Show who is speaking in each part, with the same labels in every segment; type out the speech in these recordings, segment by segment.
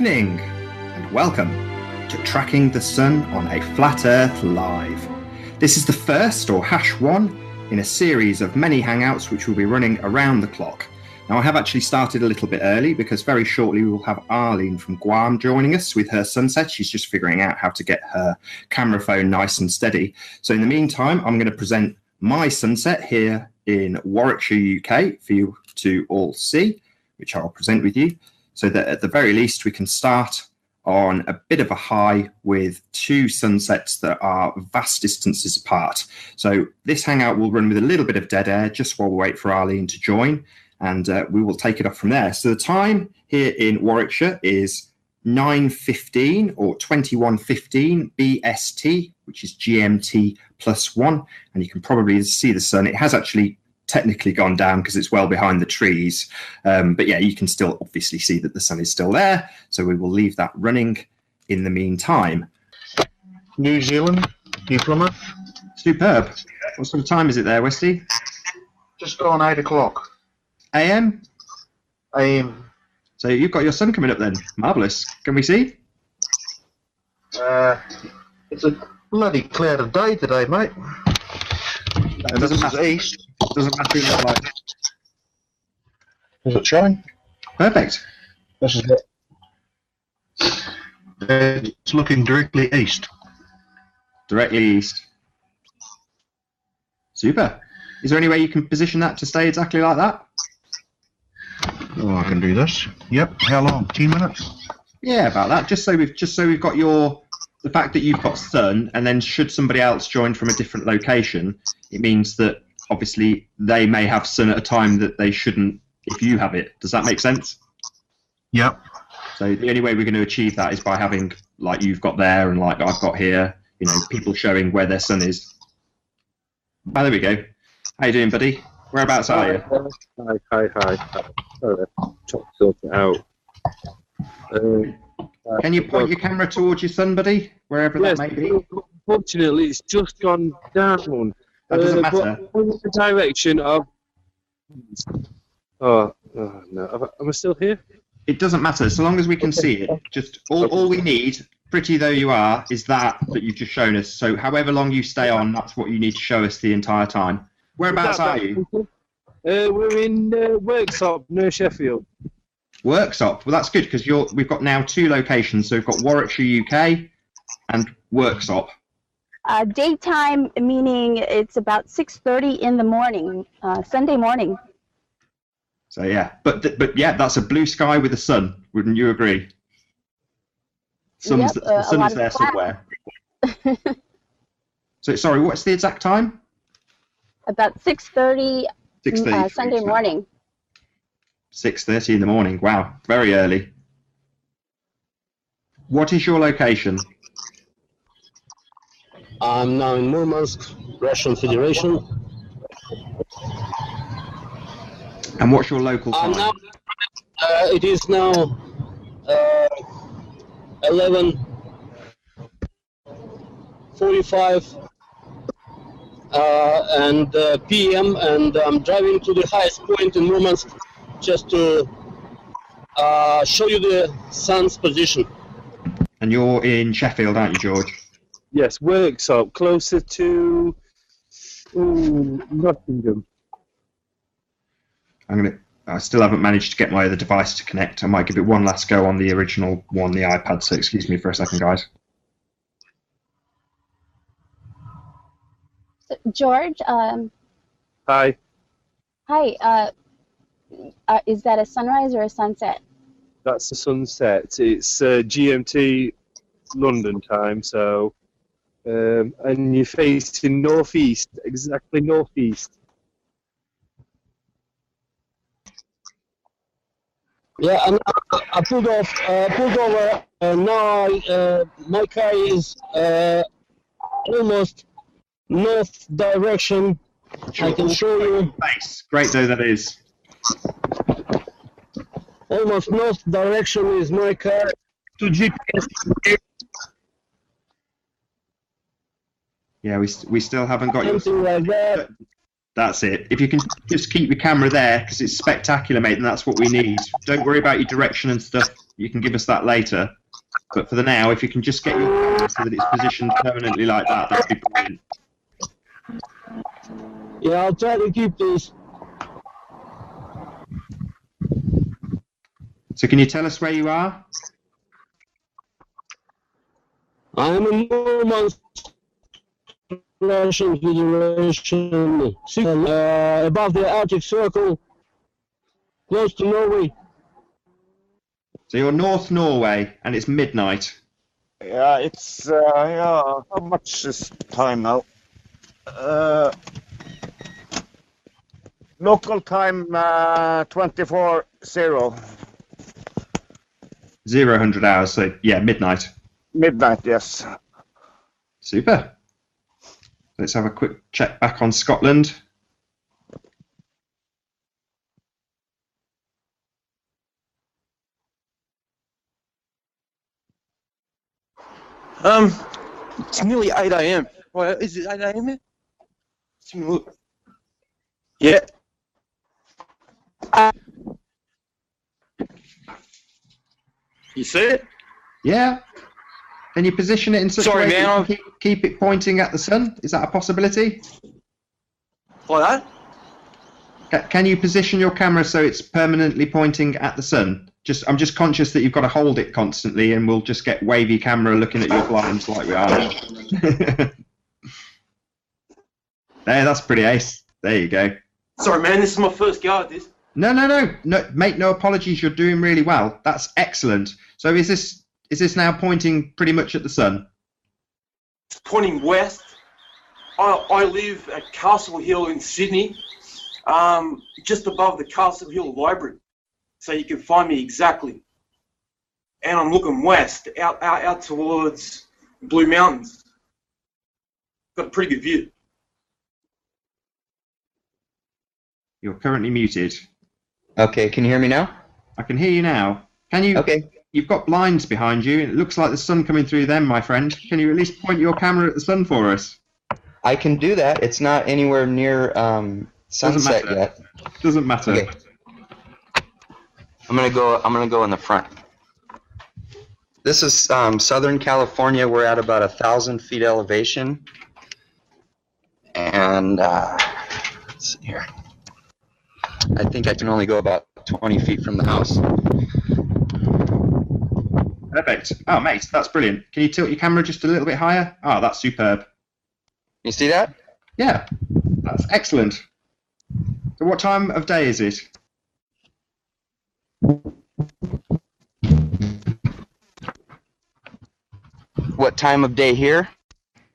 Speaker 1: evening, and welcome to Tracking the Sun on a Flat Earth Live. This is the first, or #1, in a series of many hangouts which will be running around the clock. Now, I have actually started a little bit early because very shortly we will have Arlene from Guam joining us with her sunset. She's just figuring out how to get her camera phone nice and steady. So in the meantime, I'm going to present my sunset here in Warwickshire, UK, for you to all see, which I'll present with you, so that at the very least we can start on a bit of a high with two sunsets that are vast distances apart. So this hangout will run with a little bit of dead air just while we wait for Arlene to join, and we will take it off from there. So the time here in Warwickshire is 9:15 or 21:15 BST, which is GMT +1, and you can probably see the sun. It has actually technically gone down because it's well behind the trees, but yeah, you can still obviously see that the sun is still there, so we will leave that running in the meantime.
Speaker 2: New Zealand, New Plymouth.
Speaker 1: Superb. What sort of time is it there, Westy?
Speaker 2: Just on 8 o'clock.
Speaker 1: AM?
Speaker 2: AM.
Speaker 1: So you've got your sun coming up then. Marvellous. Can we see?
Speaker 2: It's a bloody clouded day today, mate.
Speaker 1: It doesn't matter.
Speaker 2: East.
Speaker 1: Doesn't matter in that light.
Speaker 2: Does it shine?
Speaker 1: Perfect.
Speaker 2: This is it. It's looking directly east.
Speaker 1: Directly east. Super. Is there any way you can position that to stay exactly like that?
Speaker 2: Oh, I can do this. Yep. How long? 10 minutes?
Speaker 1: Yeah, about that. Just so we've got the fact that you've got sun, and then should somebody else join from a different location, it means that obviously they may have sun at a time that they shouldn't if you have it. Does that make sense?
Speaker 2: Yep.
Speaker 1: So the only way we're going to achieve that is by having, like you've got there and like I've got here, you know, people showing where their sun is. Oh, there we go. How you doing, buddy? Whereabouts are you?
Speaker 3: Hi. Sorry, to sort it out.
Speaker 1: Can you point your camera towards your sun, buddy? Wherever that may be.
Speaker 3: Unfortunately, it's just gone down.
Speaker 1: That doesn't matter.
Speaker 3: But the direction of... Oh no. Am I still here?
Speaker 1: It doesn't matter, so long as we can see it. Just all we need, pretty though you are, is that you've just shown us. So however long you stay on, that's what you need to show us the entire time. Whereabouts are you?
Speaker 3: We're in Worksop, near Sheffield.
Speaker 1: Worksop. Well, that's good because we've got now two locations. So we've got Warwickshire, UK, and Worksop.
Speaker 4: Daytime, meaning it's about 6:30 in the morning, Sunday morning.
Speaker 1: So yeah, but yeah, that's a blue sky with the sun. Wouldn't you agree?
Speaker 4: Yep,
Speaker 1: the sun is there somewhere. So sorry, what's the exact time?
Speaker 4: About 6:30 Sunday morning.
Speaker 1: 6:30 in the morning. Wow, very early. What is your location?
Speaker 5: I'm now in Murmansk, Russian Federation.
Speaker 1: And what's your local time?
Speaker 5: It is now 11:45 and PM, and I'm driving to the highest point in Murmansk just to show you the sun's position.
Speaker 1: And you're in Sheffield, aren't you, George?
Speaker 3: Yes, Worksop, closer to Nottingham.
Speaker 1: I still haven't managed to get my other device to connect. I might give it one last go on the original one, the iPad, so excuse me for a second, guys.
Speaker 4: So, George?
Speaker 3: Hi.
Speaker 4: Hi. Is that a sunrise or a sunset?
Speaker 3: That's the sunset. It's GMT London time, so... and you're facing northeast, exactly northeast.
Speaker 5: Yeah, and I pulled over. Now my car is almost north direction.
Speaker 1: Sure.
Speaker 5: I can show you.
Speaker 1: Nice. Great day that is.
Speaker 5: Almost north direction is my car to GPS.
Speaker 1: Yeah, we still haven't got your...
Speaker 5: Something like that.
Speaker 1: That's it. If you can just keep your camera there, because it's spectacular, mate, and that's what we need. Don't worry about your direction and stuff. you can give us that later. But for the now, if you can just get your camera so that it's positioned permanently like that, that'd be brilliant.
Speaker 5: Yeah, I'll try to keep this.
Speaker 1: So can you tell us where you are?
Speaker 5: I'm in Norman Russian Federation, above the Arctic Circle, close to Norway.
Speaker 1: So you're North Norway, and it's midnight.
Speaker 2: Yeah, it's yeah. How much is time now? Local time 24:00.
Speaker 1: 100 hours, so yeah, midnight.
Speaker 2: Midnight, yes.
Speaker 1: Super. Let's have a quick check back on Scotland.
Speaker 6: It's nearly 8 a.m. Well, is it 8 a.m. yet? Let me look. Yeah. You see it?
Speaker 1: Yeah. Can you position it in such a way that you can keep it pointing at the sun? Is that a possibility?
Speaker 6: Like
Speaker 1: that? Can you position your camera so it's permanently pointing at the sun? I'm just conscious that you've got to hold it constantly, and we'll just get wavy camera looking at your blinds like we are now. There, that's pretty ace. There you go.
Speaker 6: Sorry, man. This is my first go at this.
Speaker 1: No, mate. No apologies. You're doing really well. That's excellent. So is this now pointing pretty much at the sun?
Speaker 6: It's pointing west. I live at Castle Hill in Sydney, just above the Castle Hill Library, so you can find me exactly. And I'm looking west, out towards Blue Mountains. Got a pretty good view.
Speaker 1: You're currently muted.
Speaker 7: Okay, can you hear me now?
Speaker 1: I can hear you now. Can you?
Speaker 7: Okay.
Speaker 1: You've got blinds behind you, and it looks like the sun coming through them, my friend. Can you at least point your camera at the sun for us?
Speaker 7: I can do that. It's not anywhere near sunset yet.
Speaker 1: Doesn't matter.
Speaker 7: Okay. I'm gonna go in the front. This is Southern California. We're at about 1,000 feet elevation, and let's see here. I think I can only go about 20 feet from the house.
Speaker 1: Perfect. Oh, mate, that's brilliant. Can you tilt your camera just a little bit higher? Oh, that's superb.
Speaker 7: You see that?
Speaker 1: Yeah, that's excellent. So what time of day is it?
Speaker 7: What time of day here?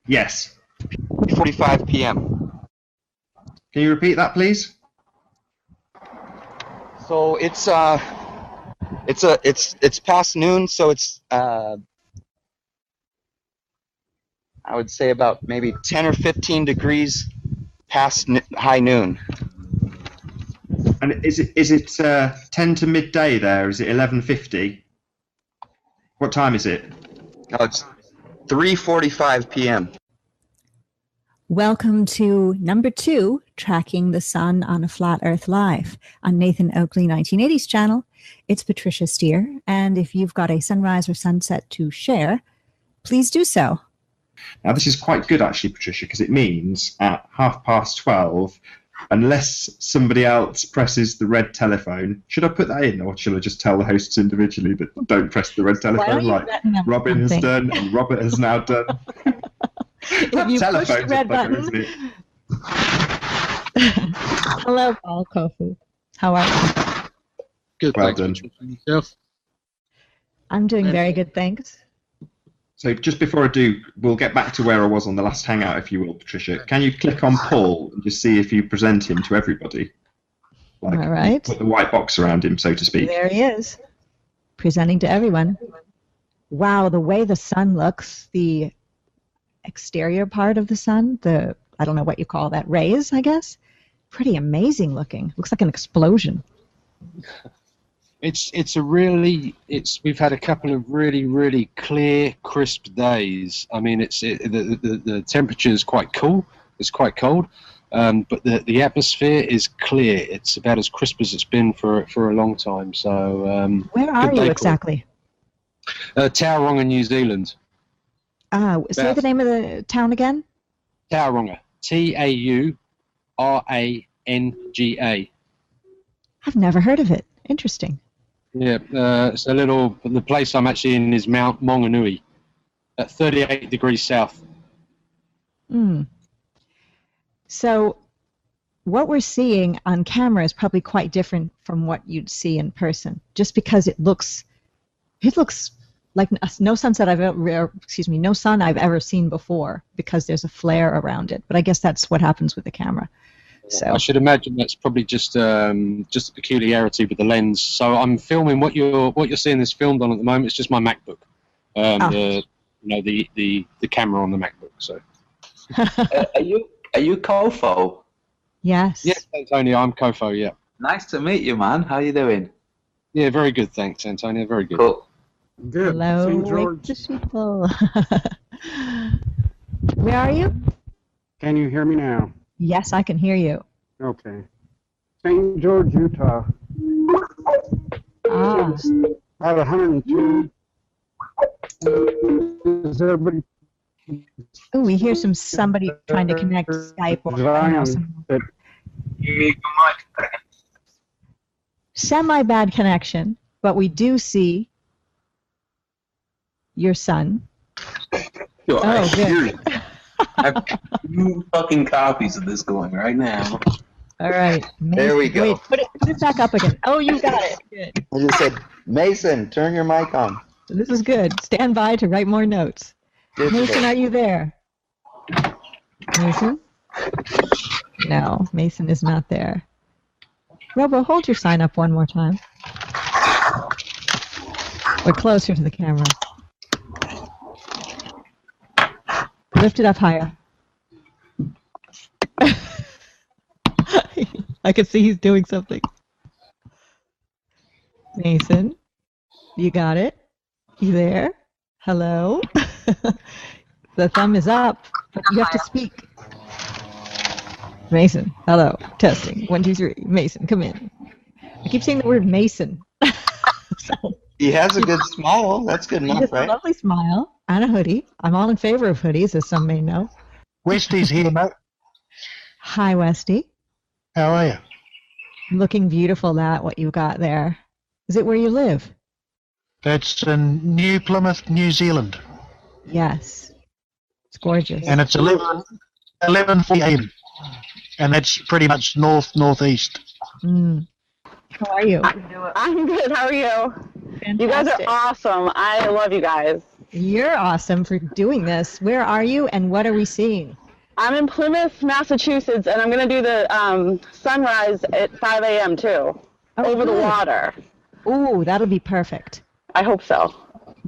Speaker 1: Yes.
Speaker 7: 45 p.m.
Speaker 1: Can you repeat that, please?
Speaker 7: So it's past noon, so it's I would say about maybe 10 or 15 degrees past high noon.
Speaker 1: And is it 10 to midday there? Is it 11:50? What time is it?
Speaker 7: Oh, it's 3:45 p.m.
Speaker 8: Welcome to number 2, Tracking the Sun on a Flat Earth Live on Nathan Oakley 1980s channel. It's Patricia Steer, and if you've got a sunrise or sunset to share, please do so.
Speaker 1: Now this is quite good actually, Patricia, because it means at 12:30, unless somebody else presses the red telephone. Should I put that in, or should I just tell the hosts individually that don't press the red telephone like Robin has done and Robert has now done?
Speaker 8: If you push the red button.
Speaker 1: Isn't it?
Speaker 8: Hello, Paul Kofu. How are you?
Speaker 9: Good,
Speaker 1: well
Speaker 9: thanks.
Speaker 1: done.
Speaker 9: Yourself?
Speaker 8: I'm doing very good, thanks.
Speaker 1: So just before I do, we'll get back to where I was on the last hangout, if you will, Patricia. Can you click on Paul and just see if you present him to everybody? Like,
Speaker 8: all right.
Speaker 1: put the white box around him, so to speak.
Speaker 8: There he is, presenting to everyone. Wow, the way the sun looks, the exterior part of the sun, I don't know what you call that, rays, I guess. Pretty amazing looking. Looks like an explosion.
Speaker 9: We've had a couple of really clear, crisp days. I mean, the temperature is quite cool. It's quite cold, but the atmosphere is clear. It's about as crisp as it's been for a long time. So
Speaker 8: where are you exactly?
Speaker 9: Tauranga, New Zealand.
Speaker 8: Say the name of the town again.
Speaker 9: Tauranga. Tauranga.
Speaker 8: I've never heard of it. Interesting.
Speaker 9: Yeah, it's the place I'm actually in is Mount Maunganui, at 38 degrees south.
Speaker 8: So what we're seeing on camera is probably quite different from what you'd see in person, just because it looks like no sunset no sun I've ever seen before, because there's a flare around it. But I guess that's what happens with the camera. So
Speaker 9: I should imagine that's probably just a peculiarity with the lens. So I'm filming what you're seeing this filmed on at the moment. It's just my MacBook, the camera on the MacBook. So
Speaker 10: are you Kofo?
Speaker 8: Yes.
Speaker 9: Yes, Antonio, I'm Kofo. Yeah.
Speaker 10: Nice to meet you, man. How you doing?
Speaker 9: Yeah, very good, thanks, Antonio. Very good.
Speaker 10: Cool.
Speaker 11: Good.
Speaker 8: Hello,
Speaker 11: St. George.
Speaker 8: people. Where are you?
Speaker 11: Can you hear me now?
Speaker 8: Yes, I can hear you.
Speaker 11: Okay. St. George, Utah.
Speaker 8: Ah.
Speaker 11: About 102. Is everybody?
Speaker 8: Oh, we hear somebody trying to connect Skype or semi-bad connection, but we do see your son.
Speaker 10: Yo,
Speaker 8: oh, good.
Speaker 10: I have 2 fucking copies of this going right now.
Speaker 8: All right. Mason,
Speaker 7: there we go.
Speaker 8: Wait, put it back up again. Oh, you got it. Good.
Speaker 7: I just said, Mason, turn your mic on.
Speaker 8: This is good. Stand by to write more notes. Mason, are you there? Mason? No, Mason is not there. Robo, hold your sign up one more time. We're closer to the camera. Lift it up higher. I can see he's doing something. Mason, you got it? You there? Hello? The thumb is up, but you have to speak. Mason, hello. Testing. 1, 2, 3. Mason, come in. I keep saying the word Mason.
Speaker 7: He has a good smile. That's good enough,
Speaker 8: He has
Speaker 7: right?
Speaker 8: a lovely smile and a hoodie. I'm all in favor of hoodies, as some may know.
Speaker 2: Westy's here, mate.
Speaker 8: Hi, Westy.
Speaker 2: How are you?
Speaker 8: Looking beautiful, what you got there. Is it where you live?
Speaker 2: That's in New Plymouth, New Zealand.
Speaker 8: Yes. It's gorgeous.
Speaker 2: And it's 11 p.m. And that's pretty much northeast.
Speaker 8: How are you?
Speaker 12: I'm good. How are you?
Speaker 8: Fantastic.
Speaker 12: You guys are awesome. I love you guys.
Speaker 8: You're awesome for doing this. Where are you and what are we seeing?
Speaker 12: I'm in Plymouth, Massachusetts, and I'm going to do the sunrise at 5 a.m. too, over the water.
Speaker 8: Ooh, that'll be perfect.
Speaker 12: I hope so.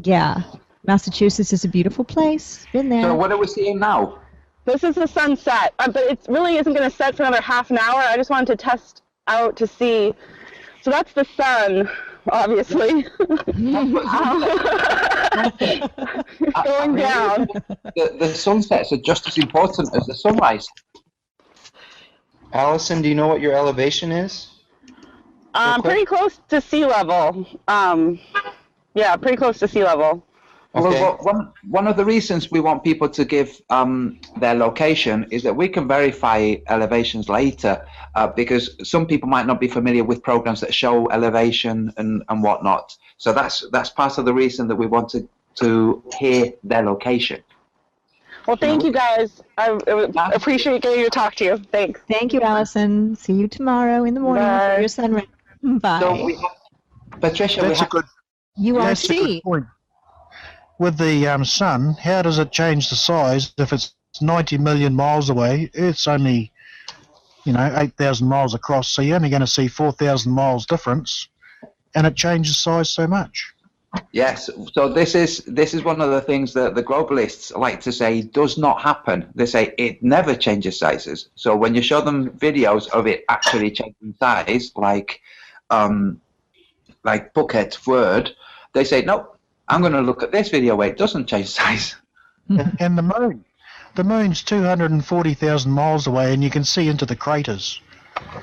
Speaker 8: Yeah. Massachusetts is a beautiful place. Been there.
Speaker 10: So what are we seeing now?
Speaker 12: This is the sunset, but it really isn't going to set for another half an hour. I just wanted to test out to see. So that's the sun, obviously. Going down.
Speaker 10: The sunsets are just as important as the sunrise.
Speaker 7: Allison, do you know what your elevation is?
Speaker 12: Pretty close to sea level. Yeah, pretty close to sea level.
Speaker 7: Okay.
Speaker 10: Well, one of the reasons we want people to give their location is that we can verify elevations later, because some people might not be familiar with programs that show elevation and whatnot. So that's part of the reason that we want to hear their location.
Speaker 12: Well, thank you guys. I appreciate getting to talk to you. Thanks.
Speaker 8: Thank you, Allison. See you tomorrow in the morning for your sunrise. Bye.
Speaker 10: So we have, Patricia,
Speaker 2: That's a good
Speaker 8: URC.
Speaker 2: point. With the sun, how does it change the size if it's 90 million miles away? Earth's only, 8,000 miles across, so you're only going to see 4,000 miles difference, and it changes size so much.
Speaker 10: Yes, so this is one of the things that the globalists like to say does not happen. They say it never changes sizes. So when you show them videos of it actually changing size, like Bucket's word, they say, nope, I'm going to look at this video where it doesn't change size.
Speaker 2: And the moon's 240,000 miles away, and you can see into the craters.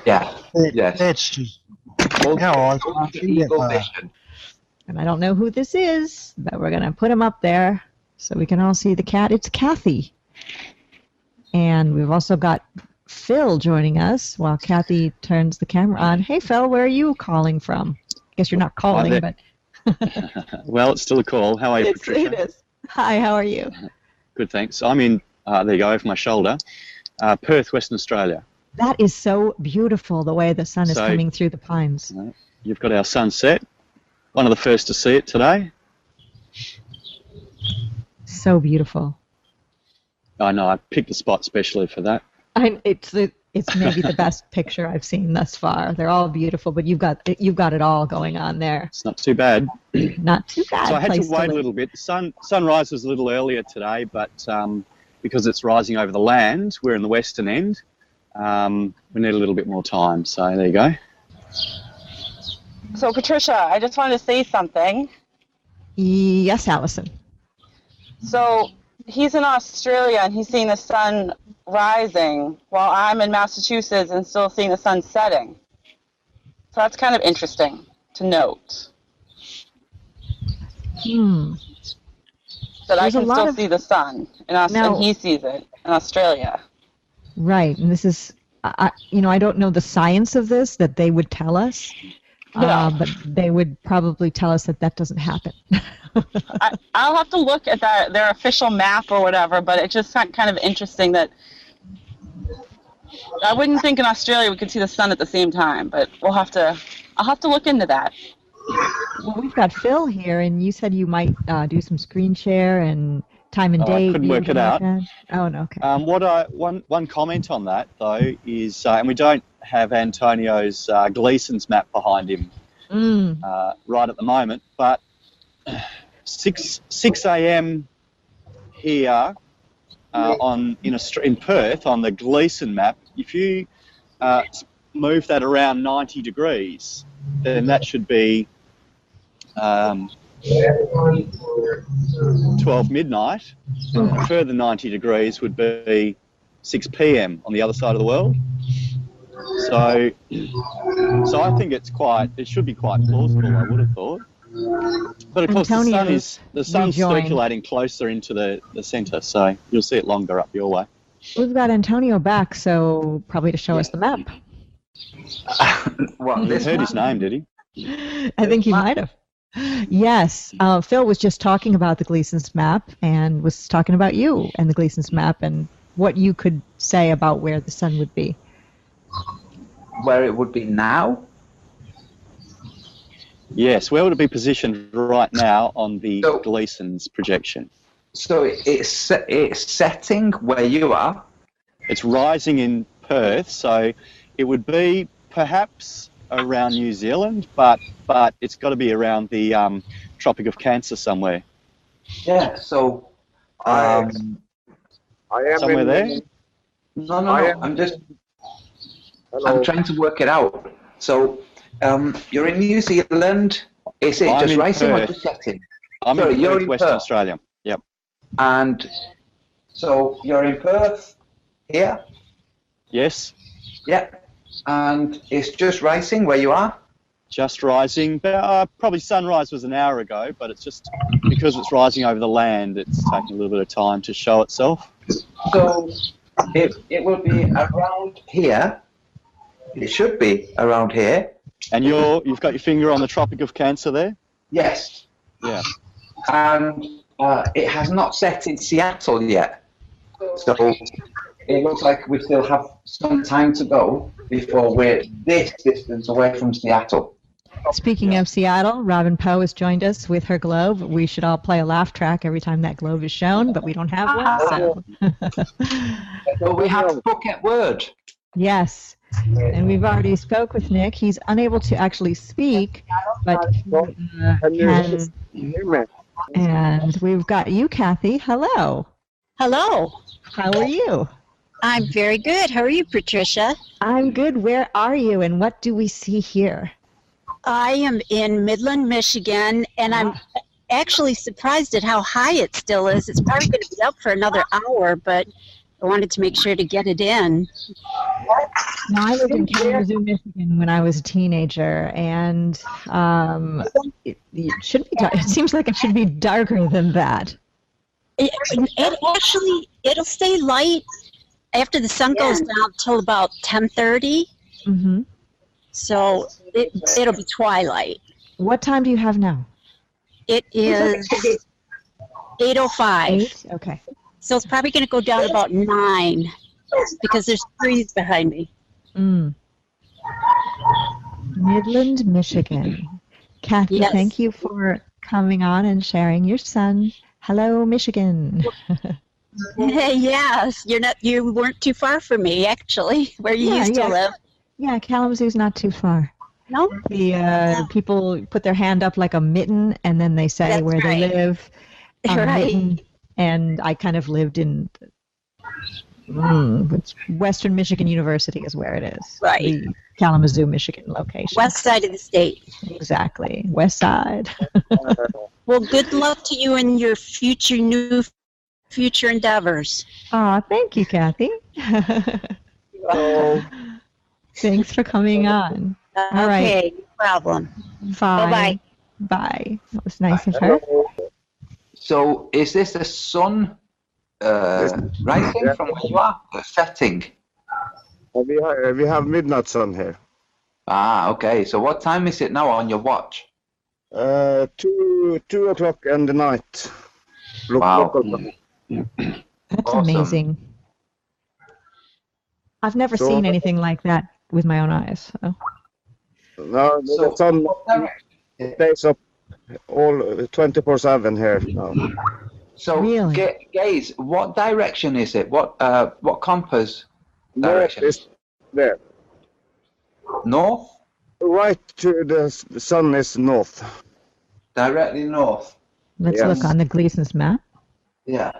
Speaker 10: Yeah, yes.
Speaker 2: That's just how I see that.
Speaker 8: And I don't know who this is, but we're going to put him up there so we can all see the cat. It's Kathy. And we've also got Phil joining us while Kathy turns the camera on. Hey, Phil, where are you calling from? I guess you're not calling, but...
Speaker 13: Well, it's still a call. How are you, Patricia?
Speaker 8: It is. Hi, how are you?
Speaker 13: Good, thanks. I'm in, there you go, over my shoulder, Perth, Western Australia.
Speaker 8: That is so beautiful, the way the sun is coming through the pines.
Speaker 13: You've got our sunset. One of the first to see it today.
Speaker 8: So beautiful.
Speaker 13: I know, I picked a spot specially for that.
Speaker 8: It's maybe the best picture I've seen thus far. They're all beautiful, but you've got it all going on there.
Speaker 13: It's not too bad.
Speaker 8: Not too bad.
Speaker 13: So I had to wait a little bit. The sunrise was a little earlier today, but because it's rising over the land, we're in the western end. We need a little bit more time. So there you go.
Speaker 12: So Patricia, I just wanted to say something.
Speaker 8: Yes, Allison. So
Speaker 12: he's in Australia and he's seeing the sun rising while I'm in Massachusetts and still seeing the sun setting. So that's kind of interesting to note. That I can still see the sun and he sees it in Australia.
Speaker 8: Right, and this is, I don't know the science of this that they would tell us, but they would probably tell us that doesn't happen.
Speaker 12: I'll have to look at their official map or whatever, but it's just kind of interesting that I wouldn't think in Australia we could see the sun at the same time, but I'll have to look into that.
Speaker 8: Well, we've got Phil here, and you said you might do some screen share and time and date.
Speaker 13: I couldn't work it out.
Speaker 8: Oh, no, okay.
Speaker 13: One comment on that, though, is, and we don't have Antonio's Gleason's map behind him right at the moment, but 6 a.m. here in Perth on the Gleason map, if you move that around 90 degrees, then that should be 12 midnight, and a further 90 degrees would be 6 p.m. on the other side of the world. So I think it should be quite plausible, I would have thought. But of course the sun's circulating closer into the centre, so you'll see it longer up your way.
Speaker 8: We've got Antonio back, so probably to show us the map.
Speaker 13: Well, he heard his name, did he?
Speaker 8: I think he might have. Yes, Phil was just talking about the Gleason's map and was talking about you and the Gleason's map and what you could say about where the sun would be.
Speaker 10: Where it would be now?
Speaker 13: Yes, where would it be positioned right now on the Gleason's projection?
Speaker 10: So it's setting where you are?
Speaker 13: It's rising in Perth, so it would be perhaps around New Zealand, but it's got to be around the Tropic of Cancer somewhere.
Speaker 10: Yeah, so
Speaker 3: I am
Speaker 13: somewhere there?
Speaker 10: No, I'm trying to work it out. So you're in New Zealand. Is it just rising or just setting?
Speaker 13: I'm in Perth, Western Australia. Yep.
Speaker 10: And so you're in Perth here?
Speaker 13: Yes.
Speaker 10: Yeah. And it's just rising where you are?
Speaker 13: Just rising. Probably sunrise was an hour ago, but it's just because it's rising over the land, it's taking a little bit of time to show itself.
Speaker 10: So it will be around here. It should be around here.
Speaker 13: And you've got your finger on the Tropic of Cancer there?
Speaker 10: Yes.
Speaker 13: Yeah.
Speaker 10: And it has not set in Seattle yet. So it looks like we still have some time to go before we're this distance away from Seattle.
Speaker 8: Speaking of Seattle, Robin Poe has joined us with her globe. We should all play a laugh track every time that globe is shown, but we don't have one, so.
Speaker 10: So we have spoken word.
Speaker 8: Yes, and we've already spoke with Nick. He's unable to actually speak, but can. And we've got you, Kathy. Hello.
Speaker 14: Hello.
Speaker 8: How are you?
Speaker 14: I'm very good. How are you, Patricia?
Speaker 8: I'm good. Where are you, and what do we see here?
Speaker 14: I am in Midland, Michigan, and I'm actually surprised at how high it still is. It's probably going to be up for another hour, but I wanted to make sure to get it in.
Speaker 8: No, I lived in Kalamazoo, Michigan when I was a teenager, and it should be. It seems like it should be darker than that.
Speaker 14: It actually, it'll stay light after the sun goes down till about 10:30.
Speaker 8: Mm-hmm.
Speaker 14: So it'll be twilight.
Speaker 8: What time do you have now?
Speaker 14: It is 8:05.
Speaker 8: 8? Okay.
Speaker 14: So it's probably going to go down about 9 because there's trees behind me.
Speaker 8: Midland, Michigan. Kathy,
Speaker 14: Yes.
Speaker 8: thank you for coming on and sharing your son. Hello, Michigan.
Speaker 14: Hey, yes, you weren't too far from me actually, where you used to live.
Speaker 8: Yeah, Kalamazoo's not too far.
Speaker 14: No.
Speaker 8: The people put their hand up like a mitten, and then they say
Speaker 14: That's
Speaker 8: where they
Speaker 14: right.
Speaker 8: live. On a
Speaker 14: Right.
Speaker 8: mitten, and I kind of lived in Western Michigan University is where it is.
Speaker 14: Right.
Speaker 8: The Kalamazoo, Michigan location.
Speaker 14: West side of the state.
Speaker 8: Exactly. West side.
Speaker 14: Well, good luck to you in your future endeavors.
Speaker 8: Aw, thank you, Kathy. Thanks for coming on. All right.
Speaker 14: Okay, no problem.
Speaker 8: Bye.
Speaker 14: Bye-bye.
Speaker 8: Bye. That was nice of her.
Speaker 10: So is this the sun rising from where you are? Setting?
Speaker 11: We have midnight sun here.
Speaker 10: Ah, okay. So what time is it now on your watch?
Speaker 11: 2 o'clock in the night.
Speaker 10: Wow.
Speaker 8: That's
Speaker 10: Awesome.
Speaker 8: amazing. I've never
Speaker 11: So-
Speaker 8: seen anything like that with my own eyes. So.
Speaker 11: No, the sun stays up all 24/7 here now.
Speaker 10: So,
Speaker 8: Really?
Speaker 10: Gaze, what direction is it? What compass
Speaker 11: North
Speaker 10: direction?
Speaker 11: is there.
Speaker 10: North?
Speaker 11: Right to the sun is north.
Speaker 10: Directly north.
Speaker 8: Let's
Speaker 11: Yes.
Speaker 8: look on the Gleason's map.
Speaker 10: Yeah.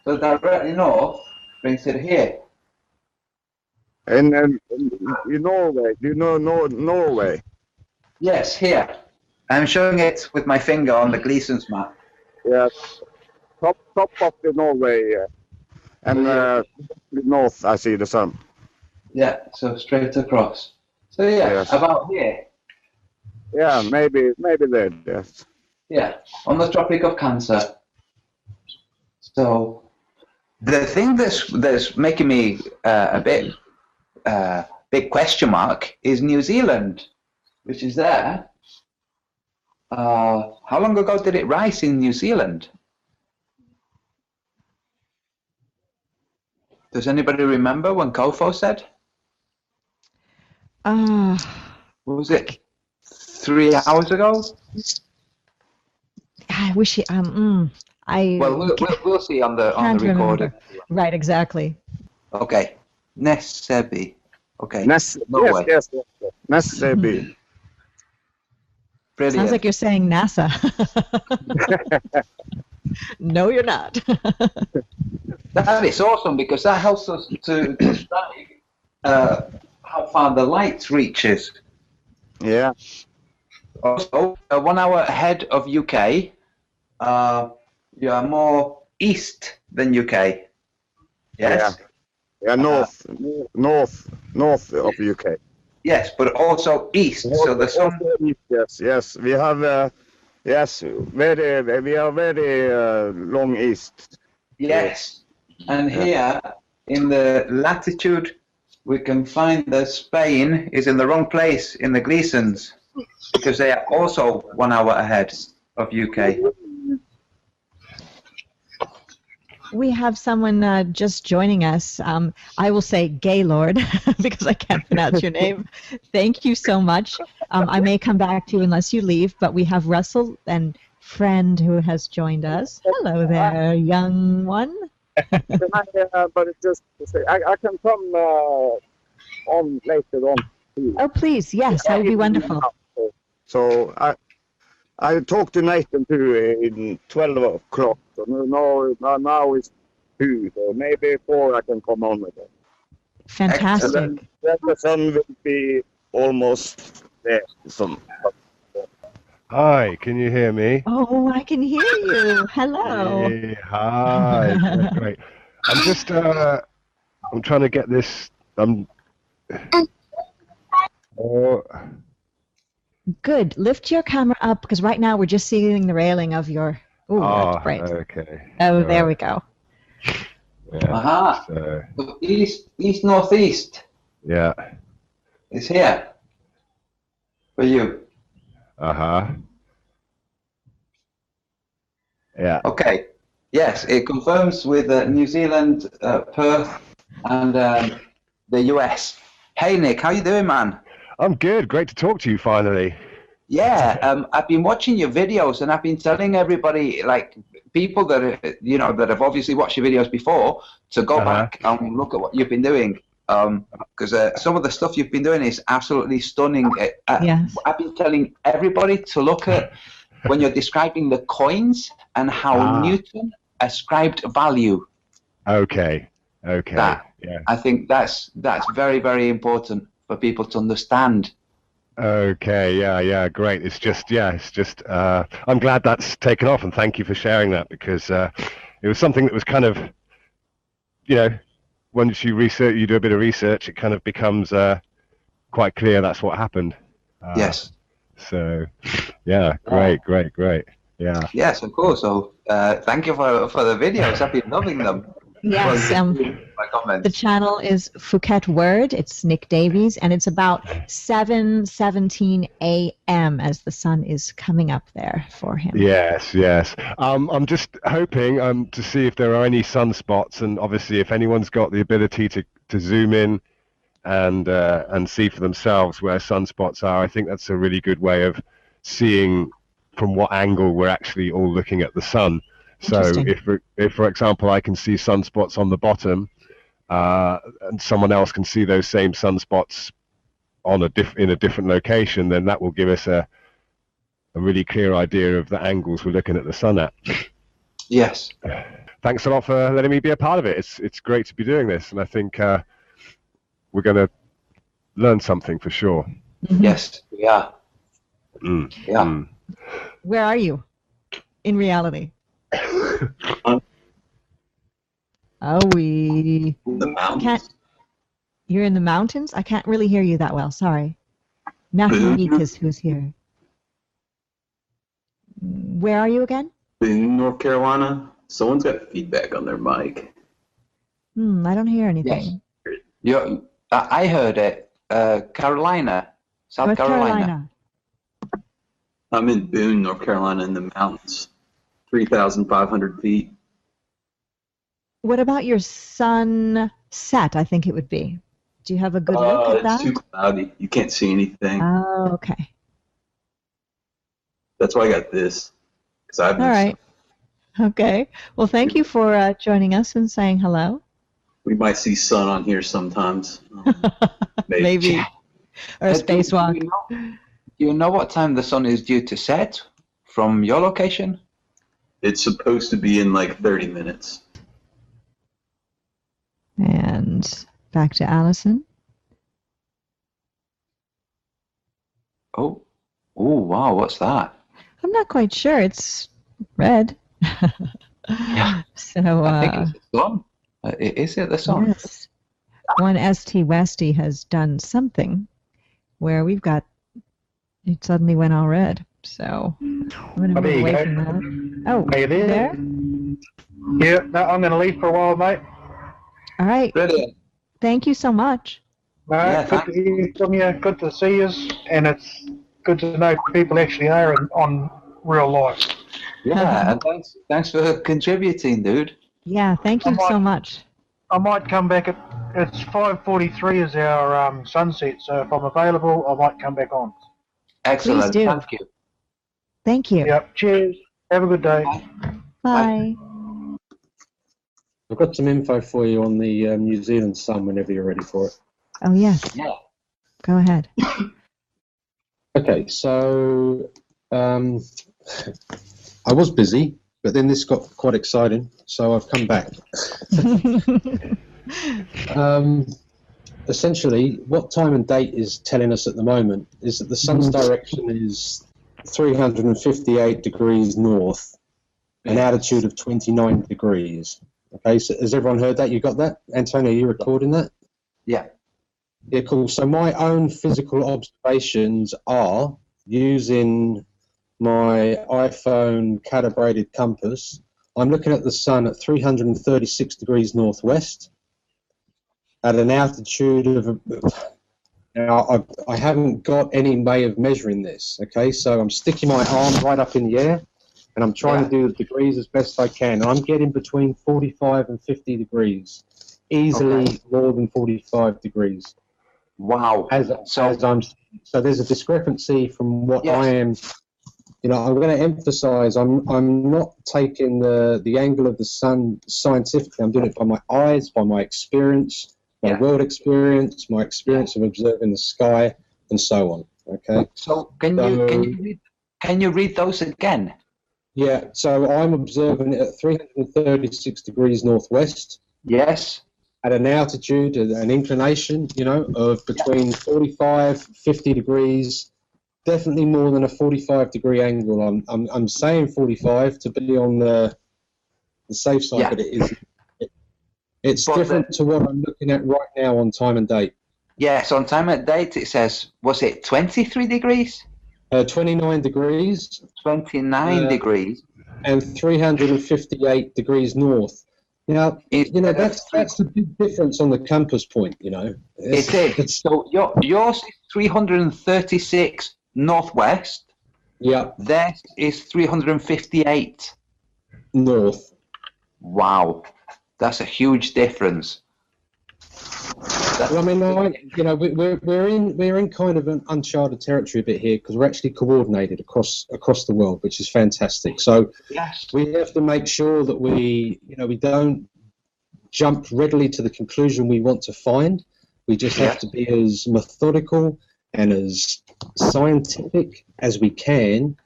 Speaker 10: So directly north brings it here.
Speaker 11: And in Norway, do you know Norway?
Speaker 10: Yes, here. I'm showing it with my finger on the Gleason's map.
Speaker 11: Yeah, top of the Norway, and north I see the sun.
Speaker 10: Yeah, so straight across. So yeah,
Speaker 11: Yes.
Speaker 10: about here.
Speaker 11: Yeah, maybe there. Yes.
Speaker 10: Yeah, on the Tropic of Cancer. So the thing that's making me a bit big question mark is New Zealand, which is there. How long ago did it rise in New Zealand? Does anybody remember when Kofo said? What was it? 3 hours ago?
Speaker 8: I wish it, I
Speaker 10: Well, we'll see on the
Speaker 8: can't
Speaker 10: recording.
Speaker 8: remember. Right, exactly.
Speaker 10: Okay, Nesebi. Okay,
Speaker 11: Yes,
Speaker 10: Norway.
Speaker 11: Nesebi.
Speaker 10: Brilliant.
Speaker 8: Sounds like you're saying NASA. No, you're not.
Speaker 10: That is awesome because that helps us to study how far the light reaches.
Speaker 11: Yeah.
Speaker 10: Also, 1 hour ahead of UK, you are more east than UK. Yes.
Speaker 11: Yeah, north of UK.
Speaker 10: Yes, but also east. So the sun.
Speaker 11: Yes. We have we are very long east.
Speaker 10: Yes, and here in the latitude, we can find that Spain is in the wrong place in the Gleasons because they are also 1 hour ahead of UK.
Speaker 8: We have someone just joining us. I will say Gaylord because I can't pronounce your name. Thank you so much. I may come back to you unless you leave, but we have Russell and Friend who has joined us. Hello there, young one.
Speaker 11: But it's just to say, I can come on later on.
Speaker 8: Oh, please, yes, that would be wonderful.
Speaker 11: So I talked to Nathan too in 12 o'clock. So now it's 2, so maybe 4 I can come on with it.
Speaker 8: Fantastic.
Speaker 11: And then the sun will be almost there.
Speaker 15: Hi, can you hear me?
Speaker 8: Oh, I can hear you. Hello.
Speaker 15: Hey, hi. Great. I'm just I'm trying to get this
Speaker 8: Good. Lift your camera up because right now we're just seeing the railing of your. Ooh, that's great.
Speaker 15: Okay.
Speaker 8: Oh, there we go.
Speaker 15: Yeah.
Speaker 10: Aha.
Speaker 15: So,
Speaker 10: East northeast.
Speaker 15: yeah.
Speaker 10: It's here for you.
Speaker 15: Yeah.
Speaker 10: Okay. Yes, it confirms with New Zealand, Perth, and the US. Hey, Nick, how you doing, man?
Speaker 15: I'm good. Great to talk to you finally.
Speaker 10: Yeah, I've been watching your videos, and I've been telling everybody, like people that that have obviously watched your videos before, to go back and look at what you've been doing. Because some of the stuff you've been doing is absolutely stunning.
Speaker 8: Yes.
Speaker 10: I've been telling everybody to look at when you're describing the coins and how Newton ascribed value.
Speaker 15: Okay. Yeah.
Speaker 10: I think that's very, very important for people to understand.
Speaker 15: Okay, yeah, great. It's just, I'm glad that's taken off, and thank you for sharing that, because it was something that was kind of, once you do a bit of research, it kind of becomes quite clear that's what happened.
Speaker 10: Yes.
Speaker 15: So, yeah, great. Yeah.
Speaker 10: Yes, of course. So, thank you for the videos. I've been loving them.
Speaker 8: Yes.
Speaker 10: My comments.
Speaker 8: The channel is Phuket Word. It's Nick Davies, and it's about 7:17 a.m. as the sun is coming up there for him.
Speaker 15: Yes. I'm just hoping to see if there are any sunspots, and obviously if anyone's got the ability to zoom in and see for themselves where sunspots are. I think that's a really good way of seeing from what angle we're actually all looking at the sun. So if for example, I can see sunspots on the bottom, and someone else can see those same sunspots on in a different location, then that will give us a really clear idea of the angles we're looking at the sun at.
Speaker 10: Yes.
Speaker 15: Thanks a lot for letting me be a part of it. It's great to be doing this, and I think we're going to learn something for sure.
Speaker 8: Mm-hmm.
Speaker 10: Yes, we are.
Speaker 15: Yeah.
Speaker 8: Where are you in reality?
Speaker 16: The mountains.
Speaker 8: You're in the mountains? I can't really hear you that well. Sorry. Matthew is who's here. Where are you again?
Speaker 16: In North Carolina. Someone's got feedback on their mic.
Speaker 8: I don't hear anything.
Speaker 10: Yes. I heard it. Carolina. South Carolina.
Speaker 16: I'm in Boone, North Carolina, in the mountains. 3,500 feet.
Speaker 8: What about your sunset, I think it would be? Do you have a good look at that?
Speaker 16: It's too cloudy. You can't see anything.
Speaker 8: Oh, okay.
Speaker 16: That's why I got this. All
Speaker 8: right. Okay. Well, thank you for joining us and saying hello.
Speaker 16: We might see sun on here sometimes.
Speaker 8: Maybe. Or a spacewalk.
Speaker 10: Do you know what time the sun is due to set from your location?
Speaker 16: It's supposed to be in like 30 minutes.
Speaker 8: And back to Allison.
Speaker 10: Oh, wow, what's that?
Speaker 8: I'm not quite sure. It's red.
Speaker 10: Yeah.
Speaker 8: So,
Speaker 10: I think it's the sun. Is it the sun?
Speaker 8: Yes. One ST Westy has done something where we've got, it suddenly went all red. So I'm going to move away from that. Oh,
Speaker 2: are you there? Yeah, no, I'm going to leave for a while, mate.
Speaker 8: All right.
Speaker 10: Brilliant.
Speaker 8: Thank you so much.
Speaker 2: No, good to hear from you. Good to see you, and it's good to know people actually are on real life.
Speaker 10: Yeah, and thanks for contributing, dude.
Speaker 8: Yeah, thank you so much.
Speaker 2: I might come back it's 5:43 is our sunset, so if I'm available, I might come back on.
Speaker 10: Excellent.
Speaker 8: Please do.
Speaker 10: Thank you.
Speaker 8: Thank you.
Speaker 2: Yep. Cheers. Have a good day.
Speaker 8: Bye.
Speaker 9: I've got some info for you on the New Zealand sun whenever you're ready for it.
Speaker 8: Oh, yes.
Speaker 10: Yeah.
Speaker 8: Go ahead.
Speaker 9: Okay, so I was busy, but then this got quite exciting, so I've come back. Essentially, what time and date is telling us at the moment is that the sun's direction is 358 degrees north, an altitude of 29 degrees. Okay, so has everyone heard that? You got that? Antonio, are you recording that?
Speaker 10: Yeah.
Speaker 9: Yeah, cool. So my own physical observations are using my iPhone calibrated compass. I'm looking at the sun at 336 degrees northwest at an altitude of. Now, I haven't got any way of measuring this. Okay, so I'm sticking my arm right up in the air, and I'm trying to do the degrees as best I can. I'm getting between 45 and 50 degrees, easily more than 45 degrees.
Speaker 10: Wow.
Speaker 9: So there's a discrepancy from what I am. You know, I'm going to emphasize. I'm not taking the angle of the sun scientifically. I'm doing it by my eyes, by my experience, my world experience, my experience of observing the sky, and so on. Okay.
Speaker 10: So can you read those again?
Speaker 9: Yeah. So I'm observing it at 336 degrees northwest.
Speaker 10: Yes.
Speaker 9: At an altitude, an inclination, you know, of between 45, 50 degrees, definitely more than a 45-degree angle. I'm saying 45 to be on the safe side, but it's different to what I'm looking at right now on time and date.
Speaker 10: Yes, on time and date it says, was it 23 degrees?
Speaker 9: 29 degrees.
Speaker 10: 29 degrees.
Speaker 9: And 358 degrees north. Now, you know, that's a big difference on the compass point, you know.
Speaker 10: It is. So yours is 336 northwest.
Speaker 9: Yeah.
Speaker 10: Theirs is 358
Speaker 9: north.
Speaker 10: Wow, that's a huge difference.
Speaker 9: Well, I mean, you know, we're in kind of an uncharted territory a bit here because we're actually coordinated across the world, which is fantastic. So we have to make sure that we don't jump readily to the conclusion we want to find. We just have to be as methodical and as scientific as we can,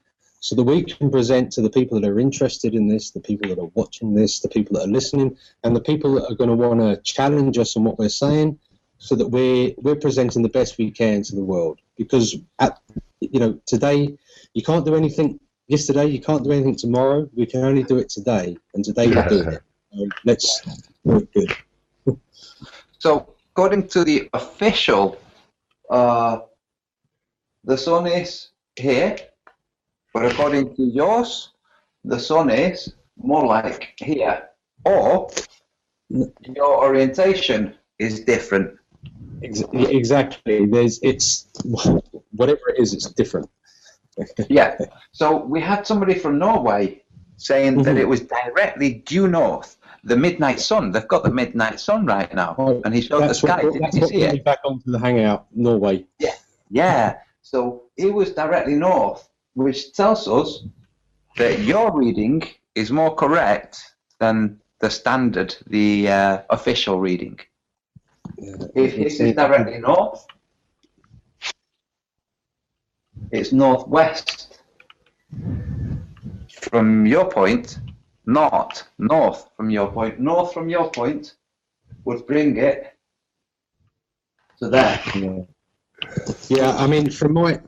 Speaker 9: so that we can present to the people that are interested in this, the people that are watching this, the people that are listening, and the people that are going to want to challenge us on what we're saying, so that we're presenting the best we can to the world. Because today you can't do anything. Yesterday you can't do anything tomorrow. We can only do it today, and today we're doing it. Let's do it good.
Speaker 10: So according to the official, the sun is here. But according to yours, the sun is more like here, or your orientation is different.
Speaker 9: Exactly. It's whatever it is, it's different.
Speaker 10: Yeah. So we had somebody from Norway saying that it was directly due north. The midnight sun. They've got the midnight sun right now, and he showed the sky. Did you see it?
Speaker 9: Back onto the hangout, Norway.
Speaker 10: Yeah. Yeah. So it was directly north, which tells us that your reading is more correct than the standard, the official reading. If this is directly north, it's northwest. From your point, not north from your point. North from your point would bring it to there.
Speaker 9: Yeah, I mean, from my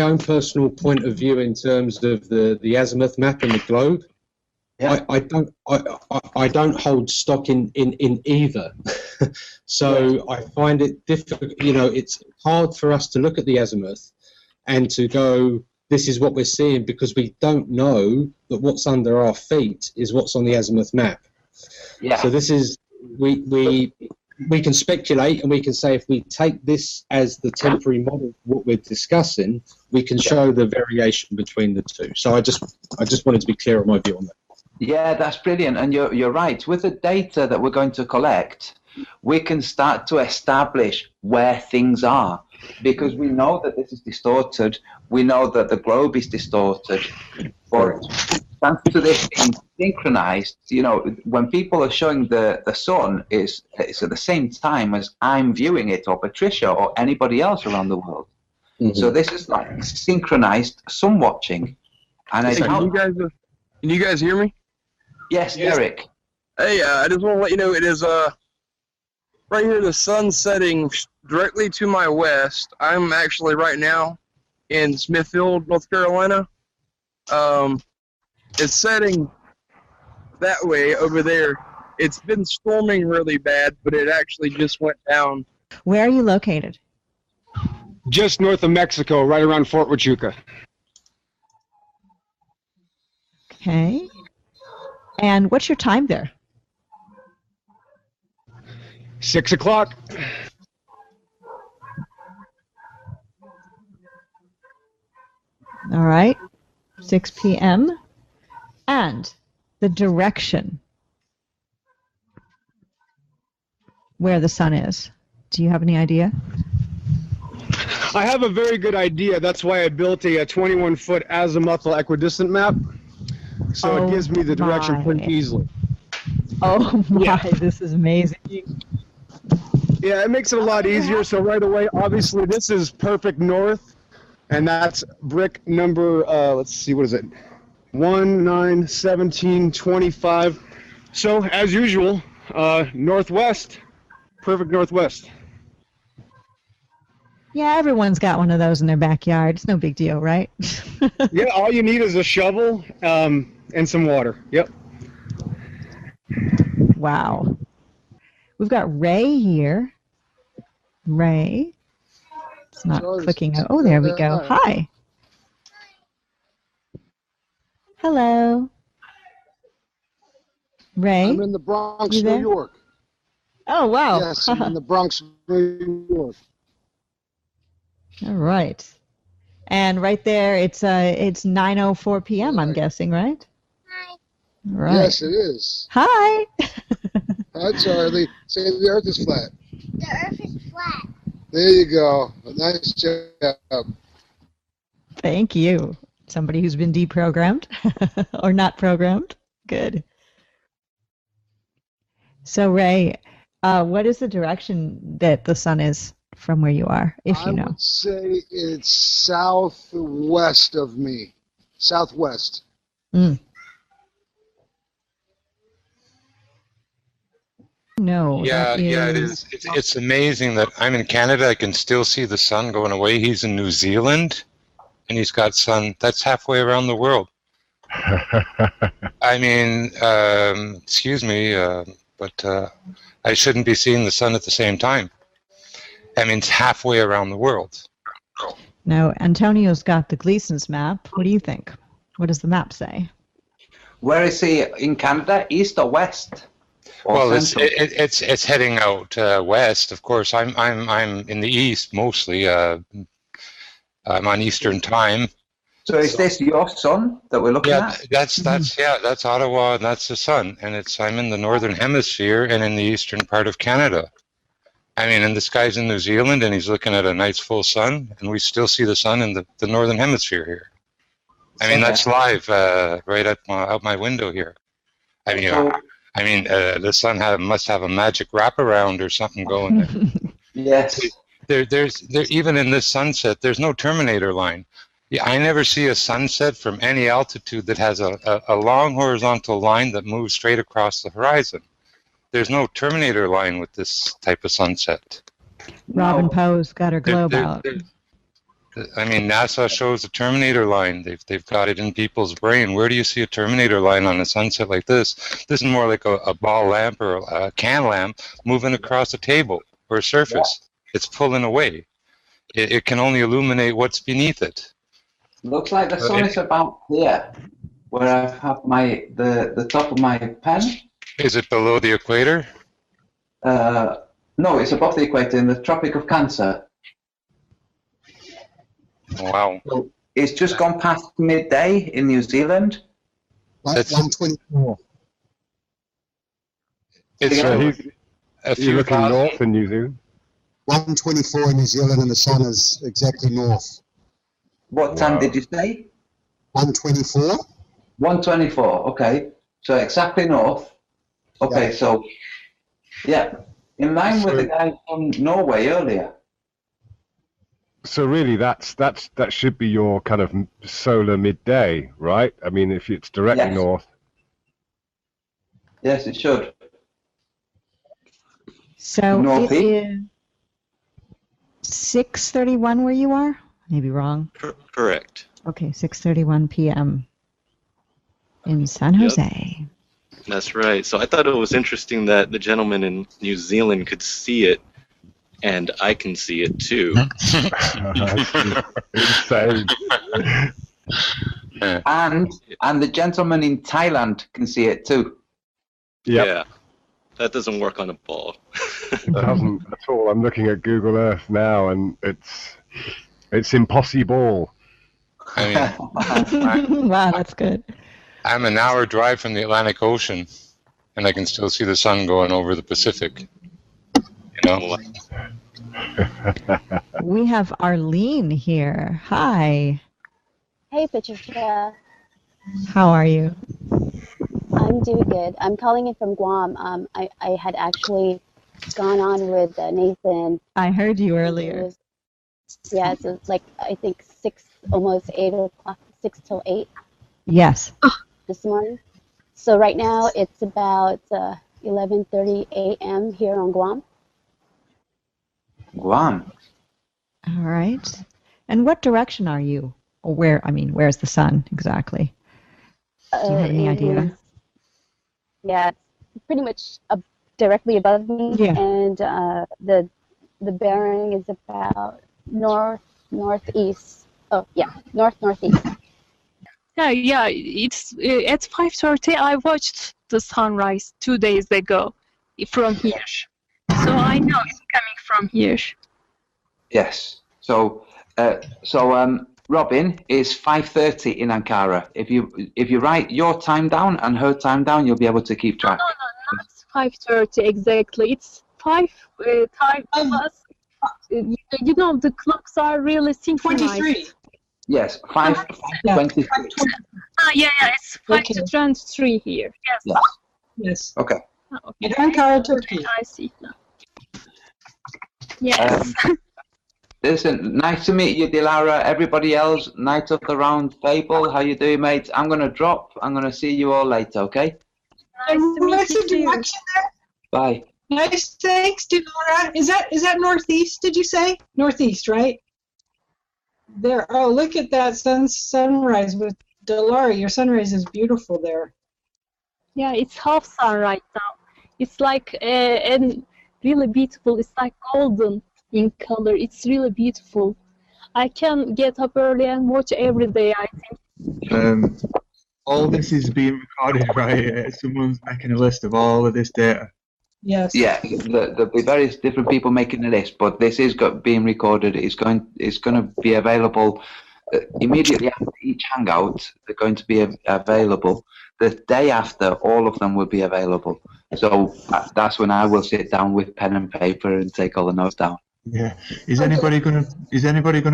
Speaker 9: own personal point of view, in terms of the azimuth map and the globe, I don't hold stock in either. So I find it difficult. You know, it's hard for us to look at the azimuth and to go, this is what we're seeing, because we don't know that what's under our feet is what's on the azimuth map.
Speaker 10: Yeah.
Speaker 9: So this is we can speculate, and we can say, if we take this as the temporary model, what we're discussing, we can show the variation between the two. So I just wanted to be clear on my view on that.
Speaker 10: Yeah, that's brilliant, and you're right. With the data that we're going to collect, we can start to establish where things are, because we know that this is distorted. We know that the globe is distorted. But thanks to this being synchronized, you know, when people are showing the sun, it's at the same time as I'm viewing it, or Patricia, or anybody else around the world. So this is like synchronized sun watching. And
Speaker 17: Can you guys hear me?
Speaker 10: Yes, Eric.
Speaker 17: Hey, I just want to let you know it is right here, the sun setting directly to my west. I'm actually right now in Smithfield, North Carolina. It's setting that way over there. It's been storming really bad, but it actually just went down
Speaker 8: Where are you located?
Speaker 18: Just north of Mexico, right around Fort Huachuca.
Speaker 8: Okay. And what's your time there?
Speaker 18: 6 o'clock.
Speaker 8: All right. 6 p.m. And the direction where the sun is. Do you have any idea?
Speaker 18: I have a very good idea. That's why I built a 21-foot azimuthal equidistant map. So it gives me the direction pretty easily.
Speaker 8: Oh my, this is amazing.
Speaker 18: Yeah, it makes it a lot easier. So right away, obviously, this is perfect north, and that's brick number, let's see, what is it? 1, 9, 17, 25. So as usual, northwest, perfect northwest.
Speaker 8: Yeah, everyone's got one of those in their backyard. It's no big deal, right?
Speaker 18: Yeah, all you need is a shovel and some water. Yep.
Speaker 8: Wow. We've got Ray here. Ray. It's not clicking. Oh, there we go. Hi. Hello. Ray.
Speaker 19: I'm in the Bronx,
Speaker 8: You there?
Speaker 19: New York.
Speaker 8: Oh, wow.
Speaker 19: Yes, I'm in the Bronx, New York.
Speaker 8: All right. And right there, it's 9:04 p.m. I'm guessing, right? Hi. Right.
Speaker 19: Yes, it is.
Speaker 8: Hi.
Speaker 19: Hi, Charlie. Say the Earth is flat.
Speaker 20: The Earth is flat.
Speaker 19: There you go. Nice job.
Speaker 8: Thank you. Somebody who's been deprogrammed or not programmed. Good. So, Ray, what is the direction that the sun is from where you are, if you know?
Speaker 19: I would say it's southwest of me. Southwest.
Speaker 8: Mm. No.
Speaker 21: Yeah,
Speaker 8: that
Speaker 21: yeah, it is. It's amazing that I'm in Canada. I can still see the sun going away. He's in New Zealand, and he's got sun. That's halfway around the world. I mean, excuse me, but I shouldn't be seeing the sun at the same time. I mean, it's halfway around the world.
Speaker 8: No, Antonio's got the Gleason's map. What do you think? What does the map say?
Speaker 10: Where is he in Canada? East or west? Or
Speaker 21: Well,
Speaker 10: central?
Speaker 21: it's heading out west. Of course, I'm in the east mostly. I'm on Eastern time.
Speaker 10: So is this your sun that we're looking at?
Speaker 21: That's Ottawa, and that's the sun, and I'm in the northern hemisphere and in the eastern part of Canada. I mean, and this guy's in New Zealand, and he's looking at a nice full sun, and we still see the sun in the northern hemisphere here. I mean, that's live right out my window here. I mean, the sun must have a magic wraparound or something going there.
Speaker 10: Yes.
Speaker 21: There's even in this sunset, there's no terminator line. Yeah, I never see a sunset from any altitude that has a long horizontal line that moves straight across the horizon. There's no terminator line with this type of sunset.
Speaker 8: Robin Poe's got her globe out.
Speaker 21: I mean, NASA shows a terminator line. They've got it in people's brain. Where do you see a terminator line on a sunset like this? This is more like a ball lamp or a can lamp moving across a table or a surface. Yeah. It's pulling away. It can only illuminate what's beneath it.
Speaker 10: Looks like the sun is about here, where I have the top of my pen.
Speaker 21: Is it below the equator?
Speaker 10: No, it's above the equator in the Tropic of Cancer.
Speaker 21: Wow.
Speaker 10: So it's just gone past midday in New Zealand.
Speaker 19: 1:24.
Speaker 15: You're looking north in New Zealand?
Speaker 19: 1:24 in New Zealand, and the sun is exactly north.
Speaker 10: What time did you say?
Speaker 19: 1:24.
Speaker 10: 1:24. Okay, so exactly north. Okay, so yeah, in line with the guy from Norway earlier.
Speaker 15: So really, that should be your kind of solar midday, right? I mean, if it's directly north.
Speaker 10: Yes, it should.
Speaker 8: So it is 6:31 where you are? Maybe wrong.
Speaker 21: Correct.
Speaker 8: Okay, 6:31 p.m. in San Jose.
Speaker 22: That's right. So I thought it was interesting that the gentleman in New Zealand could see it
Speaker 4: and I can see it too.
Speaker 15: Insane.
Speaker 10: And the gentleman in Thailand can see it too.
Speaker 15: Yep.
Speaker 4: Yeah, that doesn't work on a ball.
Speaker 15: It doesn't at all. I'm looking at Google Earth now, and it's impossible.
Speaker 21: I mean,
Speaker 8: Wow, that's good.
Speaker 21: I'm an hour drive from the Atlantic Ocean, and I can still see the sun going over the Pacific. You know.
Speaker 8: We have Arlene here. Hi.
Speaker 22: Hey, Patricia.
Speaker 8: How are you?
Speaker 22: I'm doing good. I'm calling in from Guam. I had actually gone on with Nathan.
Speaker 8: I heard you earlier.
Speaker 22: Yeah, so it's like, I think 6, almost 8 o'clock, 6 till 8
Speaker 8: Yes.
Speaker 22: this morning. So right now it's about 11:30 a.m. here on Guam.
Speaker 10: Guam.
Speaker 8: All right. And what direction are you? Or where's the sun exactly? Do you have any idea?
Speaker 22: Yeah, it's pretty much directly above me,
Speaker 8: Yeah.
Speaker 22: and the bearing is about northeast. Oh yeah, northeast.
Speaker 23: Yeah, it's at 5:30. I watched the sunrise 2 days ago from here, so I know it's coming from here.
Speaker 10: Yes. So Robin, is 5:30 in Ankara. If you write your time down and her time down, you'll be able to keep track.
Speaker 23: No, not 5:30 exactly. It's 5 time plus. You know, the clocks are really synchronized.
Speaker 24: 23.
Speaker 10: Yes, 5:20.
Speaker 23: Yeah, it's 5:23 here. Yes.
Speaker 24: Yes.
Speaker 10: Okay.
Speaker 23: Okay.
Speaker 24: In Ankara, Turkey.
Speaker 23: I see now. Yes.
Speaker 10: Listen, nice to meet you, Dilara. Everybody else, Night of the Round Table, how you doing, mate? I'm going to drop. I'm going to see you all later, okay?
Speaker 24: Nice to meet you too.
Speaker 10: Bye.
Speaker 24: Nice, thanks, Dilara. Is that northeast, did you say? Northeast, right? There. Oh, look at that sunrise with Dilara. Your sunrise is beautiful there.
Speaker 23: Yeah, it's half sun right now. It's like and really beautiful. It's like golden in color. It's really beautiful. I can get up early and watch every day, I think.
Speaker 25: All this is being recorded, right? Someone's making a list of all of this data.
Speaker 24: Yes.
Speaker 10: Yeah, there'll be various different people making the list, but this is being recorded. It's going to be available immediately after each hangout. They're going to be available. The day after, all of them will be available. So that's when I will sit down with pen and paper and take all the notes down.
Speaker 25: Yeah. Is anybody gonna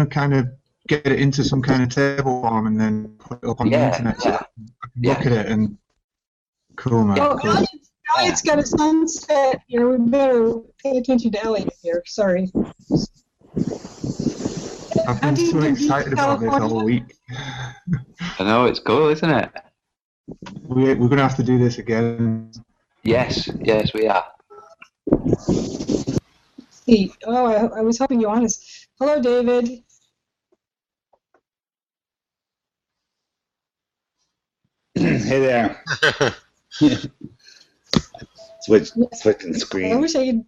Speaker 25: kind of get it into some kind of table form and then put it up on the internet so I can look at it and cool, man.
Speaker 24: Oh,
Speaker 25: Cool.
Speaker 24: Elliot's got a sunset here. We better pay attention to Elliot here. Sorry.
Speaker 25: I've been so excited about this all week.
Speaker 10: I know, it's cool, isn't it?
Speaker 25: We're gonna have to do this again.
Speaker 10: Yes, we are.
Speaker 24: See. Oh, I was hoping you were honest. Hello, David.
Speaker 26: Hey there. Switching
Speaker 24: I
Speaker 26: screen.
Speaker 24: wish I could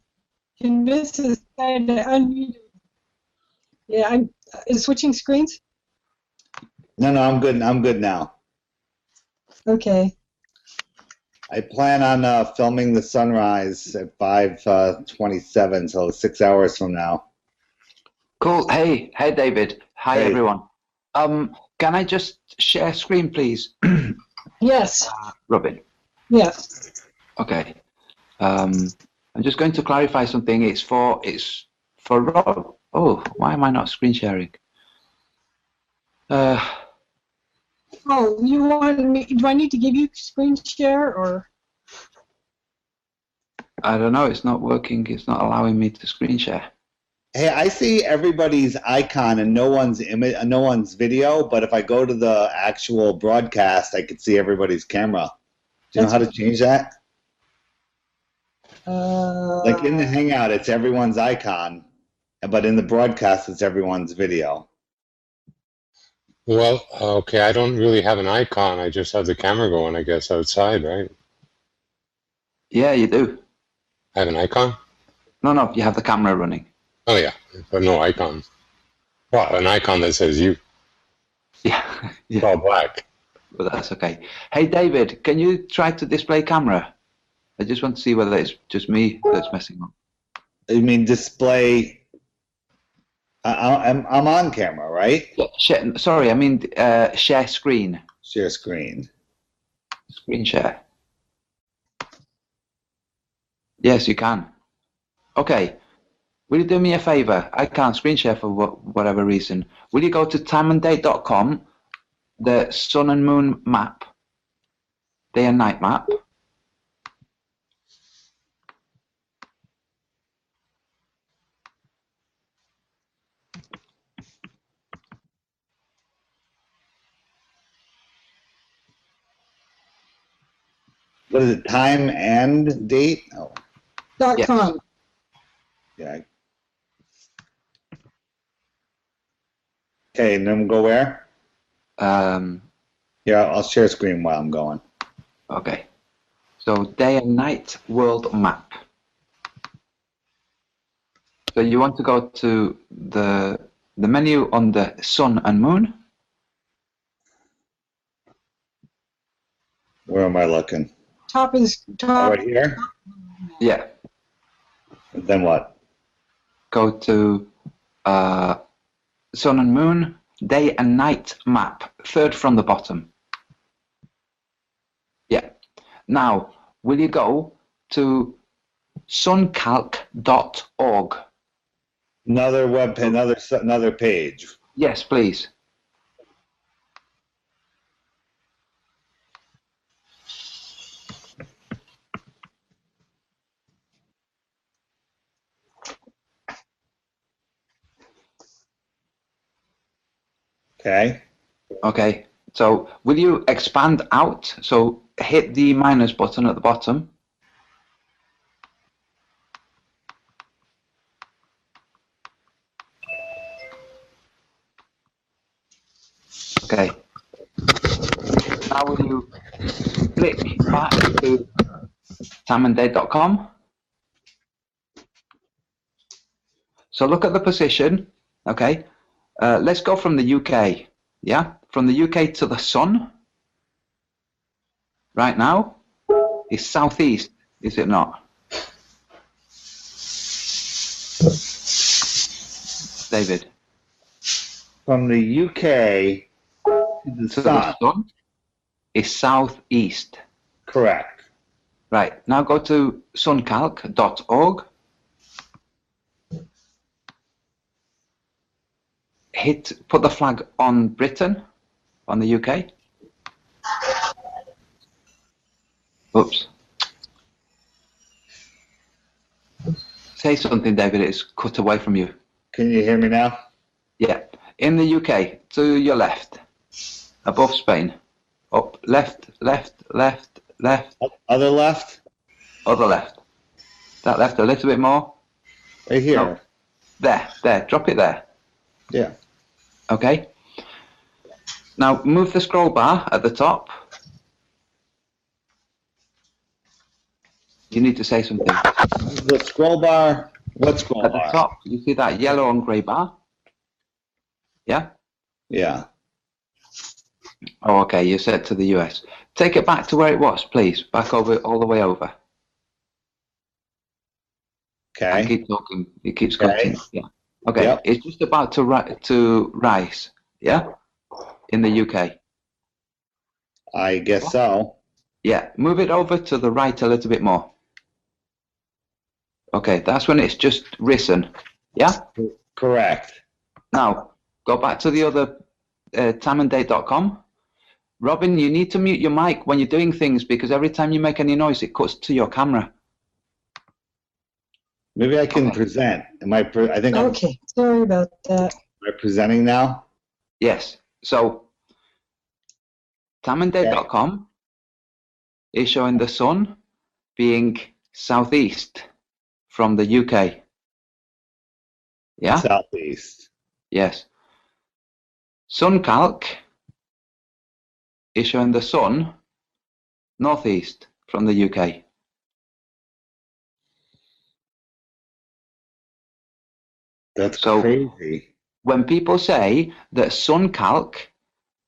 Speaker 24: convince this guy to unmute. Yeah, I'm switching screens.
Speaker 26: No, I'm good. I'm good now.
Speaker 24: Okay.
Speaker 26: I plan on filming the sunrise at 5:27, so 6 hours from now.
Speaker 10: Cool. Hey, David. Hi,
Speaker 26: Hey.
Speaker 10: everyone. Can I just share screen, please?
Speaker 24: Yes.
Speaker 10: Robin.
Speaker 24: Yes.
Speaker 10: Okay. I'm just going to clarify something. It's for Rob. Oh, why am I not screen sharing?
Speaker 24: Oh, you want me? Do I need to give you screen share or?
Speaker 10: I don't know. It's not working. It's not allowing me to screen share.
Speaker 26: Hey, I see everybody's icon and no one's image, no one's video. But if I go to the actual broadcast, I could see everybody's camera. Do you know how to change that? Like in the Hangout, it's everyone's icon, but in the broadcast, it's everyone's video.
Speaker 21: Well, okay, I don't really have an icon. I just have the camera going, I guess, outside, right?
Speaker 10: Yeah, you do.
Speaker 21: I have an icon?
Speaker 10: No, you have the camera running.
Speaker 21: Oh yeah, but no icon. Well, an icon that says you.
Speaker 10: Yeah.
Speaker 21: It's all black.
Speaker 10: But that's okay. Hey, David, can you try to display camera? I just want to see whether it's just me that's messing up.
Speaker 26: You mean display? I'm on camera, right?
Speaker 10: Yeah, sorry, I mean share screen.
Speaker 26: Share screen.
Speaker 10: Screen share. Yes, you can. Okay. Will you do me a favor? I can't screen share for whatever reason. Will you go to timeanddate.com, the sun and moon map, day and night map?
Speaker 26: What is it? Time and date? Oh.
Speaker 24: .com.
Speaker 26: Yeah. Okay, and then go where? Yeah, I'll share screen while I'm going.
Speaker 10: Okay. So day and night world map. So you want to go to the menu on the sun and moon.
Speaker 26: Where am I looking?
Speaker 24: Top is top.
Speaker 26: Right here?
Speaker 10: Yeah.
Speaker 26: Then what?
Speaker 10: Go to sun and moon, day and night map, third from the bottom. Yeah. Now, will you go to suncalc.org?
Speaker 26: Another web page, another page.
Speaker 10: Yes, please.
Speaker 26: Okay.
Speaker 10: Okay. So will you expand out? So hit the minus button at the bottom. Okay. Now will you click back to timeanddate.com? So look at the position. Okay. Let's go from the UK. Yeah. From the UK to the sun. Right now is southeast, is it not? David.
Speaker 26: From the UK to the sun
Speaker 10: is southeast.
Speaker 26: Correct.
Speaker 10: Right. Now go to suncalc.org. Put the flag on Britain, on the UK. Oops. Say something, David. It's cut away from you.
Speaker 26: Can you hear me now?
Speaker 10: Yeah. In the UK, to your left, above Spain. Up, left, left, left, left.
Speaker 26: Other left?
Speaker 10: Other left. That left a little bit more.
Speaker 26: Right here.
Speaker 10: No. There. Drop it there.
Speaker 26: Yeah.
Speaker 10: Okay. Now move the scroll bar at the top. You need to say something.
Speaker 26: The scroll bar. What scroll bar?
Speaker 10: At the top, you see that yellow and grey bar? Yeah?
Speaker 26: Yeah.
Speaker 10: Oh, okay. You said to the US. Take it back to where it was, please. Back over, all the way over.
Speaker 26: Okay.
Speaker 10: I keep talking. It keeps cutting. Yeah. Okay.
Speaker 26: Yep.
Speaker 10: It's just about to rise. Yeah. In the UK.
Speaker 26: I guess so.
Speaker 10: Yeah. Move it over to the right a little bit more. Okay. That's when it's just risen. Yeah.
Speaker 26: Correct.
Speaker 10: Now go back to the other timeanddate.com. Robin, you need to mute your mic when you're doing things because every time you make any noise, it cuts to your camera.
Speaker 26: Maybe I can present. I think.
Speaker 24: Okay. Sorry about that.
Speaker 26: Am I presenting now?
Speaker 10: Yes. So, timeanddate.com is showing the sun being southeast from the UK. Yeah?
Speaker 26: Southeast.
Speaker 10: Yes. SunCalc is showing the sun northeast from the UK.
Speaker 26: That's
Speaker 10: So
Speaker 26: crazy.
Speaker 10: when people say that SunCalc,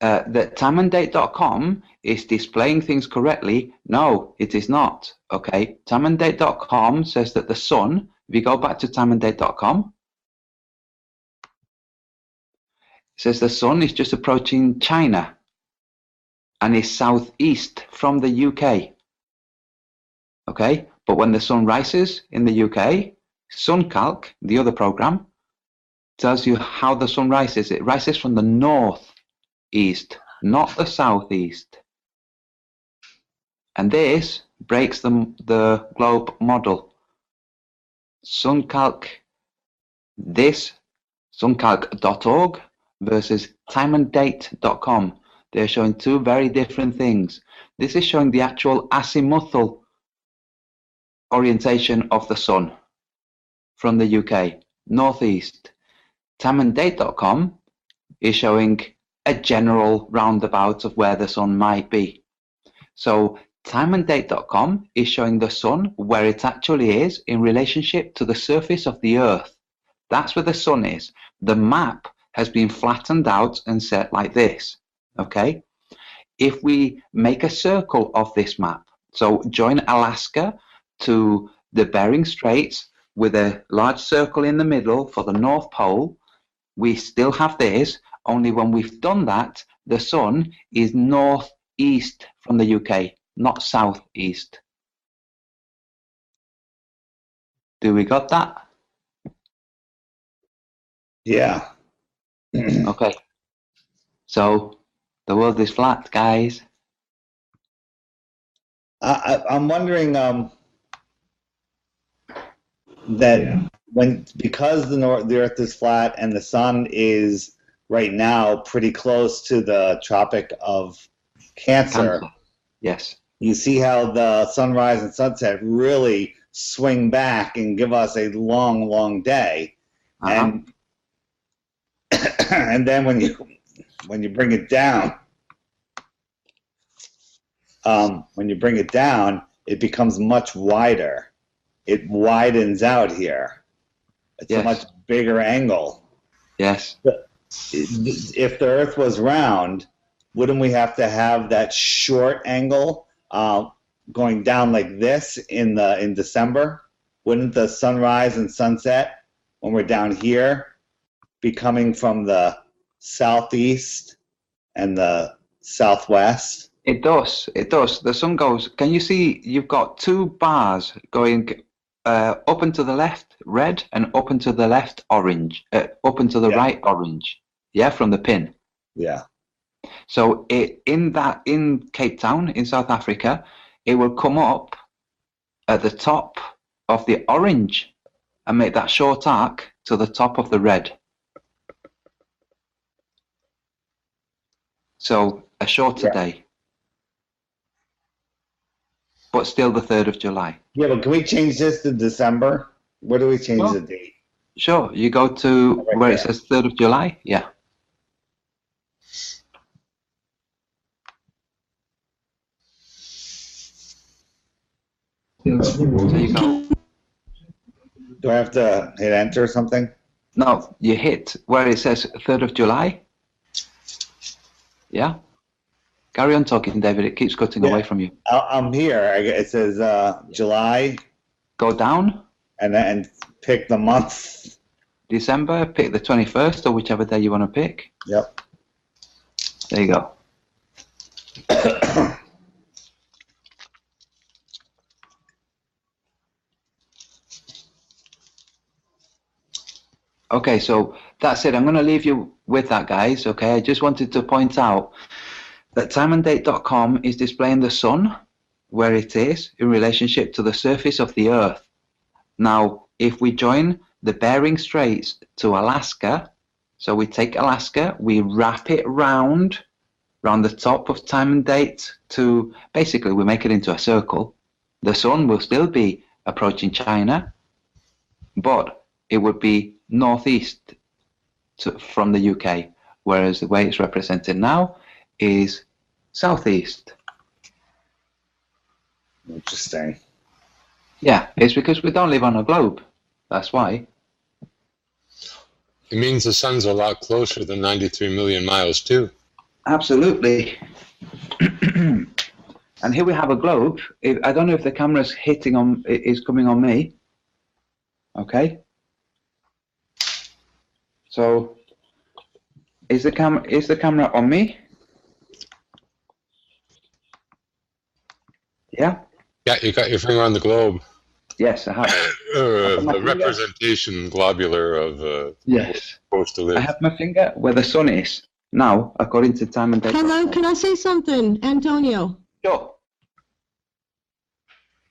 Speaker 10: that timeanddate.com is displaying things correctly, no, it is not. Okay, timeanddate.com says that the sun, if you go back to timeanddate.com, it says the sun is just approaching China and is southeast from the UK. Okay, but when the sun rises in the UK, SunCalc, the other program, tells you how the sun rises. It rises from the northeast, not the southeast. And this breaks the globe model. SunCalc, this suncalc.org versus timeanddate.com. They're showing two very different things. This is showing the actual azimuthal orientation of the sun from the UK, northeast. Timeanddate.com is showing a general roundabout of where the sun might be. So timeanddate.com is showing the sun where it actually is in relationship to the surface of the earth. That's where the sun is. The map has been flattened out and set like this. Okay? If we make a circle of this map, so join Alaska to the Bering Straits with a large circle in the middle for the North Pole, we still have this, only when we've done that, the sun is northeast from the UK, not southeast. Do we got that?
Speaker 26: Yeah.
Speaker 10: Okay. So the world is flat, guys.
Speaker 26: I'm wondering that because the Earth is flat and the sun is right now pretty close to the Tropic of Cancer.
Speaker 10: Yes.
Speaker 26: You see how the sunrise and sunset really swing back and give us a long, long day, and and then when you bring it down, it becomes much wider. It widens out here. It's a much bigger angle.
Speaker 10: Yes.
Speaker 26: If the Earth was round, wouldn't we have to have that short angle going down like this in December? Wouldn't the sunrise and sunset when we're down here be coming from the southeast and the southwest?
Speaker 10: It does. It does. The sun goes. Can you see? You've got two bars going up and to the left, red, and up and to the left, orange. Up and to the right, orange. Yeah, from the pin.
Speaker 26: Yeah.
Speaker 10: So in Cape Town in South Africa, it will come up at the top of the orange and make that short arc to the top of the red. So a shorter day. But still the 3rd of July.
Speaker 26: Yeah, but can we change this to December? Where do we change the date?
Speaker 10: Sure. You go to where it says 3rd of July. Yeah. There you go.
Speaker 26: Do I have to hit enter or something?
Speaker 10: No, you hit where it says 3rd of July. Yeah. Carry on talking, David. It keeps cutting away from you.
Speaker 26: I'm here. It says July.
Speaker 10: Go down.
Speaker 26: And then pick the month.
Speaker 10: December. Pick the 21st or whichever day you want to pick.
Speaker 26: Yep.
Speaker 10: There you go. Okay, so that's it. I'm going to leave you with that, guys. Okay, I just wanted to point out that timeanddate.com is displaying the sun where it is in relationship to the surface of the earth. Now, if we join the Bering Straits to Alaska, so we take Alaska, we wrap it round the top of time and date to, basically we make it into a circle. The sun will still be approaching China, but it would be northeast from the UK, whereas the way it's represented now is southeast.
Speaker 26: Interesting.
Speaker 10: Yeah, it's because we don't live on a globe. That's why.
Speaker 21: It means the sun's a lot closer than 93 million miles, too.
Speaker 10: Absolutely. And here we have a globe. I don't know if the camera's is coming on me. Okay. So, is the camera on me? Yeah.
Speaker 21: Yeah, you got your finger on the globe.
Speaker 10: Yes, I have.
Speaker 21: The representation globular of
Speaker 10: yes.
Speaker 21: Supposed to live.
Speaker 10: I have my finger where the sun is now, according to time and date.
Speaker 1: Hello, can I say something, Antonio?
Speaker 10: Sure.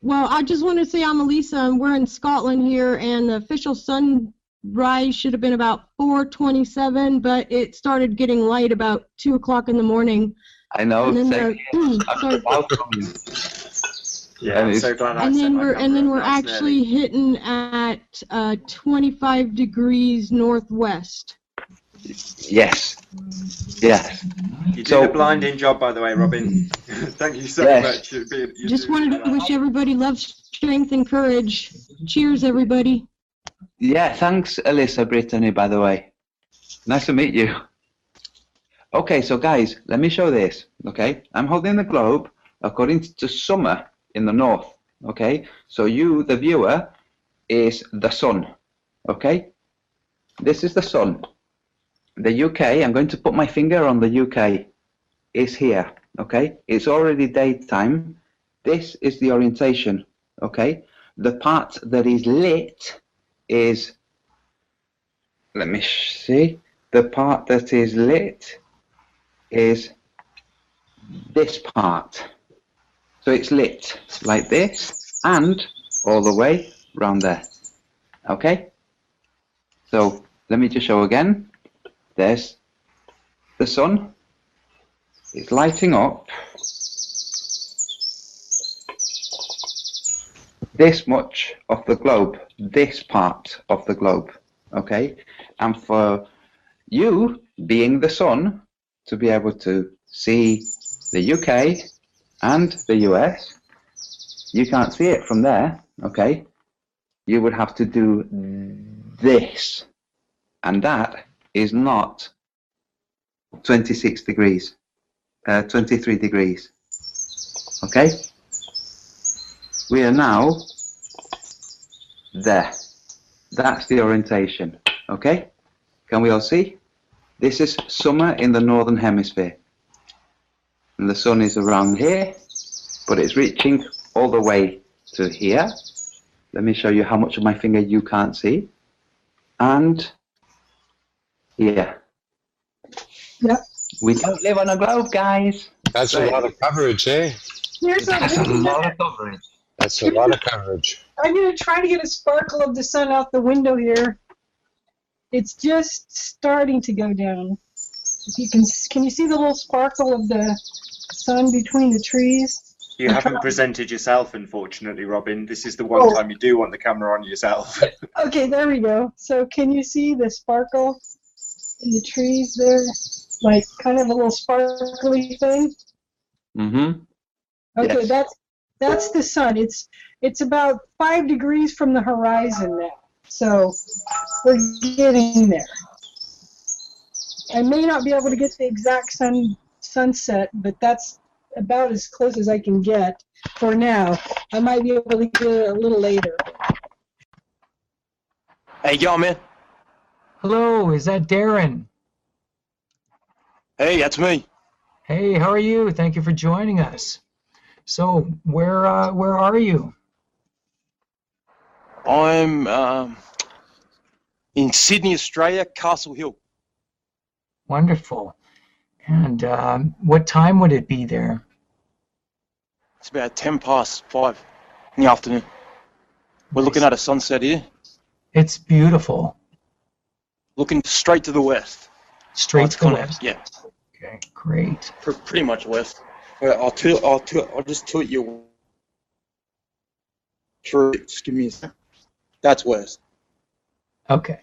Speaker 1: Well, I just want to say I'm Elisa, and we're in Scotland here, and the official sunrise should have been about 4:27, but it started getting light about 2 o'clock in the morning.
Speaker 10: I know.
Speaker 1: And then
Speaker 10: Sorry.
Speaker 3: Yeah, I'm so glad I
Speaker 1: and
Speaker 3: set
Speaker 1: then
Speaker 3: my
Speaker 1: we're
Speaker 3: camera up
Speaker 1: we're
Speaker 3: nice and
Speaker 1: actually hitting at 25 degrees northwest.
Speaker 10: Yes. Yes.
Speaker 3: You did a blinding job, by the way, Robin. Thank you so much.
Speaker 1: Just wanted to wish everybody love, strength, and courage. Cheers, everybody.
Speaker 10: Yeah, thanks, Alyssa Brittany, by the way. Nice to meet you. Okay, so guys, let me show this. Okay, I'm holding the globe according to summer in the north. Okay, so you, the viewer, is the sun. Okay, this is the sun. The UK, I'm going to put my finger on the UK, is here. Okay, it's already daytime. This is the orientation. Okay, the part that is lit is, let me see, the part that is lit is this part. So it's lit like this and all the way round there. Okay, so let me just show again. There's the sun. It's lighting up this much of the globe, this part of the globe. Okay, and for you, being the sun, to be able to see the UK and the US, you can't see it from there. Okay, you would have to do this, and that is not 26 degrees, 23 degrees. Okay, we are now there. That's the orientation. Okay, can we all see? This is summer in the northern hemisphere, and the sun is around here, but it's reaching all the way to here. Let me show you how much of my finger you can't see. And here.
Speaker 24: Yep.
Speaker 10: We don't live on a globe, guys.
Speaker 21: That's a lot of coverage, eh?
Speaker 10: That's a lot of coverage.
Speaker 21: That's a lot of coverage.
Speaker 24: I'm going to try to get a sparkle of the sun out the window here. It's just starting to go down. If you can you see the little sparkle of the sun between the trees?
Speaker 3: You haven't presented yourself, unfortunately, Robin. This is the one time you do want the camera on yourself.
Speaker 24: Okay, there we go. So can you see the sparkle in the trees there? Like kind of a little sparkly thing?
Speaker 10: Mm-hmm.
Speaker 24: Okay,
Speaker 10: yes.
Speaker 24: that's the sun. It's about 5 degrees from the horizon now. So we're getting there. I may not be able to get the exact sunset, but that's about as close as I can get for now. I might be able to get it a little later.
Speaker 5: Hey, y'all, man.
Speaker 6: Hello, is that Darren?
Speaker 5: Hey, that's me.
Speaker 6: Hey, how are you? Thank you for joining us. So, where are you?
Speaker 5: I'm in Sydney, Australia, Castle Hill.
Speaker 6: Wonderful. And what time would it be there?
Speaker 5: It's about 5:10 in the afternoon. We're looking at a sunset here.
Speaker 6: It's beautiful.
Speaker 5: Looking straight to the west.
Speaker 6: Straight to the west?
Speaker 5: Yeah.
Speaker 6: Okay, great.
Speaker 5: Pretty much west. I'll just tilt you through. Just give me a second. That's west.
Speaker 6: Okay.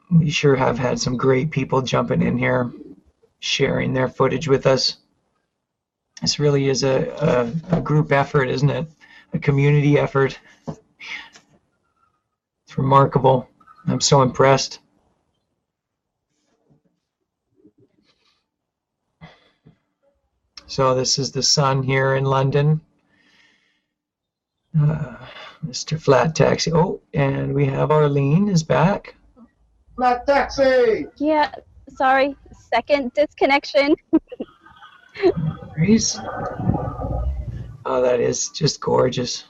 Speaker 6: We sure have had some great people jumping in here, sharing their footage with us. This really is a group effort, isn't it? A community effort. It's remarkable. I'm so impressed. So this is the sun here in London. Mr. Flat Taxi. Oh, and we have Arlene is back.
Speaker 19: Flat taxi!
Speaker 22: Yeah, sorry. Second disconnection.
Speaker 6: Greece. Oh, that is just gorgeous.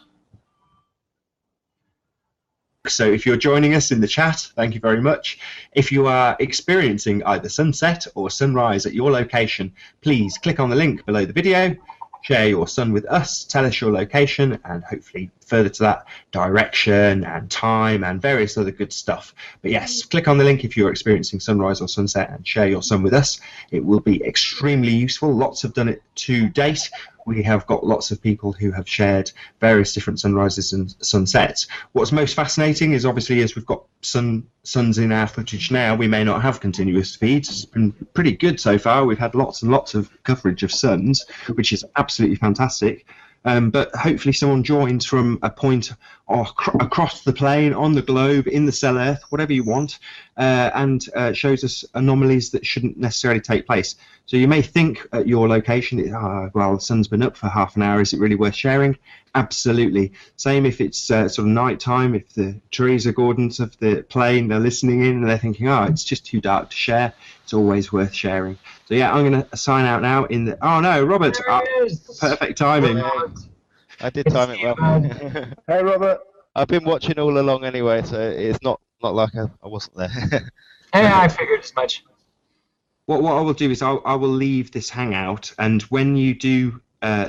Speaker 7: So if you're joining us in the chat, thank you very much. If you are experiencing either sunset or sunrise at your location, please click on the link below the video, share your sun with us, tell us your location, and hopefully further to that, direction and time and various other good stuff. But yes, click on the link if you're experiencing sunrise or sunset and share your sun with us. It will be extremely useful. Lots have done it to date. We have got lots of people who have shared various different sunrises and sunsets. What's most fascinating is obviously as we've got suns in our footage now, we may not have continuous feeds. It's been pretty good so far. We've had lots and lots of coverage of suns, which is absolutely fantastic. But hopefully someone joins from a point across the plane, on the globe, in the cell Earth, whatever you want, and shows us anomalies that shouldn't necessarily take place. So you may think at your location, well, the sun's been up for half an hour, is it really worth sharing? Absolutely. Same if it's sort of night time, if the Teresa Gordons of the plane, they're listening in and they're thinking, oh, it's just too dark to share, it's always worth sharing. So yeah, I'm going to sign out now in the... Oh no, Robert! Perfect timing.
Speaker 11: I did time it well.
Speaker 18: Hey, Robert.
Speaker 11: I've been watching all along anyway, so it's not like I wasn't there.
Speaker 6: Hey, I figured as much.
Speaker 7: What I will do is I will leave this hangout, and when you do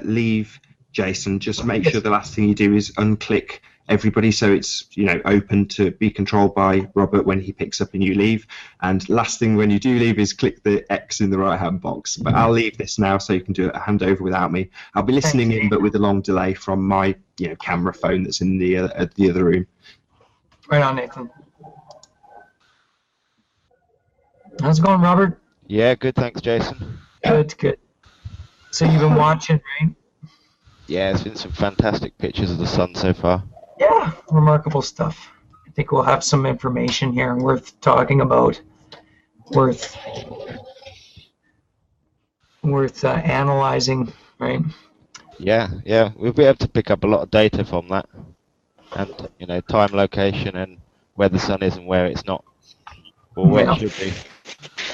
Speaker 7: leave, Jason, just make sure the last thing you do is unclick everybody so it's open to be controlled by Robert when he picks up and you leave. And last thing when you do leave is click the X in the right hand box. But I'll leave this now so you can do a handover without me. I'll be listening in but with a long delay from my camera phone that's in the other room.
Speaker 6: Right on, Nathan. How's it going, Robert?
Speaker 11: Yeah, good, thanks, Jason.
Speaker 6: Good. So you've been watching, right?
Speaker 11: Yeah, there's been some fantastic pictures of the sun so far.
Speaker 6: Yeah, remarkable stuff. I think we'll have some information here worth talking about, worth analyzing, right?
Speaker 11: Yeah, we'll be able to pick up a lot of data from that, and time, location, and where the sun is and where it's not, or where it should be.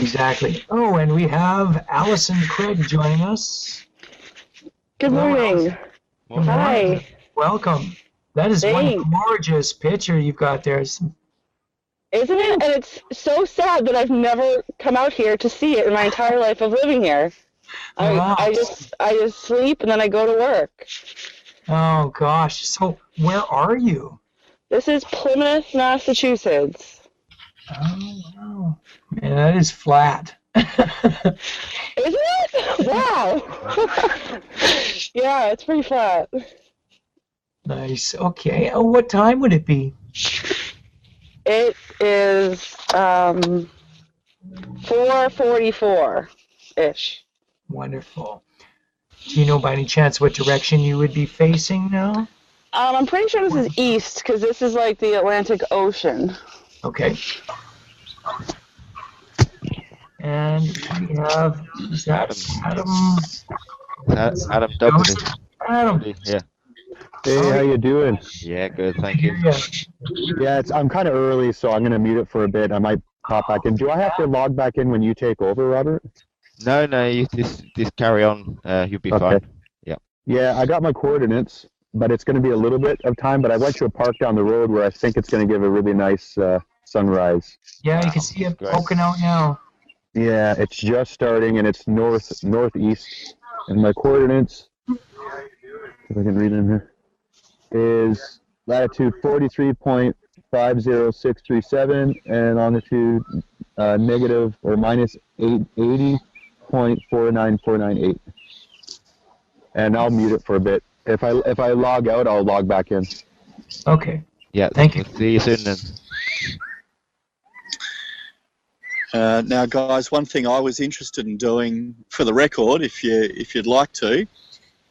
Speaker 6: Exactly. Oh, and we have Allison Craig joining us.
Speaker 12: Good morning.
Speaker 6: Good morning.
Speaker 12: Hi.
Speaker 6: Welcome. That is one gorgeous picture you've got there.
Speaker 12: Isn't it? And it's so sad that I've never come out here to see it in my entire life of living here. I just sleep and then I go to work.
Speaker 6: Oh gosh. So where are you?
Speaker 12: This is Plymouth, Massachusetts.
Speaker 6: Oh wow. Man, that is flat.
Speaker 12: Isn't it? Wow. Yeah, it's pretty flat.
Speaker 6: Nice. Okay. Oh, what time would it be?
Speaker 12: It is 4:44-ish.
Speaker 6: Wonderful. Do you know by any chance what direction you would be facing now?
Speaker 12: I'm pretty sure this is east because this is like the Atlantic Ocean.
Speaker 6: Okay. And we have, is that Adam?
Speaker 11: Adam W.
Speaker 6: Adam.
Speaker 11: Yeah.
Speaker 15: Hey, how you doing?
Speaker 11: Yeah, good, thank you.
Speaker 15: Yeah, I'm kind of early, so I'm going to mute it for a bit. I might pop back in. Do I have to log back in when you take over, Robert?
Speaker 11: No, you just carry on. You'll be fine. Yeah.
Speaker 15: Yeah, I got my coordinates, but it's going to be a little bit of time. But I went to a park down the road where I think it's going to give a really nice sunrise.
Speaker 6: Yeah, you can see it poking out now.
Speaker 15: Yeah, it's just starting, and it's northeast. And my coordinates, if I can read them here, is latitude 43.50637 and longitude negative or minus 80.49498. And I'll mute it for a bit. If I log out, I'll log back in.
Speaker 6: Okay.
Speaker 11: Yeah.
Speaker 6: Thank you.
Speaker 11: See you soon then.
Speaker 13: Now, guys, one thing I was interested in doing, for the record, if you'd like to,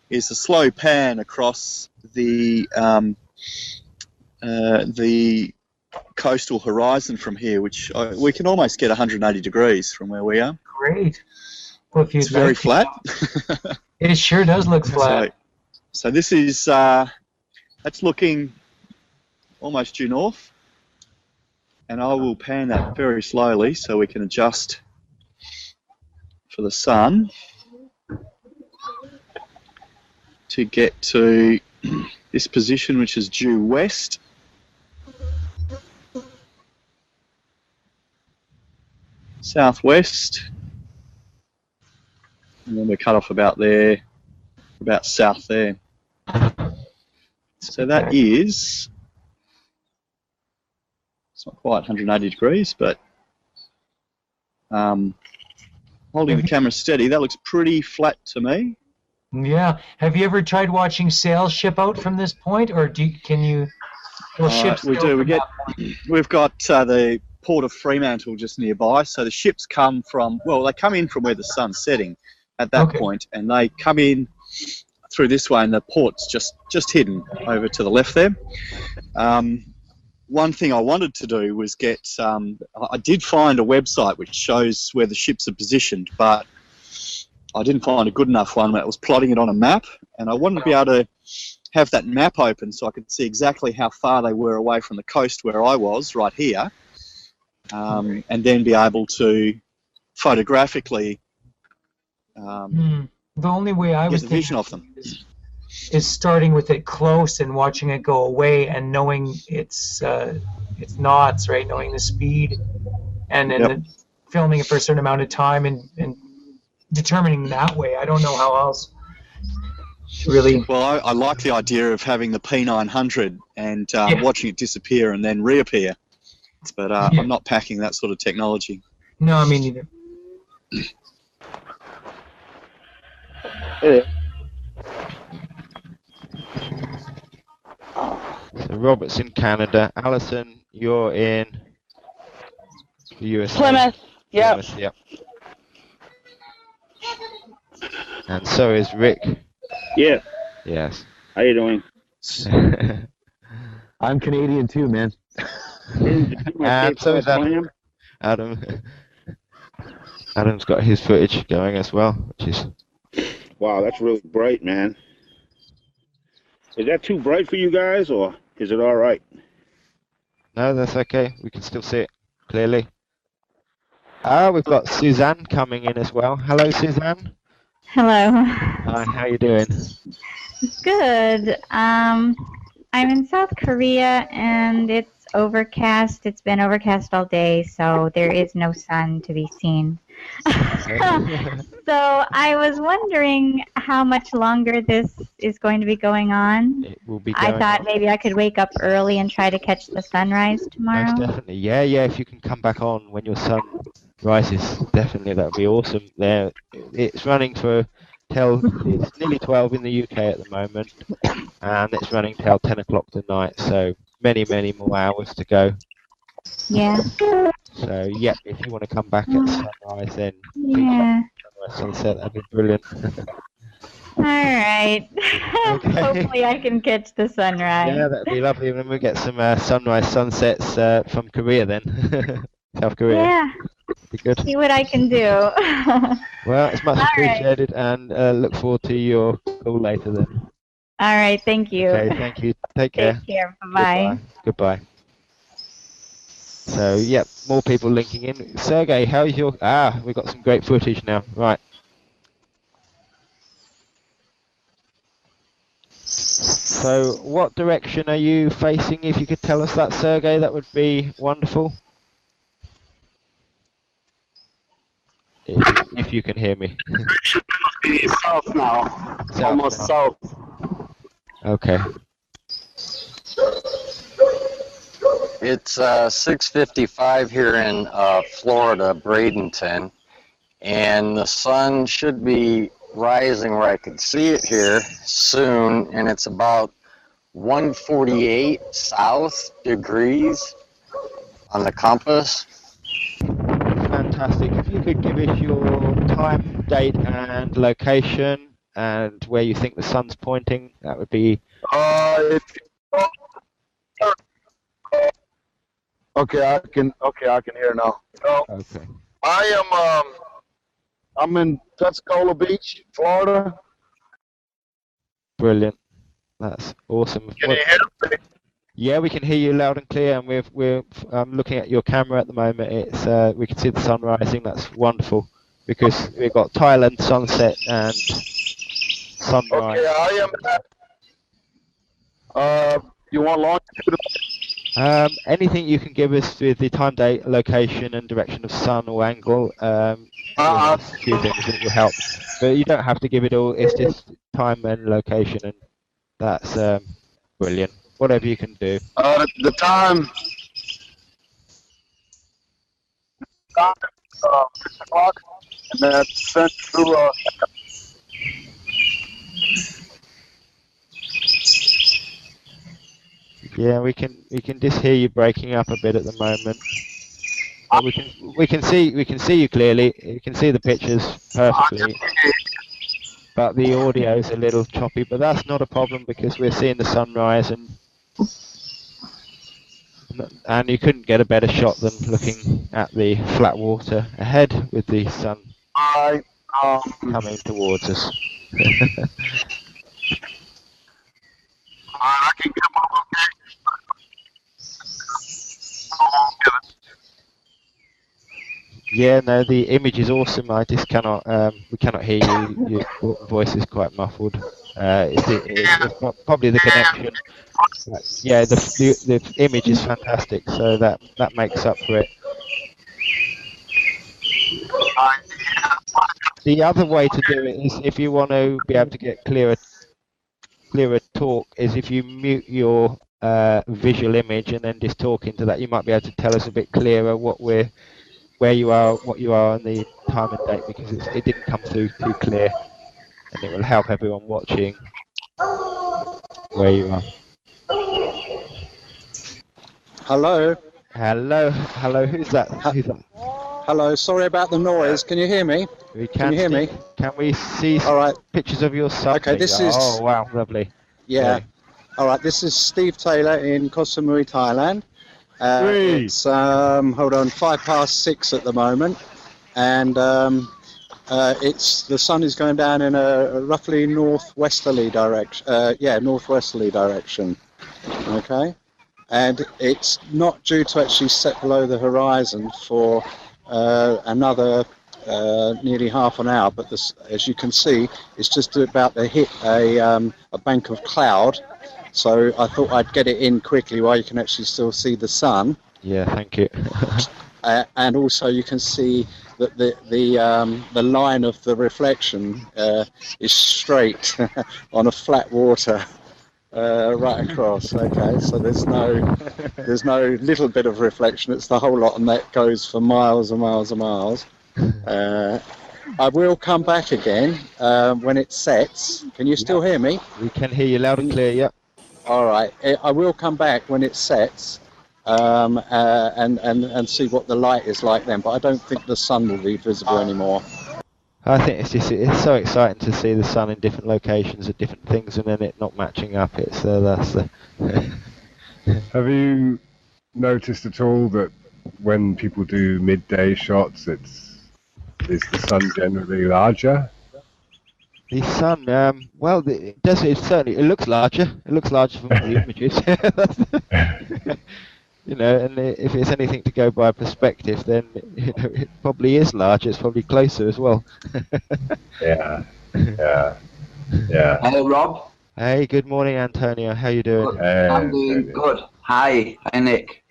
Speaker 13: is a slow pan across the coastal horizon from here, which we can almost get 180 degrees from where we are.
Speaker 6: Great. Well, if you'd
Speaker 13: It's very
Speaker 6: like to-
Speaker 13: flat.
Speaker 6: It sure does look flat.
Speaker 13: So this is, that's looking almost due north. And I will pan that very slowly so we can adjust for the sun to get to this position, which is due west. Southwest. And then we cut off about there, about south there. So that is, it's not quite 180 degrees, but holding the camera steady, that looks pretty flat to me.
Speaker 6: Yeah. Have you ever tried watching sails ship out from this point, or can you? Well, ships
Speaker 13: we
Speaker 6: go
Speaker 13: do.
Speaker 6: from that point?
Speaker 13: We've got the port of Fremantle just nearby, so the ships come from, well, they come in from where the sun's setting at that point, and they come in through this way, and the port's just hidden over to the left there. One thing I wanted to do was get, I did find a website which shows where the ships are positioned, but I didn't find a good enough one that was plotting it on a map, and I wanted to be able to have that map open so I could see exactly how far they were away from the coast where I was, right here, and then be able to photographically
Speaker 6: The only way I was
Speaker 13: get the vision of them.
Speaker 6: is starting with it close and watching it go away and knowing its knots, right? Knowing the speed, and then filming it for a certain amount of time and determining that way. I don't know how else to really.
Speaker 13: Well, I like the idea of having the P900 and watching it disappear and then reappear, but I'm not packing that sort of technology.
Speaker 6: No, me neither.
Speaker 11: So Robert's in Canada. Alison, you're in the USA.
Speaker 12: Plymouth. Yep.
Speaker 11: Plymouth, yep. And so is Rick.
Speaker 2: Yeah.
Speaker 11: Yes.
Speaker 2: How you doing?
Speaker 9: I'm Canadian too, man.
Speaker 11: And so is Adam. Adam's got his footage going as well, which is...
Speaker 2: Wow, that's really bright, man. Is that too bright for you guys, or is it all right?
Speaker 11: No, that's okay. We can still see it clearly. We've got Suzanne coming in as well. Hello, Suzanne.
Speaker 14: Hello.
Speaker 11: Hi, how you doing?
Speaker 14: Good. I'm in South Korea and it's overcast. It's been overcast all day, so there is no sun to be seen. So I was wondering how much longer this is going to be going on.
Speaker 11: It will be
Speaker 14: I
Speaker 11: going
Speaker 14: thought
Speaker 11: on.
Speaker 14: maybe I could wake up early and try to catch the sunrise tomorrow.
Speaker 11: Most definitely. Yeah, if you can come back on when your sun rises, definitely that would be awesome. There, it's running till it's nearly 12 in the UK at the moment, and it's running till 10 o'clock tonight. So many more hours to go.
Speaker 14: Yeah.
Speaker 11: So yeah, if you want to come back at sunrise, then
Speaker 14: Yeah.
Speaker 11: sunset, that'd be brilliant.
Speaker 14: All right. Hopefully I can catch the sunrise.
Speaker 11: Yeah, that'd be lovely. And then we get some sunrise, sunsets from Korea then. South Korea.
Speaker 14: Yeah.
Speaker 11: Be good.
Speaker 14: See what I can do.
Speaker 11: Well, it's much
Speaker 14: All right.
Speaker 11: appreciated, and look forward to your call later then.
Speaker 14: All right. Thank you.
Speaker 11: Okay, thank you. Take care.
Speaker 14: Take care. Bye-bye.
Speaker 11: Goodbye. So, yeah, more people linking in. Sergey, how's your... we've got some great footage now. Right. So, what direction are you facing? If you could tell us that, Sergey, that would be wonderful. If you can hear me.
Speaker 2: South now. Almost south.
Speaker 11: Okay.
Speaker 16: It's 6:55 here in Florida, Bradenton, and the sun should be rising where I can see it here soon, and it's about 148 south degrees on the compass.
Speaker 11: Fantastic. If you could give us your time, date, and location, and where you think the sun's pointing, that would be...
Speaker 4: Okay, I can hear now. So
Speaker 11: Okay.
Speaker 4: I'm in Pensacola Beach, Florida.
Speaker 11: Brilliant. That's awesome.
Speaker 4: Can you hear me?
Speaker 11: Yeah, we can hear you loud and clear, and we're looking at your camera at the moment. It's we can see the sun rising. That's wonderful because we've got Thailand sunset and sunrise.
Speaker 4: Okay, I am. You want longitude?
Speaker 11: Anything you can give us with the time, date, location, and direction of sun or angle. A few things that will help, but you don't have to give it all. It's just time and location, and that's brilliant. Whatever you can do.
Speaker 4: The time. 6 o'clock, and that's sent through.
Speaker 11: Yeah, we can just hear you breaking up a bit at the moment. But we can see you clearly. You can see the pictures perfectly. But the audio is a little choppy, but that's not a problem because we're seeing the sunrise and you couldn't get a better shot than looking at the flat water ahead with the sun coming towards us.
Speaker 4: I can get my location.
Speaker 11: Yeah, no, the image is awesome. I just cannot, we cannot hear you. Your voice is quite muffled. It's probably the connection. Yeah, the image is fantastic, so that makes up for it. The other way to do it is if you want to be able to get clearer talk, is if you mute your visual image and then just talk into that. You might be able to tell us a bit clearer where you are, what you are, and the time and date, because it didn't come through too clear, and it will help everyone watching where you are.
Speaker 8: Hello.
Speaker 11: Hello. Who's that?
Speaker 8: Hello. Sorry about the noise. Can you hear me?
Speaker 11: Can
Speaker 8: you hear me?
Speaker 11: Can we see pictures of your son?
Speaker 8: Okay, this is.
Speaker 11: Oh wow, lovely.
Speaker 8: Yeah. All right. This is Steve Taylor in Koh Samui, Thailand. It's hold on, 6:05 at the moment, and the sun is going down in a roughly northwesterly direction. Northwesterly direction. Okay, and it's not due to actually set below the horizon for another nearly half an hour. But as you can see, it's just about to hit a bank of cloud. So I thought I'd get it in quickly while you can actually still see the sun.
Speaker 11: Yeah, thank you.
Speaker 8: And also you can see that the line of the reflection is straight on a flat water right across. Okay, so there's no little bit of reflection. It's the whole lot, and that goes for miles and miles and miles. I will come back again when it sets. Can you still hear me?
Speaker 11: We can hear you loud and clear. Yep.
Speaker 8: All right, I will come back when it sets and see what the light is like then, but I don't think the sun will be visible anymore.
Speaker 11: I think it's so exciting to see the sun in different locations at different things and then it not matching up.
Speaker 15: Have you noticed at all that when people do midday shots, is the sun generally larger?
Speaker 11: The sun, well, it does. It looks larger. It looks larger from the images. And if it's anything to go by perspective, then it probably is larger. It's probably closer as well.
Speaker 15: Yeah.
Speaker 10: Hello, Rob.
Speaker 11: Hey, good morning, Antonio. How you doing?
Speaker 10: Good. I'm doing good. Hi, Nick.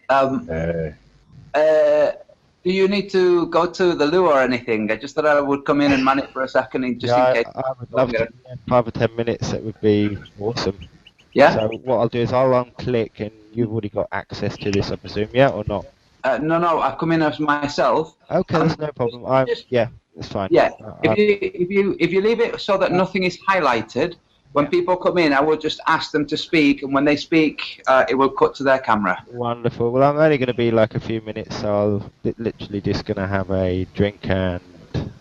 Speaker 10: Do you need to go to the loo or anything? I just thought I would come in and man it for a second, in case.
Speaker 11: I would love to. 5 or 10 minutes, that would be awesome.
Speaker 10: Yeah.
Speaker 11: So what I'll do is I'll unclick, and you've already got access to this, I presume, yeah, or not?
Speaker 10: No, I've come in as myself.
Speaker 11: Okay, that's no problem. Yeah, it's fine.
Speaker 10: Yeah. If you leave it so that nothing is highlighted, when people come in, I will just ask them to speak, and when they speak, it will cut to their camera.
Speaker 11: Wonderful. Well, I'm only going to be like a few minutes, so I'll literally just going to have a drink and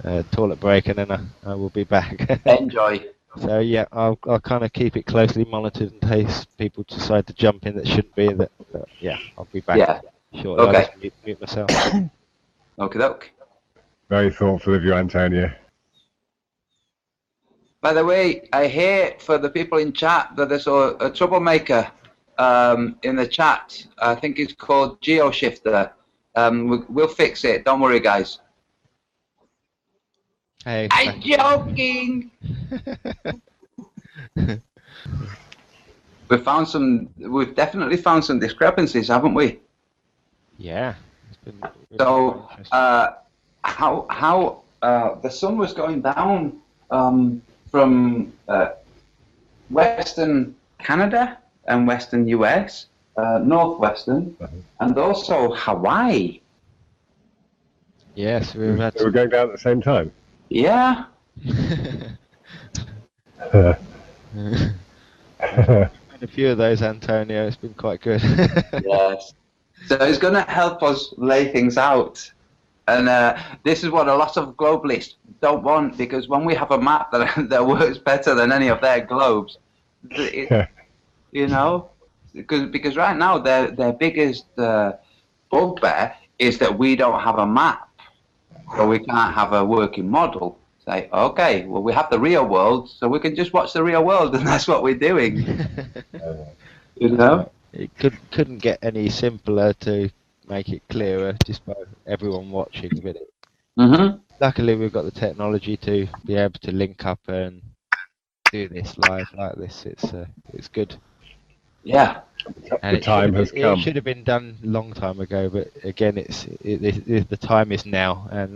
Speaker 11: a toilet break, and then I will be back.
Speaker 10: Enjoy.
Speaker 11: So yeah, I'll kind of keep it closely monitored in case people decide to jump in that shouldn't be. Yeah, I'll be back. Shortly, I'll
Speaker 10: Okay.
Speaker 11: just mute myself.
Speaker 10: Okay, doke.
Speaker 15: Very thoughtful of you, Antonio.
Speaker 10: By the way, I hear for the people in chat that there's a troublemaker in the chat. I think it's called GeoShifter. We'll fix it. Don't worry, guys.
Speaker 11: Hey.
Speaker 10: I'm joking. We've definitely found some discrepancies, haven't we?
Speaker 11: Yeah.
Speaker 10: So, how the sun was going down from Western Canada and Western US, Northwestern, and also Hawaii.
Speaker 11: Yes,
Speaker 15: They were going down at the same time.
Speaker 10: Yeah.
Speaker 11: A few of those, Antonio. It's been quite good.
Speaker 10: Yes. So it's going to help us lay things out. And this is what a lot of globalists don't want, because when we have a map that works better than any of their globes, you know, because right now their biggest bugbear is that we don't have a map, so we can't have a working model. Say, okay, well, we have the real world, so we can just watch the real world, and that's what we're doing. You know?
Speaker 11: It couldn't get any simpler to make it clearer just by everyone watching. But luckily, we've got the technology to be able to link up and do this live like this. It's good.
Speaker 10: Yeah.
Speaker 11: And
Speaker 15: the time has come.
Speaker 11: It should have been done a long time ago, but again, the time is now, and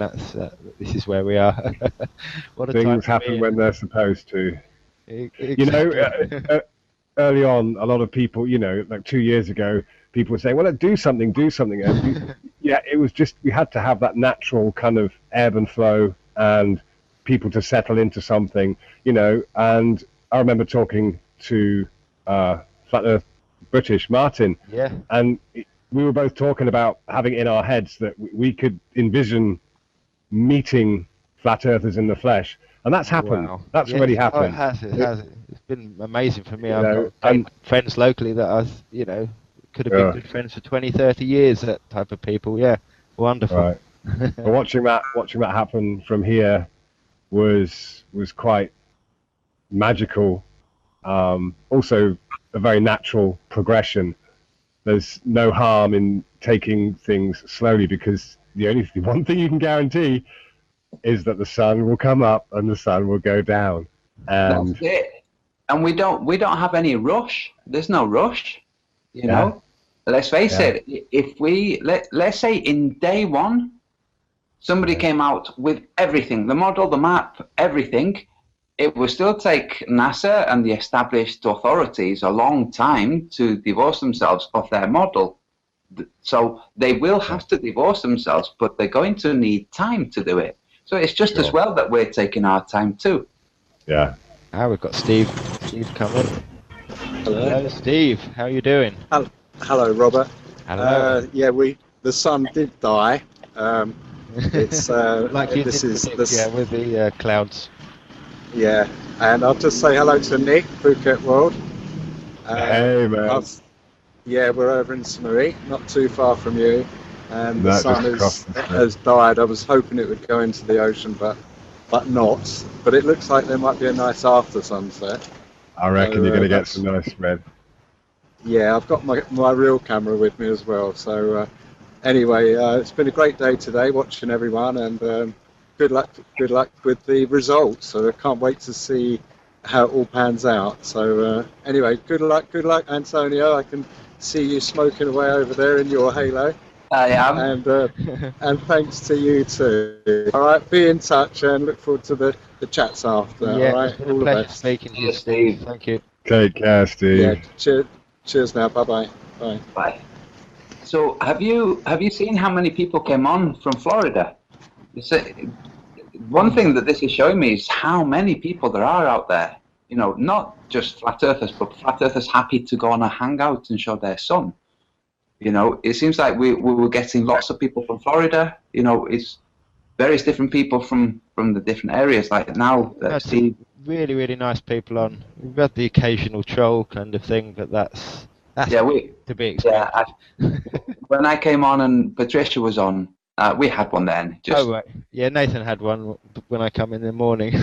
Speaker 11: this is where we are. What a time
Speaker 15: Things
Speaker 11: to
Speaker 15: happen
Speaker 11: be
Speaker 15: when
Speaker 11: in.
Speaker 15: they're supposed to.
Speaker 11: Exactly.
Speaker 15: You know, early on, a lot of people, you know, like 2 years ago, people would say, well, do something. And yeah, it was just, we had to have that natural kind of ebb and flow and people to settle into something, you know. And I remember talking to Flat Earth British, Martin,
Speaker 11: yeah,
Speaker 15: and we were both talking about having in our heads that we could envision meeting flat earthers in the flesh, and that's happened.
Speaker 11: Wow.
Speaker 15: That's
Speaker 11: Yes,
Speaker 15: already happened.
Speaker 11: It has. It's been amazing for me.
Speaker 15: You
Speaker 11: I've
Speaker 15: know,
Speaker 11: got great friends locally that could have been good friends for 20, 30 years. That type of people. Yeah, wonderful.
Speaker 15: Right. But watching that happen from here was quite magical. Also, a very natural progression. There's no harm in taking things slowly, because the one thing you can guarantee is that the sun will come up and the sun will go down. And
Speaker 10: that's it. And we don't have any rush. There's no rush. You know. Let's face it. If let's say in day one, somebody came out with everything, the model, the map, everything, it will still take NASA and the established authorities a long time to divorce themselves of their model. So they will have to divorce themselves, but they're going to need time to do it. So it's just as well that we're taking our time too.
Speaker 15: Yeah.
Speaker 11: Now we've got Steve. Steve coming. Hello, Steve. How are you doing?
Speaker 8: Hello, Robert.
Speaker 11: Hello.
Speaker 8: Yeah, the sun did die. It's
Speaker 11: like you
Speaker 8: this
Speaker 11: did
Speaker 8: is
Speaker 11: predict,
Speaker 8: this.
Speaker 11: yeah, with the clouds.
Speaker 8: Yeah, and I'll just say hello to Nick, Phuket World.
Speaker 15: Hey, man.
Speaker 8: Yeah, we're over in Samui, not too far from you, and the
Speaker 15: No,
Speaker 8: sun
Speaker 15: just across the street.
Speaker 8: has died. I was hoping it would go into the ocean, but not. But it looks like there might be a nice after sunset.
Speaker 15: I reckon you're going to get
Speaker 8: that's-
Speaker 15: some nice red.
Speaker 8: Yeah, I've got my real camera with me as well. So anyway, it's been a great day today, watching everyone, and good luck with the results. So I can't wait to see how it all pans out. So anyway, good luck, Antonio. I can see you smoking away over there in your halo.
Speaker 10: I am.
Speaker 8: And thanks to you too. All right, be in touch and look forward to the chats after.
Speaker 11: Yeah,
Speaker 8: all right,
Speaker 11: it's been a
Speaker 8: all the
Speaker 11: pleasure
Speaker 8: best.
Speaker 11: speaking to you, Steve. Thank you.
Speaker 15: Take care, Steve.
Speaker 8: Yeah, cheers now. Bye.
Speaker 10: Bye. So have you seen how many people came on from Florida? One thing that this is showing me is how many people there are out there. You know, not just flat earthers, but flat earthers happy to go on a hangout and show their sun. You know, it seems like we were getting lots of people from Florida. You know, it's various different people from the different areas. Like now, Steve.
Speaker 11: Really, really nice people on. We've got the occasional troll kind of thing, but that's
Speaker 10: to
Speaker 11: be expected.
Speaker 10: Yeah, when I came on and Patricia was on, we had one then. Just,
Speaker 11: Oh right, yeah. Nathan had one when I come in the morning.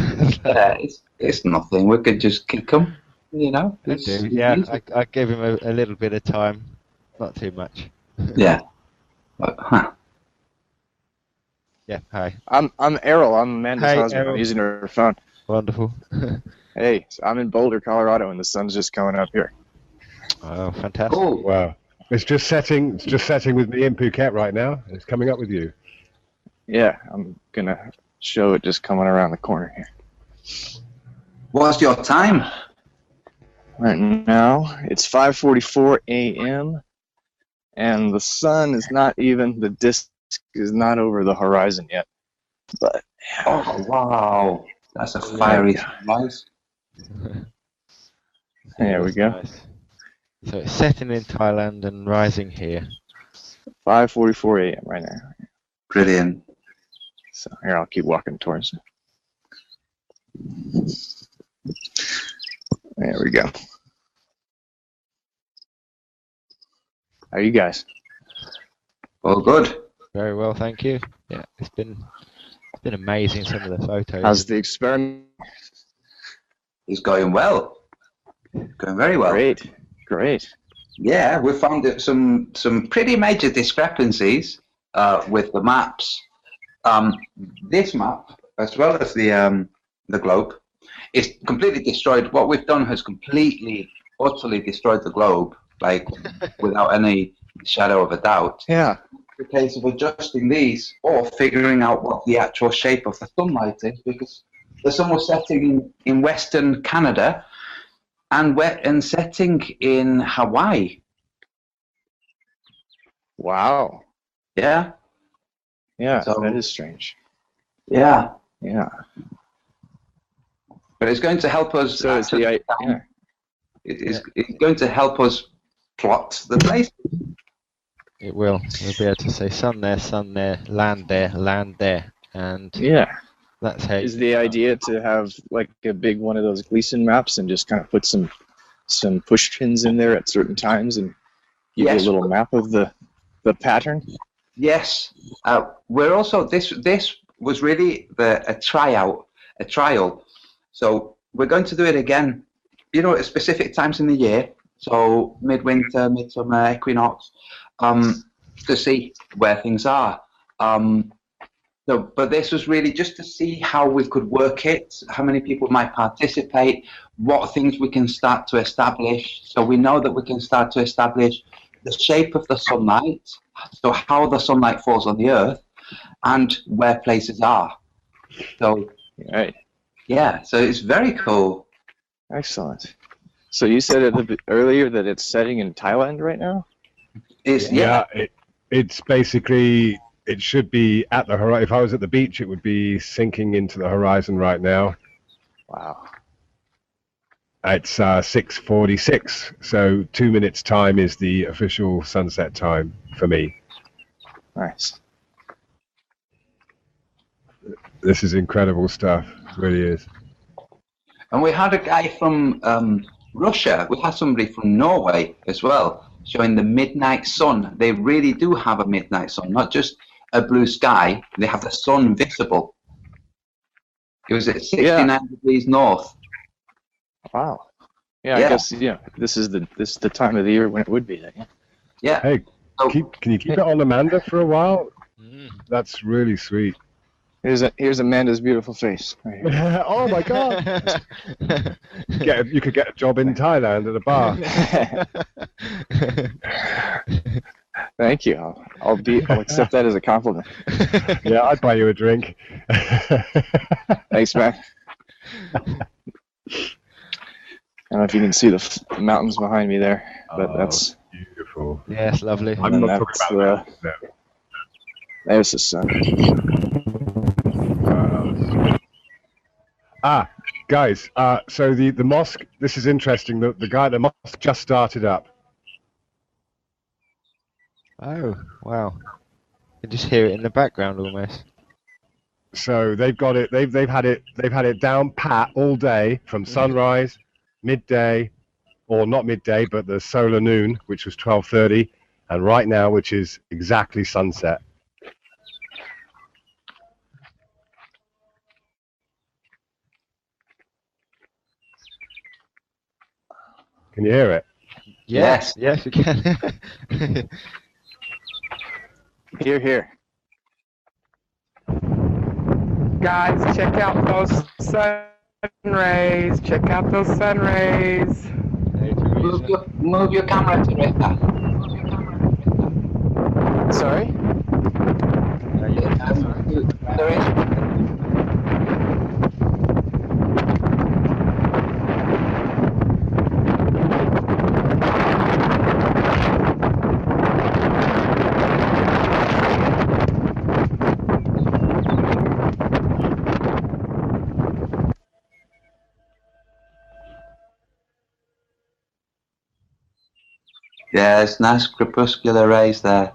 Speaker 10: yeah, it's nothing. We could just kick them, you know.
Speaker 11: I do. Yeah, I gave him a little bit of time, not too much.
Speaker 10: Yeah.
Speaker 11: Yeah. Hi.
Speaker 9: I'm Errol. I'm Amanda's
Speaker 11: Hey,
Speaker 9: husband.
Speaker 11: Errol.
Speaker 9: I'm using her phone.
Speaker 11: Wonderful.
Speaker 9: Hey, so I'm in Boulder, Colorado, and the sun's just coming up here.
Speaker 11: Oh, fantastic!
Speaker 15: Wow. It's just setting with me in Phuket right now. It's coming up with you.
Speaker 9: Yeah, I'm gonna show it just coming around the corner here.
Speaker 10: What's your time?
Speaker 9: Right now, it's 5:44 a.m. and the sun is not even, the disk is not over the horizon yet. But
Speaker 10: oh wow, that's a fiery sunrise.
Speaker 9: There we go.
Speaker 11: Nice. So it's setting in Thailand and rising here.
Speaker 9: 5:44 a.m. right now.
Speaker 10: Brilliant.
Speaker 9: So here, I'll keep walking towards it. There we go. How are you guys?
Speaker 10: Well, good.
Speaker 11: Very well, thank you. Yeah, it's been amazing, some of the photos.
Speaker 9: How's the experiment?
Speaker 10: It's going well. Going very well.
Speaker 9: Great, great.
Speaker 10: Yeah, we found that some pretty major discrepancies with the maps. This map, as well as the globe, is completely destroyed. What we've done has completely, utterly destroyed the globe, like without any shadow of a doubt.
Speaker 9: Yeah.
Speaker 10: The case of adjusting these or figuring out what the actual shape of the sunlight is, because the sun was setting in Western Canada and setting in Hawaii.
Speaker 9: Wow.
Speaker 10: Yeah.
Speaker 9: Yeah,
Speaker 10: So-
Speaker 9: that is strange.
Speaker 10: Yeah.
Speaker 9: Yeah.
Speaker 10: But it's going to help us.
Speaker 9: So it's the
Speaker 10: yeah. It's going to help us plot the place.
Speaker 11: It will. We'll be able to say sun there, land there, and
Speaker 9: Yeah.
Speaker 11: that's how.
Speaker 9: Is the idea to have like a big one of those Gleason maps and just kind of put some push pins in there at certain times and give
Speaker 10: Yes.
Speaker 9: you a little map of the pattern?
Speaker 10: Yes. We're also this was really a trial. So we're going to do it again, you know, at specific times in the year. So midwinter, midsummer, equinox, to see where things are. But this was really just to see how we could work it, how many people might participate, what things we can start to establish. So we know that we can start to establish the shape of the sunlight, so how the sunlight falls on the earth, and where places are. So,
Speaker 9: right.
Speaker 10: Yeah, so it's very cool.
Speaker 9: Excellent. So you said earlier that it's setting in Thailand right now?
Speaker 15: It's basically, it should be at the horizon. If I was at the beach, it would be sinking into the horizon right now.
Speaker 9: Wow.
Speaker 15: It's 6:46, so 2 minutes time is the official sunset time for me.
Speaker 9: Nice.
Speaker 15: This is incredible stuff. It really is.
Speaker 10: And we had a guy from Russia. We had somebody from Norway as well, showing the midnight sun. They really do have a midnight sun, not just a blue sky. They have the sun visible. It was at 69 degrees north.
Speaker 9: Wow. Yeah, I guess this is the time of the year when it would be then.
Speaker 10: Yeah.
Speaker 15: Hey, can you keep it on Amanda for a while? That's really sweet.
Speaker 9: Here's Amanda's beautiful face. Right here.
Speaker 15: Oh my God! You could get a job in Thailand at a bar.
Speaker 9: Thank you. I'll accept that as a compliment.
Speaker 15: Yeah, I'd buy you a drink.
Speaker 9: Thanks, man. I don't know if you can see the mountains behind me there, but that's
Speaker 15: beautiful.
Speaker 11: Yeah, it's lovely.
Speaker 15: I'm not talking about that.
Speaker 9: There's the sun.
Speaker 15: Guys, so the mosque, this is interesting. The guy at the mosque just started up.
Speaker 11: Oh, wow. You can just hear it in the background almost.
Speaker 15: So they've got it. They've had it down pat all day from sunrise, midday, or not midday, but the solar noon, which was 12:30, and right now, which is exactly sunset. Can you hear it?
Speaker 9: Yes.
Speaker 11: Yes, we can.
Speaker 9: Here, here.
Speaker 1: Guys, check out those sun rays. Check out those sun rays.
Speaker 10: Move your camera to it.
Speaker 9: Sorry?
Speaker 10: Yeah, it's nice crepuscular rays there.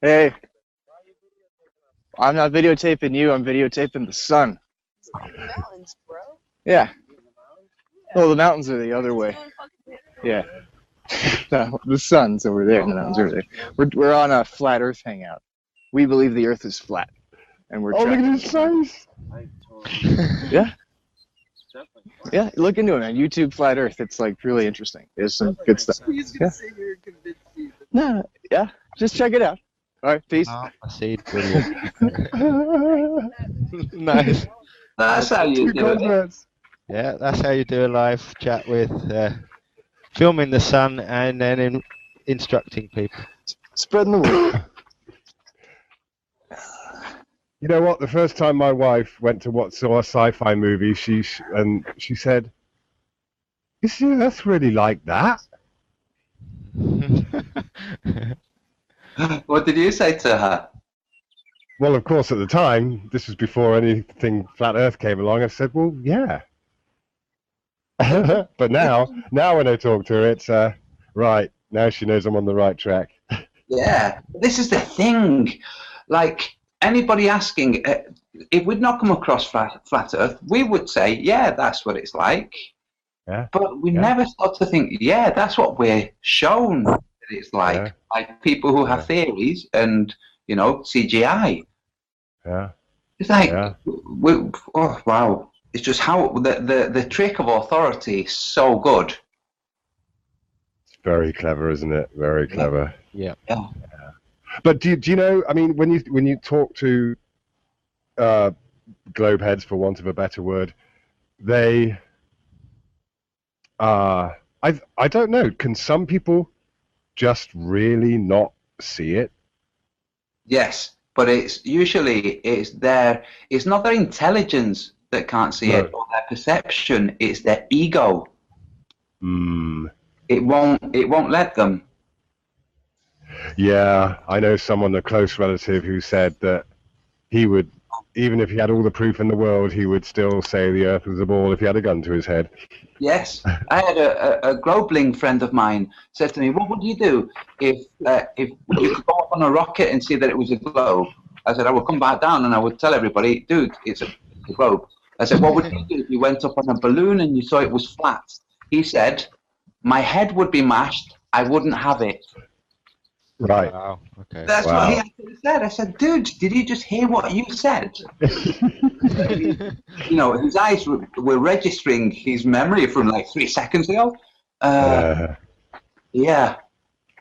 Speaker 9: Hey. I'm not videotaping you, I'm videotaping the sun.
Speaker 17: Mountains, bro.
Speaker 9: Yeah. Well, the mountains are the other way. Yeah. No, the sun's over there and the mountains are over there. We're on a flat Earth hangout. We believe the Earth is flat. And we're
Speaker 15: look at his face!
Speaker 9: Yeah. Yeah, look into it, man. YouTube Flat Earth. It's like really interesting. There's some good stuff. Yeah. No, yeah. Just check it out. All right, peace.
Speaker 11: I see. Brilliant.
Speaker 9: Nice.
Speaker 10: That's how you do it.
Speaker 11: Yeah, that's how you do a live chat with filming the sun and then instructing people.
Speaker 9: Spreading the word.
Speaker 15: You know what? The first time my wife went to saw a sci-fi movie, she said, "Is the Earth really like that?"
Speaker 10: What did you say to her?
Speaker 15: Well, of course, at the time, this was before anything Flat Earth came along. I said, "Well, yeah." But now when I talk to her, it's right. Now she knows I'm on the right track.
Speaker 10: Yeah, this is the thing. Like, anybody asking, if we'd not come across flat Earth, we would say, yeah, that's what it's like.
Speaker 15: Yeah.
Speaker 10: But we never start to think, yeah, that's what we're shown that it's like. Like people who have theories and, you know, CGI.
Speaker 15: Yeah.
Speaker 10: It's like, oh, wow. It's just how the trick of authority is so good.
Speaker 15: It's very clever, isn't it? Very clever.
Speaker 11: Yeah.
Speaker 10: Yeah.
Speaker 15: But do you know? I mean, when you talk to globe heads, for want of a better word, they I don't know. Can some people just really not see it?
Speaker 10: Yes, but it's usually it's not their intelligence that can't see it or their perception. It's their ego. It won't let them.
Speaker 15: Yeah, I know someone, a close relative, who said that he would, even if he had all the proof in the world, he would still say the Earth was a ball if he had a gun to his head.
Speaker 10: Yes, I had a Globling friend of mine said to me, "What would you do if you could go up on a rocket and see that it was a globe?" I said, "I would come back down and I would tell everybody, dude, it's a globe." I said, "What would you do if you went up on a balloon and you saw it was flat?" He said, "My head would be mashed. I wouldn't have it."
Speaker 15: Right.
Speaker 11: Wow. Okay.
Speaker 10: That's what he actually said. I said, "Dude, did you just hear what you said?" You know, his eyes were registering his memory from like 3 seconds ago. Yeah,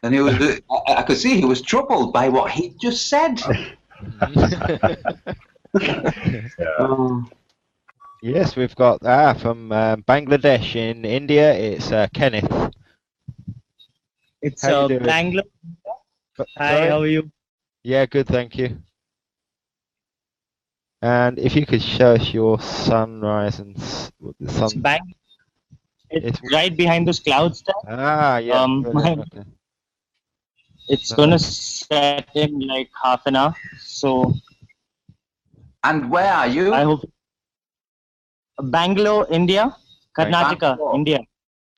Speaker 10: and he was. I could see he was troubled by what he just said.
Speaker 11: Yes, we've got from Bangladesh in India. It's Kenneth.
Speaker 20: It's
Speaker 11: How you doing?
Speaker 20: Bangalore. Hi,
Speaker 11: Sorry?
Speaker 20: how are you?
Speaker 11: Yeah, good, thank you. And if you could show us your sunrise and the sun.
Speaker 20: It's right behind those clouds there.
Speaker 11: Ah, yeah. Okay.
Speaker 20: It's gonna set in like half an hour. So.
Speaker 10: And where are you?
Speaker 20: I hope. Bangalore, India. Karnataka,
Speaker 10: Bangalore.
Speaker 20: India.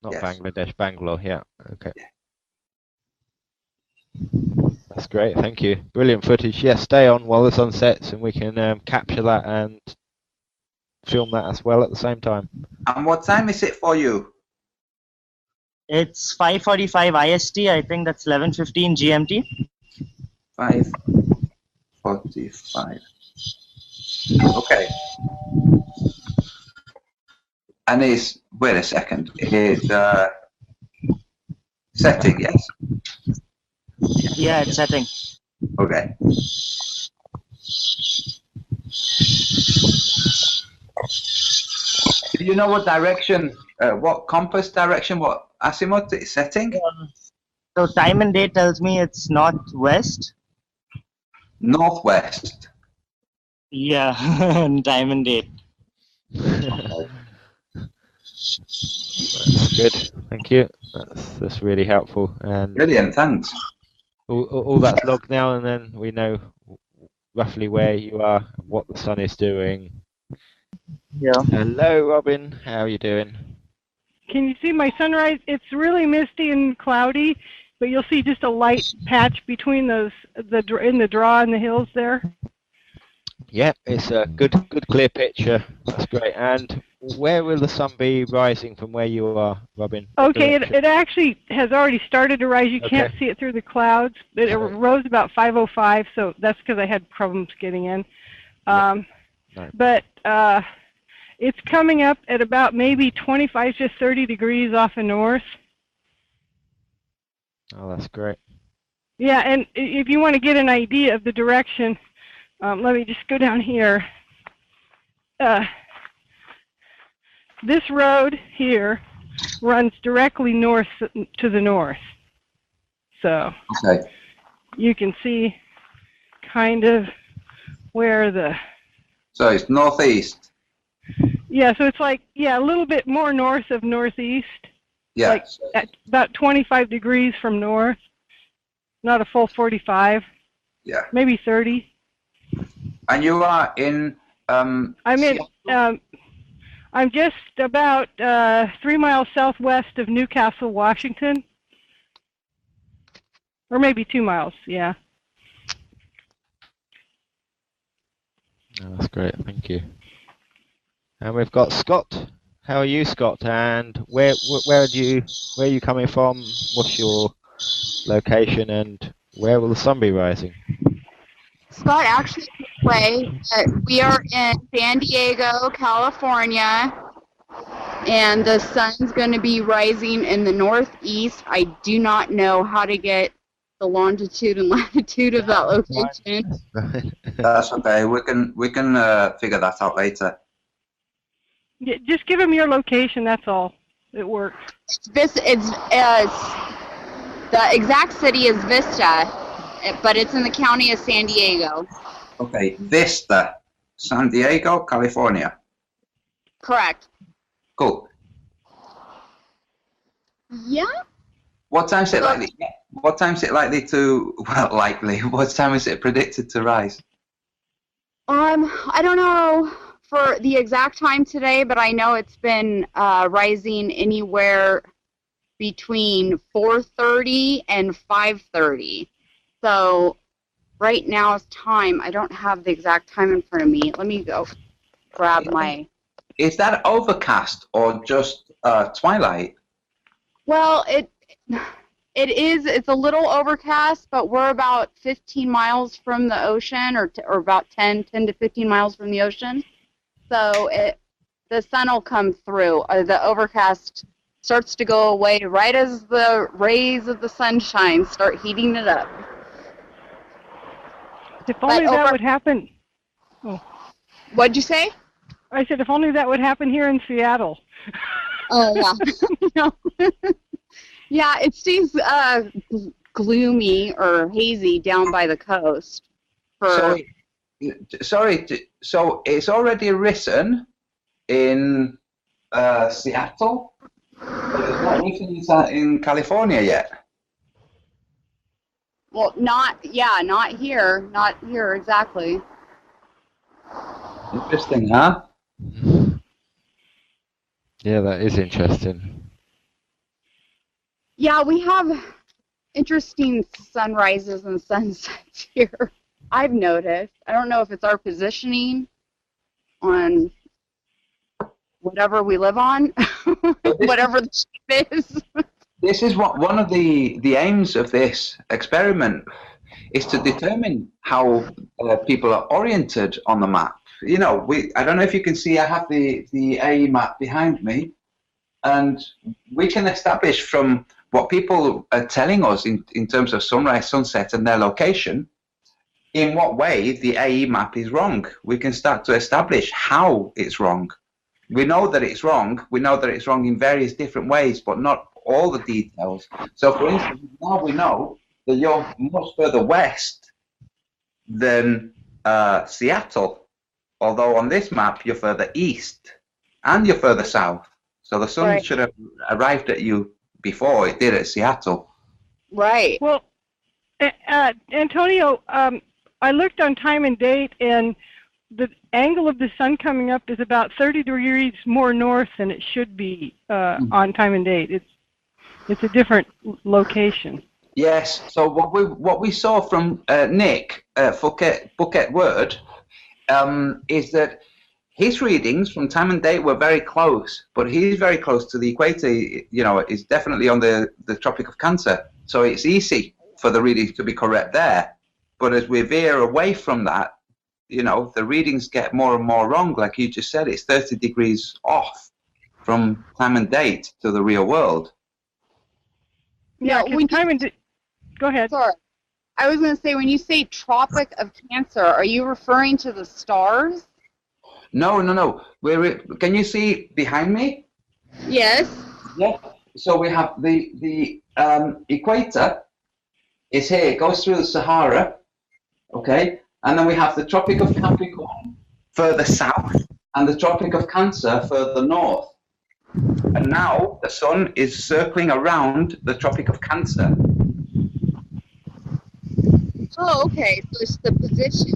Speaker 11: Not Bangladesh, Bangalore. Yeah. Okay. That's great, thank you. Brilliant footage. Yeah, stay on while the sun sets and we can capture that and film that as well at the same time.
Speaker 10: And what time is it for you?
Speaker 20: It's 5:45 IST. I think that's 11:15 GMT.
Speaker 10: 5:45. Okay. And it's, wait a second, it's setting, yes?
Speaker 20: Yeah, it's setting.
Speaker 10: Okay. Do you know what direction, what compass direction, what azimuth it's setting?
Speaker 20: So time and date tells me it's northwest.
Speaker 10: Northwest.
Speaker 20: Yeah, time and date.
Speaker 11: That's good, thank you. That's really helpful. And
Speaker 10: brilliant, thanks.
Speaker 11: All that's logged now, and then we know roughly where you are, what the sun is doing.
Speaker 20: Yeah.
Speaker 11: Hello, Robin. How are you doing?
Speaker 3: Can you see my sunrise? It's really misty and cloudy, but you'll see just a light patch between those in the draw in the hills there.
Speaker 11: Yeah, it's a good clear picture. That's great. And where will the sun be rising from where you are, Robin?
Speaker 3: Okay, it actually has already started to rise. You can't see it through the clouds. It rose about 5:05, so that's because I had problems getting in. But it's coming up at about maybe 25 to 30 degrees off the north.
Speaker 11: Oh, that's great.
Speaker 3: Yeah, and if you want to get an idea of the direction, let me just go down here. This road here runs directly north to the north. So you can see kind of where the...
Speaker 10: So it's northeast?
Speaker 3: Yeah, so it's like, a little bit more north of northeast.
Speaker 10: Yeah.
Speaker 3: Like at about 25 degrees from north. Not a full 45.
Speaker 10: Yeah.
Speaker 3: Maybe 30.
Speaker 10: And you are in...
Speaker 3: I'm just about 3 miles southwest of Newcastle, Washington. Or maybe 2 miles, yeah.
Speaker 11: Oh, that's great, thank you. And we've got Scott. How are you, Scott? And where are you coming from? What's your location, and where will the sun be rising?
Speaker 21: Scott, actually, we are in San Diego, California, and the sun's going to be rising in the northeast. I do not know how to get the longitude and latitude of that location.
Speaker 10: That's okay. We can figure that out later.
Speaker 3: Yeah, just give him your location. That's all. It works.
Speaker 21: The exact city is Vista, but it's in the county of San Diego.
Speaker 10: Okay, Vista, San Diego, California.
Speaker 21: Correct.
Speaker 10: Cool.
Speaker 21: Yeah.
Speaker 10: What time is it likely? What time is it likely to? Well, likely. What time is it predicted to rise?
Speaker 21: I don't know for the exact time today, but I know it's been rising anywhere between 4:30 and 5:30. So right now's time. I don't have the exact time in front of me. Let me go grab my.
Speaker 10: Is that overcast or just twilight?
Speaker 21: Well, it is. It's a little overcast, but we're about 15 miles from the ocean, or about 10 to 15 miles from the ocean. So the sun will come through. The overcast starts to go away right as the rays of the sunshine start heating it up.
Speaker 3: If only that would happen. Oh.
Speaker 21: What'd you say?
Speaker 3: I said if only that would happen here in Seattle.
Speaker 21: Oh, yeah. Yeah, it seems gloomy or hazy down by the coast.
Speaker 10: Sorry, so it's already risen in Seattle, but it's not risen in California yet.
Speaker 21: Well, not here. Not here, exactly.
Speaker 10: Interesting, huh?
Speaker 11: Yeah, that is interesting.
Speaker 21: Yeah, we have interesting sunrises and sunsets here. I've noticed. I don't know if it's our positioning on whatever we live on, whatever the shape is.
Speaker 10: This is what one of the aims of this experiment is, to determine how people are oriented on the map. You know, I don't know if you can see, I have the AE map behind me, and we can establish from what people are telling us in terms of sunrise, sunset, and their location, in what way the AE map is wrong. We can start to establish how it's wrong. We know that it's wrong. We know that it's wrong in various different ways, but not all the details. So, for instance, now we know that you're much further west than Seattle, although on this map you're further east and you're further south. So the sun should have arrived at you before it did at Seattle.
Speaker 21: Right.
Speaker 3: Well, Antonio, I looked on time and date, and the angle of the sun coming up is about 30 degrees more north than it should be on time and date. It's a different location.
Speaker 10: Yes. So what we saw from Nick Bucket Word is that his readings from time and date were very close, but he's very close to the equator. You know, is definitely on the Tropic of Cancer, so it's easy for the readings to be correct there. But as we veer away from that, you know, the readings get more and more wrong. Like you just said, it's 30 degrees off from time and date to the real world.
Speaker 21: Yeah,
Speaker 3: go ahead.
Speaker 21: Sorry. I was going to say, when you say Tropic of Cancer, are you referring to the stars?
Speaker 10: No. Can you see behind me?
Speaker 21: Yes.
Speaker 10: Yeah. So we have the equator is here. It goes through the Sahara, okay, and then we have the Tropic of Capricorn further south and the Tropic of Cancer further north. And now the sun is circling around the Tropic of Cancer.
Speaker 21: Oh, okay. So it's the position.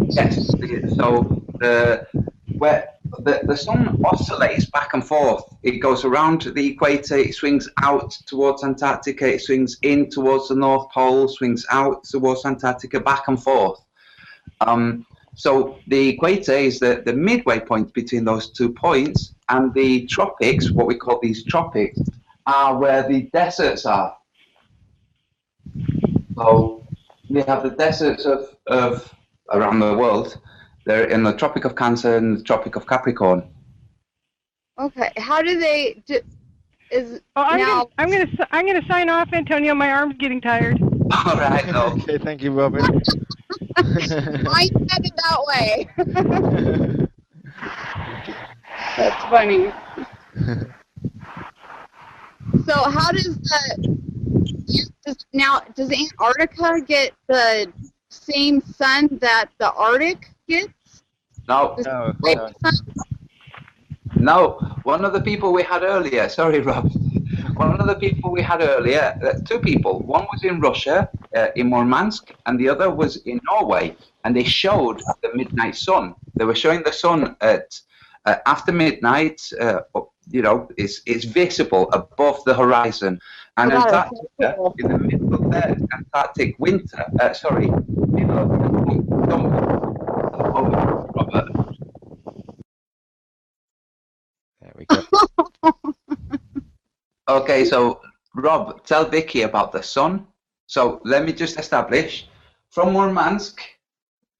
Speaker 10: Yes. So the sun oscillates back and forth. It goes around the equator. It swings out towards Antarctica. It swings in towards the North Pole. Swings out towards Antarctica. Back and forth. So the equator is the midway point between those 2 points, and the tropics, what we call these tropics, are where the deserts are. So we have the deserts of around the world. They're in the Tropic of Cancer and the Tropic of Capricorn.
Speaker 21: Okay. How do they
Speaker 3: I'm gonna sign off, Antonio. My arm's getting tired.
Speaker 10: All right.
Speaker 11: Okay. Thank you, Robin.
Speaker 21: I said it that way. That's funny. So how does does Antarctica get the same sun that the Arctic gets?
Speaker 10: No. No. One of the people we had earlier, sorry, Rob. One of the people we had earlier, 2 people. One was in Russia, in Murmansk, and the other was in Norway. And they showed the midnight sun. They were showing the sun at after midnight. You know, it's visible above the horizon. And Antarctica, in the middle of their Antarctic winter, middle of summer. Oh, Robert.
Speaker 11: There we go.
Speaker 10: Okay, so Rob, tell Vicky about the sun. So let me just establish, from Murmansk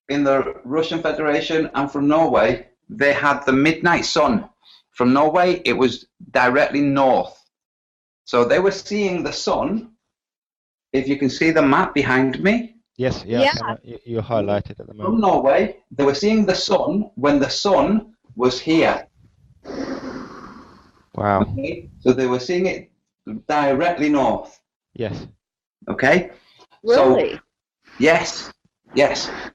Speaker 10: in the Russian Federation and from Norway, they had the midnight sun. From Norway, it was directly north. So they were seeing the sun. If you can see the map behind me.
Speaker 11: Yes, yeah. You're highlighted at the moment.
Speaker 10: From Norway, they were seeing the sun when the sun was here.
Speaker 11: Wow.
Speaker 10: Okay? So they were seeing it directly north.
Speaker 11: Yes.
Speaker 10: Okay?
Speaker 21: Really?
Speaker 10: So, yes.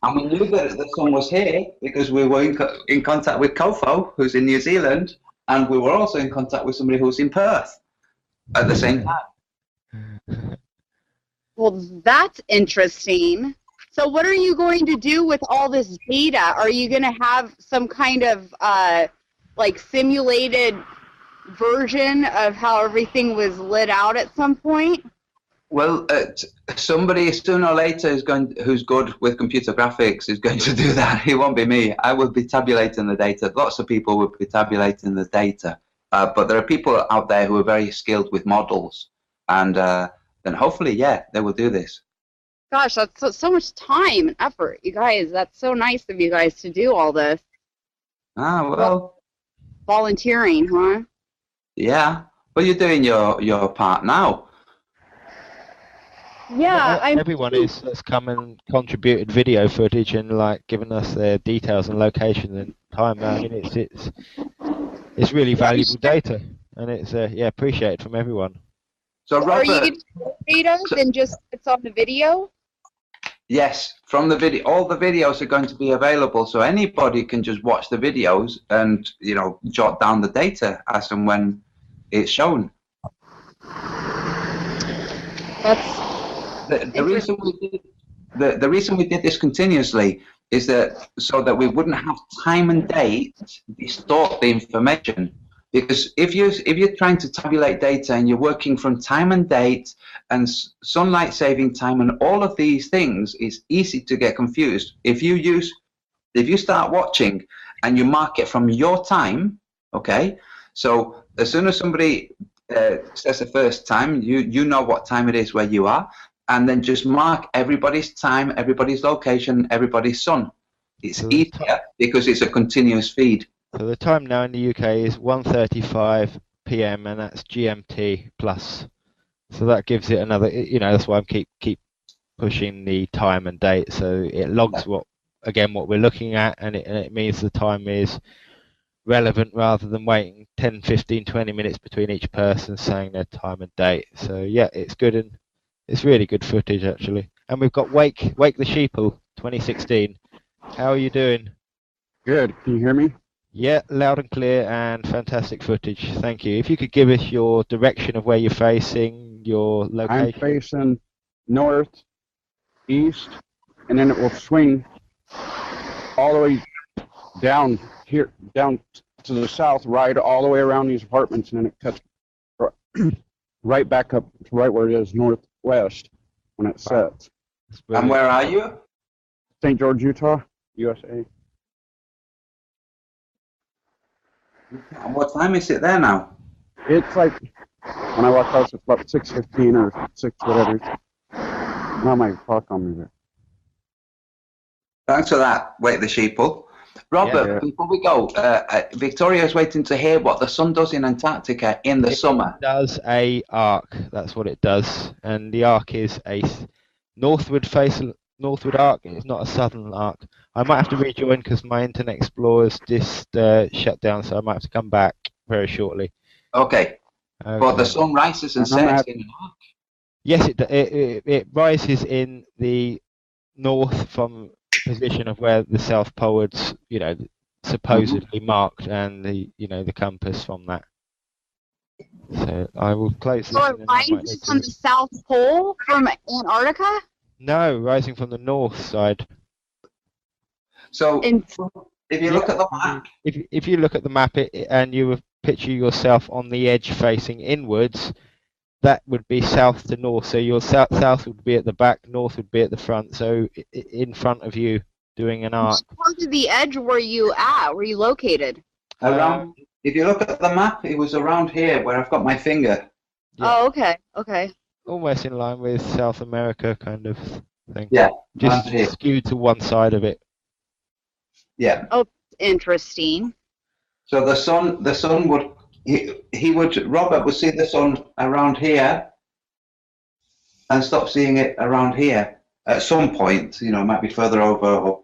Speaker 10: And we knew that the sun was here because we were in contact with Kofo, who's in New Zealand, and we were also in contact with somebody who's in Perth at the same time.
Speaker 21: Well, that's interesting. So what are you going to do with all this data? Are you going to have some kind of like simulated version of how everything was lit out at some point?
Speaker 10: Well, somebody sooner or later who's good with computer graphics is going to do that. It won't be me. I will be tabulating the data. Lots of people will be tabulating the data. But there are people out there who are very skilled with models. And then hopefully, yeah, they will do this.
Speaker 21: Gosh, that's so much time and effort, you guys. That's so nice of you guys to do all this.
Speaker 10: Ah, well.
Speaker 21: Volunteering, huh?
Speaker 10: Yeah. Well, you're doing your part now.
Speaker 21: Yeah,
Speaker 11: everyone has come and contributed video footage and like given us their details and location and time. I mean, it's really valuable data, and it's appreciated from everyone.
Speaker 10: So
Speaker 21: are you
Speaker 10: Robert,
Speaker 21: getting more data than just it's on the video?
Speaker 10: yes, from the video, all the videos are going to be available, so anybody can just watch the videos and jot down the data as and when it's shown.
Speaker 21: That's
Speaker 10: the reason we did the reason we did this continuously is that so that we wouldn't have time and date distort the information. Because if you're trying to tabulate data and you're working from time and date and sunlight saving time and all of these things, it's easy to get confused. If you start watching and you mark it from your time, okay, so as soon as somebody says the first time, you know what time it is where you are, and then just mark everybody's time, everybody's location, everybody's sun. It's easier because it's a continuous feed.
Speaker 11: So the time now in the UK is 1:35 p.m. and that's GMT plus. So that gives it another. That's why I keep pushing the time and date. So it logs what we're looking at, and it means the time is relevant rather than waiting 10, 15, 20 minutes between each person saying their time and date. So yeah, it's good and it's really good footage actually. And we've got Wake the Sheeple 2016. How are you doing?
Speaker 18: Good. Can you hear me?
Speaker 11: Yeah, loud and clear and fantastic footage. Thank you. If you could give us your direction of where you're facing, your location.
Speaker 18: I'm facing north, east, and then it will swing all the way down here, down to the south, right all the way around these apartments, and then it cuts right back up to right where it is northwest when it sets.
Speaker 10: And where are you?
Speaker 18: St. George, Utah, USA.
Speaker 10: And what time is it there now?
Speaker 18: It's like, when I walked out, it's about 6:15 or 6 whatever. Not my clock on me there.
Speaker 10: Thanks for that, Wake the Sheeple. Robert, before we go, Victoria's waiting to hear what the sun does in Antarctica in the summer.
Speaker 11: It does a arc. That's what it does. And the arc is a northward arc. It's not a southern arc. I might have to rejoin because my Internet Explorer's just shut down, so I might have to come back very shortly.
Speaker 10: Okay. But the sun rises and sets in an arc.
Speaker 11: Yes, it rises in the north from position of where the South Pole was, supposedly marked, and the compass from that. So I will close this.
Speaker 21: So it rises from the South Pole from Antarctica?
Speaker 11: No, rising from the north side.
Speaker 10: So if you look at the map,
Speaker 11: if you look at the map and you picture yourself on the edge facing inwards, that would be south to north. So your south would be at the back, north would be at the front. So in front of you, doing an arc.
Speaker 21: Which part of the edge were you at? Were you located?
Speaker 10: Around. If you look at the map, it was around here where I've got my finger.
Speaker 21: Yeah. Oh, okay, okay.
Speaker 11: Almost in line with South America, kind of thing.
Speaker 10: Yeah.
Speaker 11: Just skewed to one side of it.
Speaker 10: Yeah.
Speaker 21: Oh, interesting.
Speaker 10: So the sun would. Robert would see the sun around here and stop seeing it around here at some point. It might be further over,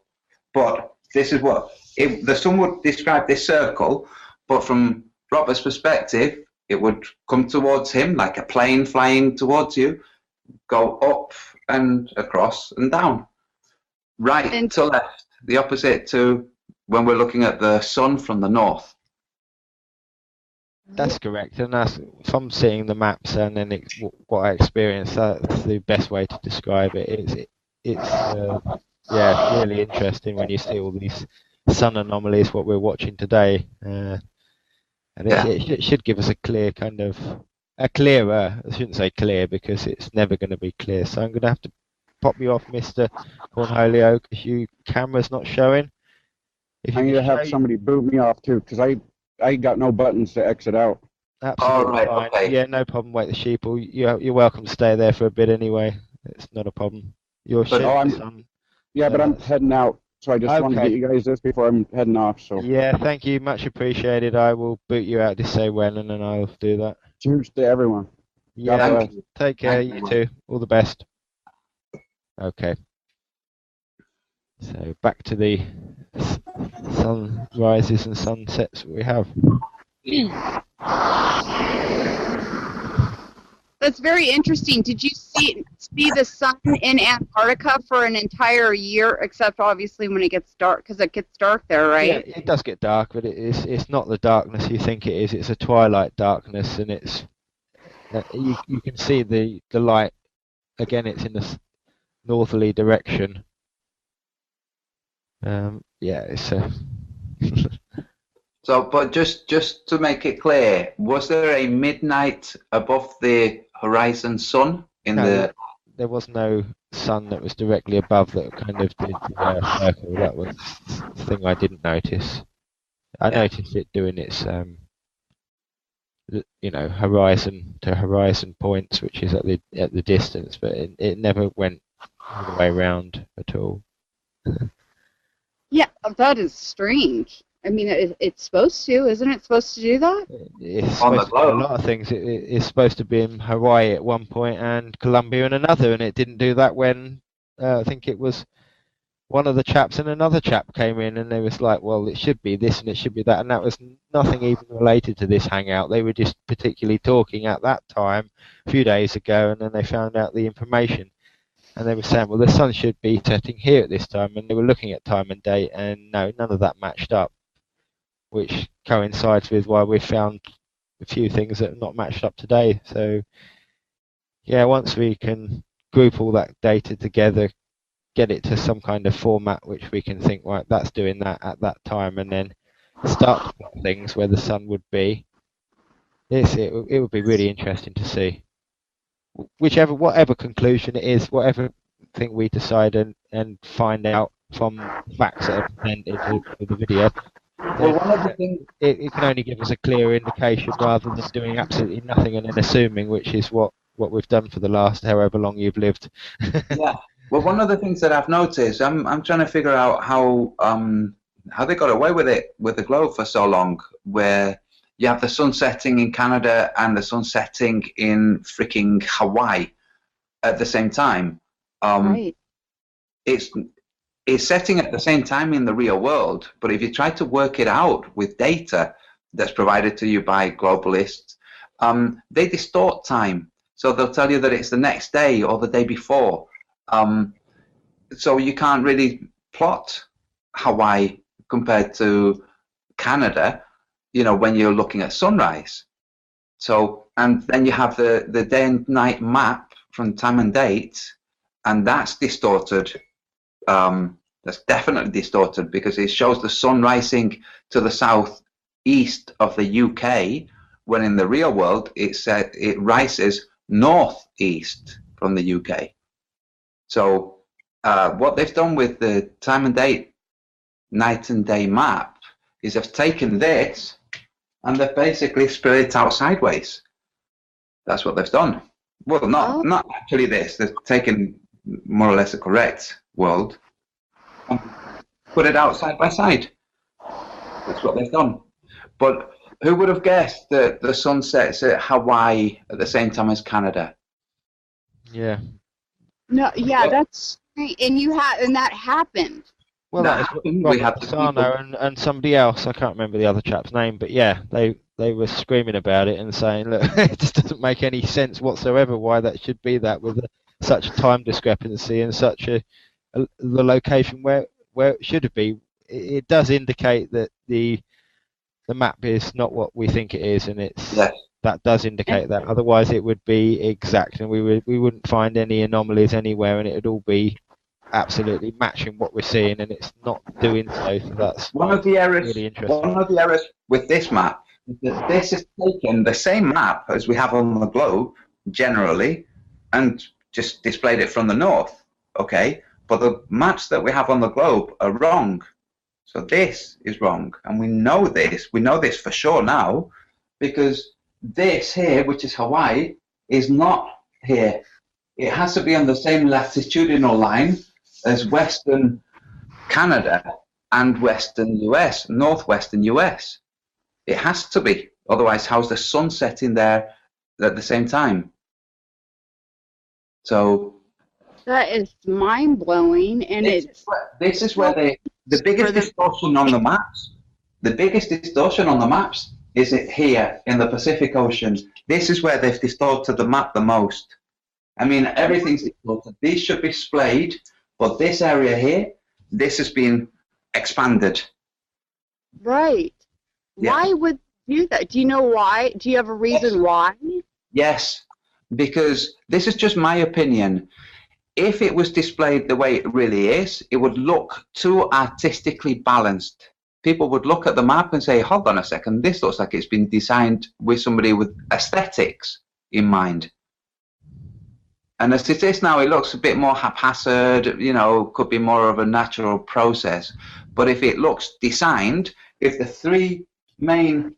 Speaker 10: but this is what the sun would describe this circle, but from Robert's perspective, it would come towards him like a plane flying towards you, go up and across and down, right to left, the opposite to when we're looking at the sun from the north.
Speaker 11: That's correct, and that's from seeing the maps and then what I experienced. That's the best way to describe it. It's really interesting when you see all these sun anomalies. What we're watching today, and it should give us a clear kind of a clearer. I shouldn't say clear because it's never going to be clear. So I'm going to have to pop you off, Mr. Cornholio, because your camera's not showing. If
Speaker 18: I
Speaker 11: you
Speaker 18: need
Speaker 11: can
Speaker 18: to have
Speaker 11: show
Speaker 18: somebody boot me off too, because I got no buttons to exit out.
Speaker 11: absolutely fine. Yeah, no problem. Wait the sheeple. You're welcome to stay there for a bit anyway. It's not a problem. Your ship is on.
Speaker 18: Yeah, but I'm heading out, so I just wanted to
Speaker 11: Okay.
Speaker 18: get you guys this before I'm heading off. So
Speaker 11: Yeah, thank you. Much appreciated. I will boot you out to say when, and then I'll do that.
Speaker 18: cheers to everyone. God
Speaker 11: Yeah,
Speaker 18: bless.
Speaker 11: take care. You too. All the best. Okay. So back to the sunrises and sunsets we have.
Speaker 21: That's very interesting. Did you see the sun in Antarctica for an entire year, except obviously when it gets dark, because it gets dark there, right?
Speaker 11: Yeah, it does get dark, but it's not the darkness you think it is. It's a twilight darkness, and it's you can see the light. Again, it's in the northerly direction. Yeah, it's a.
Speaker 10: So, but just to make it clear, was there a midnight above the horizon sun in the?
Speaker 11: There was no sun that was directly above that kind of did the circle. That was the thing I didn't notice. I noticed it doing its, horizon to horizon points, which is at the distance, but it never went all the way around at all.
Speaker 21: Yeah, that is strange. I mean, it's supposed to, isn't it? Supposed to do that?
Speaker 11: It's supposed to do a lot of things. It's supposed to be in Hawaii at one point and Colombia in another, and it didn't do that when I think it was one of the chaps and another chap came in, and they was like, well, it should be this and it should be that, and that was nothing even related to this hangout. They were just particularly talking at that time a few days ago, and then they found out the information. And they were saying, well, the sun should be setting here at this time, and they were looking at time and date, and no, none of that matched up, which coincides with why we found a few things that are not matched up today. So, yeah, once we can group all that data together, get it to some kind of format which we can think, right, that's doing that at that time, and then start to plot things where the sun would be, it would be really interesting to see. Whatever conclusion it is, whatever thing we decide and find out from facts that are presented with the video,
Speaker 10: Well, one of the things
Speaker 11: it can only give us a clear indication rather than doing absolutely nothing and then assuming, which is what we've done for the last however long you've lived.
Speaker 10: Yeah. Well, one of the things that I've noticed, I'm trying to figure out how they got away with it with the globe for so long, where you have the sun setting in Canada and the sun setting in freaking Hawaii at the same time.
Speaker 21: Right.
Speaker 10: It's setting at the same time in the real world, but if you try to work it out with data that's provided to you by globalists, they distort time. So they'll tell you that it's the next day or the day before. So you can't really plot Hawaii compared to Canada, when you're looking at sunrise. So, and then you have the day and night map from time and date, and that's distorted. That's definitely distorted because it shows the sun rising to the southeast of the UK, when in the real world it rises northeast from the UK. So what they've done with the time and date, night and day map is they've taken this and they've basically spread it out sideways. That's what they've done. Well, not actually this. They've taken more or less a correct world and put it out side by side. That's what they've done. But who would have guessed that the sun sets at Hawaii at the same time as Canada?
Speaker 11: Yeah.
Speaker 21: No, yeah, that's great. And that happened.
Speaker 11: Well, that was
Speaker 10: we had
Speaker 11: Pisano and somebody else. I can't remember the other chap's name, but yeah, they were screaming about it and saying, look, it just doesn't make any sense whatsoever why that should be that with such a time discrepancy and such the location where it should be. It does indicate that the map is not what we think it is, and that does indicate that. Otherwise, it would be exact, and we wouldn't find any anomalies anywhere, and it would all be absolutely matching what we're seeing, and it's not doing so. So that's
Speaker 10: one of the errors.
Speaker 11: really interesting.
Speaker 10: One of the errors with this map that this is taken the same map as we have on the globe, generally, and just displayed it from the north, okay? But the maps that we have on the globe are wrong. So this is wrong, and we know this. We know this for sure now, because this here, which is Hawaii, is not here. It has to be on the same latitudinal line as Western Canada and Western US, Northwestern US. It has to be. Otherwise, how's the sun setting there at the same time? So
Speaker 21: That is mind blowing, and
Speaker 10: this is where the biggest distortion on the maps. The biggest distortion on the maps is it here in the Pacific Ocean. This is where they've distorted the map the most. I mean, everything's distorted. These should be displayed, but this area here, this has been expanded.
Speaker 21: right.
Speaker 10: Yeah.
Speaker 21: Why would you do that? Do you know why? Do you have a reason why?
Speaker 10: Yes, because this is just my opinion. If it was displayed the way it really is, it would look too artistically balanced. People would look at the map and say, hold on a second, this looks like it's been designed with somebody with aesthetics in mind. And as it is now, it looks a bit more haphazard, you know, could be more of a natural process. But if it looks designed, if the three main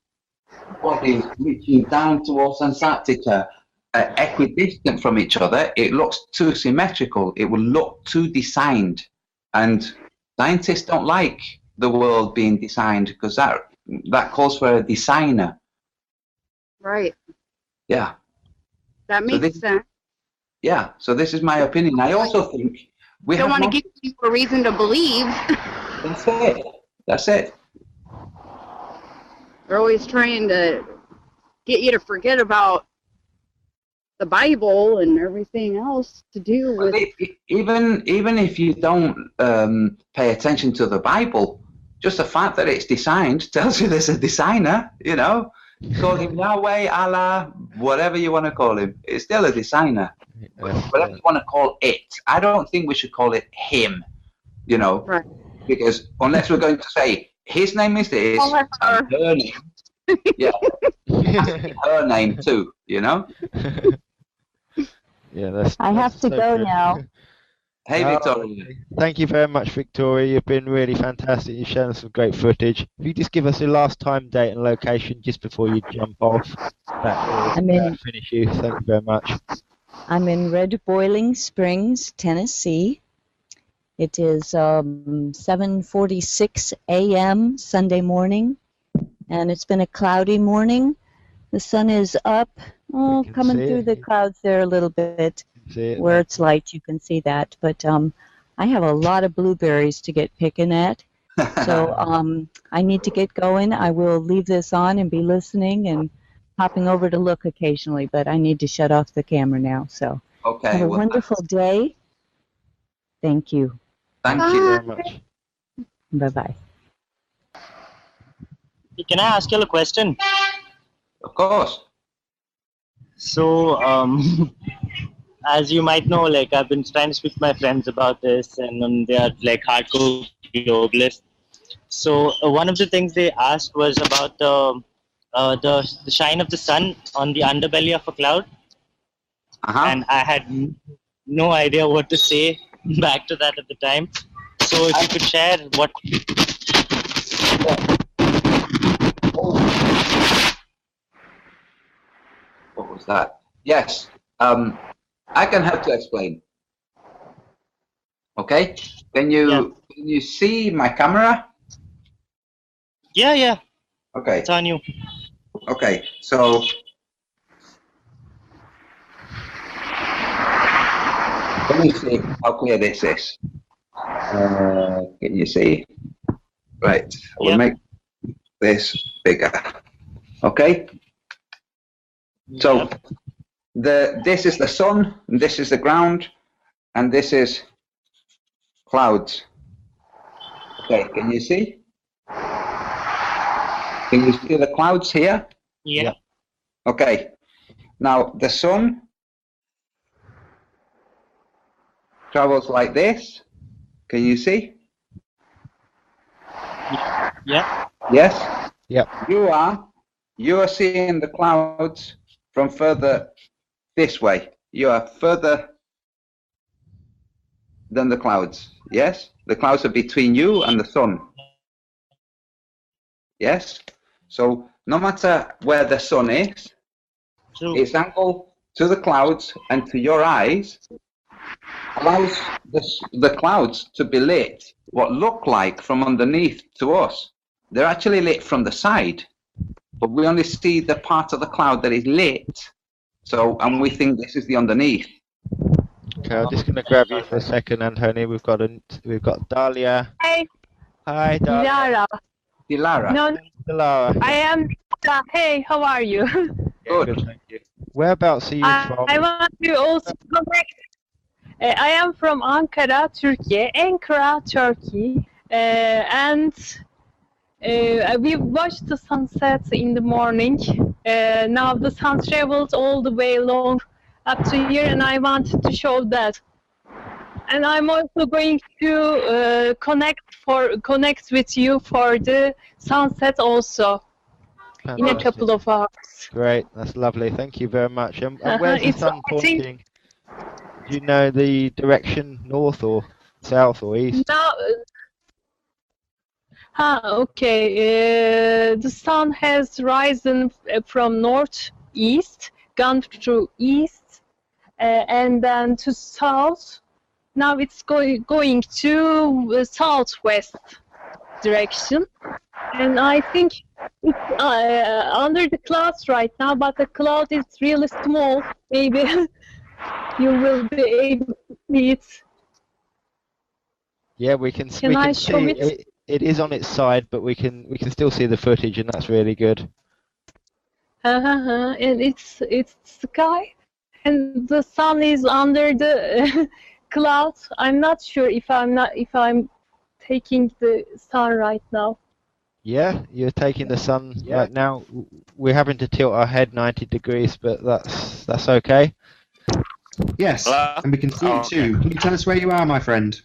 Speaker 10: bodies reaching down towards Antarctica are equidistant from each other, it looks too symmetrical. It will look too designed. And scientists don't like the world being designed because that calls for a designer.
Speaker 21: Right.
Speaker 10: Yeah.
Speaker 21: That makes sense.
Speaker 10: Yeah, so this is my opinion. I also think we
Speaker 21: don't
Speaker 10: have
Speaker 21: want to give you a reason to believe.
Speaker 10: That's it. That's it.
Speaker 21: They're always trying to get you to forget about the Bible and everything else to do with.
Speaker 10: Even if you don't pay attention to the Bible, just the fact that it's designed tells you there's a designer. You know, call him Yahweh, Allah, whatever you want to call him. It's still a designer. Whatever you want to call it. I don't think we should call it him. You know,
Speaker 21: right.
Speaker 10: Because unless we're going to say his name is this, and her name, yeah, her name too. You know.
Speaker 11: Yeah, that's.
Speaker 5: I have to go now.
Speaker 10: Hey, Victoria.
Speaker 11: Thank you very much, Victoria. You've been really fantastic. You've shown us some great footage. If you just give us your last time, date, and location just before you jump off, that will finish you. Thank you very much.
Speaker 5: I'm in Red Boiling Springs, Tennessee. It is 7:46 a.m. Sunday morning, and it's been a cloudy morning. The sun is up, coming through the clouds there a little bit. Where it's light, you can see that. But I have a lot of blueberries to get picking at, so I need to get going. I will leave this on and be listening and popping over to look occasionally, but I need to shut off the camera now. So have a wonderful day. Thank you.
Speaker 10: Thank you very much.
Speaker 5: Bye-bye.
Speaker 20: Can I ask you a question?
Speaker 10: Of course.
Speaker 20: So, as you might know, like I've been trying to speak to my friends about this, and they are like hardcore globalists. So one of the things they asked was about the shine of the sun on the underbelly of a cloud, and I had no idea what to say back to that at the time. So if you could share what.
Speaker 10: What was that? Yes. I can help to explain. Okay. Can you see my camera?
Speaker 20: Yeah.
Speaker 10: Okay.
Speaker 20: It's on you.
Speaker 10: Okay. So. Let me see how clear this is. Can you see? Right. I will make this bigger. Okay. So this is the sun, and this is the ground, and this is clouds. Okay, can you see? Can you see the clouds here?
Speaker 20: Yeah.
Speaker 10: Okay. Now the sun travels like this. Can you see?
Speaker 20: Yeah.
Speaker 10: Yes?
Speaker 11: Yep.
Speaker 10: You are You are seeing the clouds from further this way. You are further than the clouds. Yes? The clouds are between you and the sun. Yes? So no matter where the sun is, its angle to the clouds and to your eyes allows the clouds to be lit what look like from underneath to us. They're actually lit from the side, but we only see the part of the cloud that is lit. So, and we think this is the underneath.
Speaker 11: Okay, I'm just going to grab you for a second, Antonio. We've got Dahlia.
Speaker 19: Hey.
Speaker 11: Hi, Dahlia.
Speaker 19: Dilara.
Speaker 10: Dilara.
Speaker 19: No,
Speaker 11: Dilara.
Speaker 19: I am. Hey, how are you?
Speaker 11: Good, thank you. Whereabouts are you from?
Speaker 19: I want to also connect. I am from Ankara, Turkey, Turkey, and we watched the sunset in the morning. Now the sun travels all the way along up to here, and I wanted to show that. And I'm also going to connect with you for the sunset also.
Speaker 11: Fantastic.
Speaker 19: In a couple of hours.
Speaker 11: Great, that's lovely. Thank you very much. And where's the
Speaker 19: It's
Speaker 11: sun pointing? Do you know the direction, north or south or east?
Speaker 19: Now, okay. The sun has risen from northeast, gone through east, and then to south. Now it's going to southwest direction, and I think it's under the clouds right now, but the cloud is really small. Maybe you will be able to see it.
Speaker 11: Yeah, we can
Speaker 19: Can I show
Speaker 11: see
Speaker 19: it?
Speaker 11: it is on its side, but we can still see the footage, and that's really good.
Speaker 19: And it's sky, and the sun is under the clouds. I'm not sure if I'm taking the sun right now.
Speaker 11: Yeah, you're taking the sun right now. We're having to tilt our head 90 degrees, but that's okay.
Speaker 7: Yes,
Speaker 22: Hello?
Speaker 7: and we can see you
Speaker 22: Okay.
Speaker 7: too. Can you tell us where you are, my friend?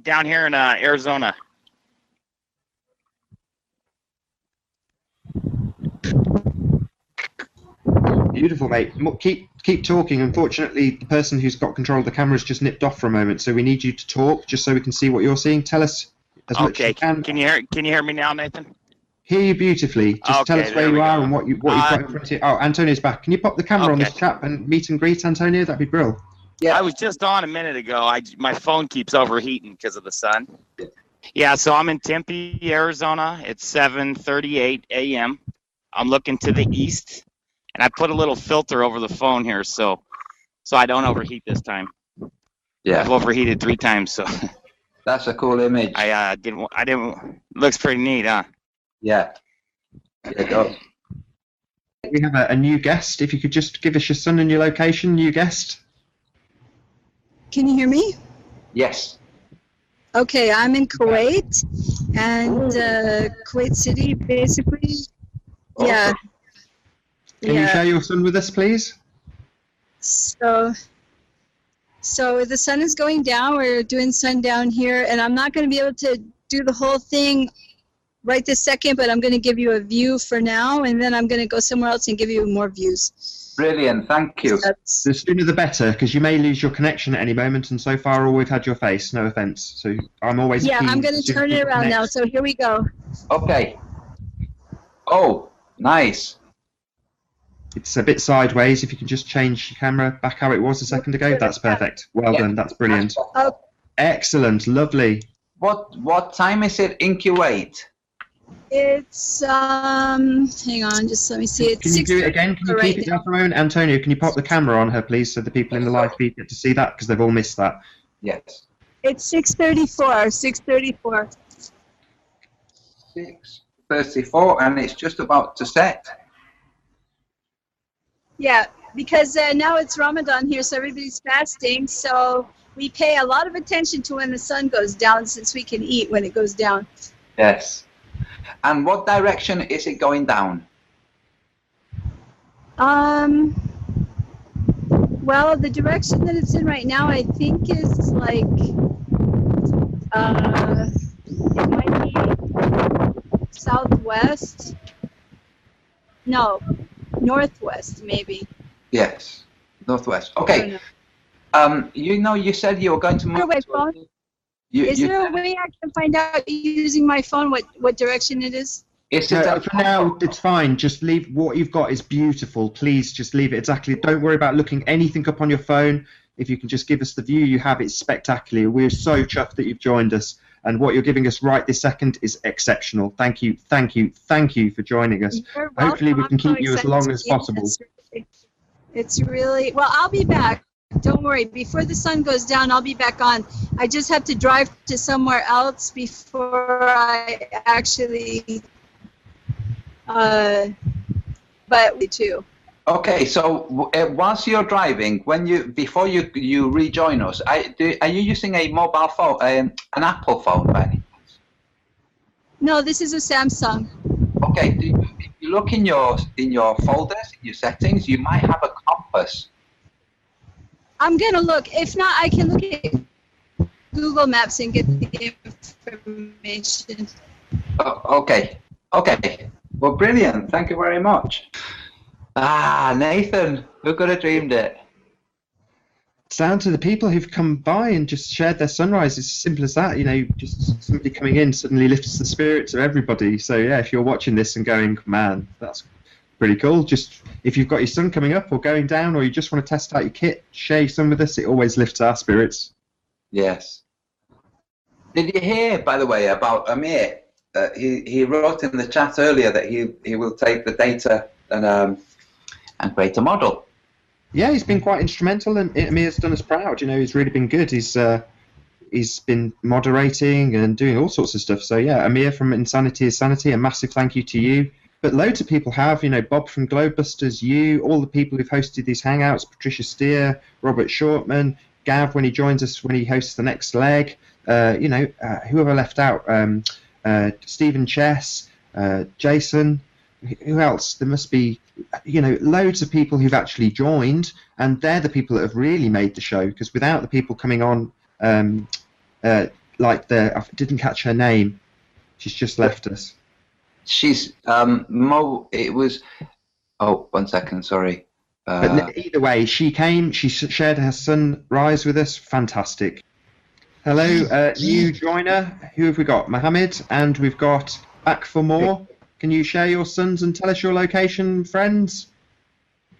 Speaker 22: Down here in Arizona.
Speaker 7: Beautiful, mate. Keep talking. Unfortunately, the person who's got control of the camera's just nipped off for a moment, so we need you to talk just so we can see what you're seeing. Tell us as much as
Speaker 22: Okay,
Speaker 7: you can.
Speaker 22: can you hear me now, Nathan?
Speaker 7: Hear you beautifully. Just tell
Speaker 22: Okay,
Speaker 7: us where
Speaker 22: there
Speaker 7: you
Speaker 22: we
Speaker 7: are
Speaker 22: go.
Speaker 7: and what you've got in front of you. Oh, Antonio's back. Can you pop the camera on this
Speaker 22: Okay.
Speaker 7: chap and meet and greet Antonio? That'd be brilliant.
Speaker 22: Yeah, I was just on a minute ago. My phone keeps overheating because of the sun. Yeah, so I'm in Tempe, Arizona. It's 7:38 a.m. I'm looking to the east, and I put a little filter over the phone here so I don't overheat this time.
Speaker 10: Yeah.
Speaker 22: I've overheated 3 times, so
Speaker 10: That's a cool image.
Speaker 22: I didn't. Looks pretty neat, huh?
Speaker 10: Yeah. It does.
Speaker 7: We have a new guest. If you could just give us your son and your location, new guest.
Speaker 23: Can you hear me?
Speaker 10: Yes.
Speaker 23: Okay, I'm in Kuwait, and Kuwait City, basically. Yeah.
Speaker 7: Can you share your son with us, please?
Speaker 23: So the sun is going down. We're doing sundown here, and I'm not going to be able to do the whole thing right this second, but I'm going to give you a view for now, and then I'm going to go somewhere else and give you more views.
Speaker 10: Brilliant, thank you.
Speaker 7: The sooner the better, because you may lose your connection at any moment, and so far all we've had your face, no offence. So I'm always
Speaker 23: Yeah,
Speaker 7: keen
Speaker 23: I'm going
Speaker 7: to
Speaker 23: to turn it around now, so here we go.
Speaker 10: Okay. Oh, nice.
Speaker 7: It's a bit sideways. If you can just change your camera back how it was a second ago, that's perfect. Well done, that's brilliant.
Speaker 23: Oh.
Speaker 7: Excellent, lovely.
Speaker 10: What time is it in Kuwait?
Speaker 23: It's hang on, just let me see. It's
Speaker 7: Can you do it again? Can you
Speaker 23: right
Speaker 7: keep it down for a moment? Antonio, can you pop the camera on her, please, so the people in the live feed get to see that, because they've all missed that.
Speaker 10: Yes.
Speaker 23: It's 6:34. 6:34.
Speaker 10: 6:34, and it's just about to set.
Speaker 23: Yeah, because now it's Ramadan here, so everybody's fasting. So we pay a lot of attention to when the sun goes down, since we can eat when it goes down.
Speaker 10: Yes. And what direction is it going down?
Speaker 23: Well, the direction that it's in right now, I think, is like it might be southwest. No, northwest maybe.
Speaker 10: Yes, northwest. Okay. You know, you said you were going to move.
Speaker 23: Is there a way I can find out using my phone what direction it is?
Speaker 7: No, for now, it's fine. Just leave what you've got is beautiful. Please just leave it exactly. Don't worry about looking anything up on your phone. If you can just give us the view you have, it's spectacular. We're so chuffed that you've joined us. And what you're giving us right this second is exceptional. Thank you, thank you, thank you for joining us. Hopefully we can keep you as long as possible.
Speaker 23: It's really, well, I'll be back. Don't worry. Before the sun goes down, I'll be back on. I just have to drive to somewhere else before I actually, but too.
Speaker 10: Okay, so whilst you're driving, before you rejoin us, are you using a mobile phone, an Apple phone, by any chance?
Speaker 23: No, this is a Samsung.
Speaker 10: Okay, if you look in your folders, in your settings, you might have a compass.
Speaker 23: I'm gonna look. If not, I can look at Google Maps and get the information.
Speaker 10: Okay. Well, brilliant. Thank you very much. Ah, Nathan, who could have dreamed it?
Speaker 7: It's down to the people who've come by and just shared their sunrise. It's as simple as that. You know, just somebody coming in suddenly lifts the spirits of everybody. So yeah, if you're watching this and going, man, that's pretty cool. Just if you've got your sun coming up or going down, or you just want to test out your kit, share some with us. It always lifts our spirits.
Speaker 10: Yes. Did you hear, by the way, about Amir? He wrote in the chat earlier that he will take the data and create a model.
Speaker 7: Yeah, he's been quite instrumental, and Amir's done us proud. You know, he's really been good. He's been moderating and doing all sorts of stuff. So yeah, Amir from Insanity is Sanity, a massive thank you to you. But loads of people have, you know, Bob from Globebusters, you, all the people who've hosted these hangouts, Patricia Steer, Robert Shortman, Gav when he joins us, when he hosts the next leg, you know, whoever left out, Stephen Chess, Jason, who else? There must be, you know, loads of people who've actually joined, and they're the people that have really made the show, because without the people coming on, like I didn't catch her name, she's just left us.
Speaker 10: She's it was, oh, 1 second, sorry.
Speaker 7: But either way, she came, she shared her sunrise with us, fantastic. Hello, new joiner, who have we got? Mohammed, and we've got Back for More. Can you share your suns and tell us your location, friends?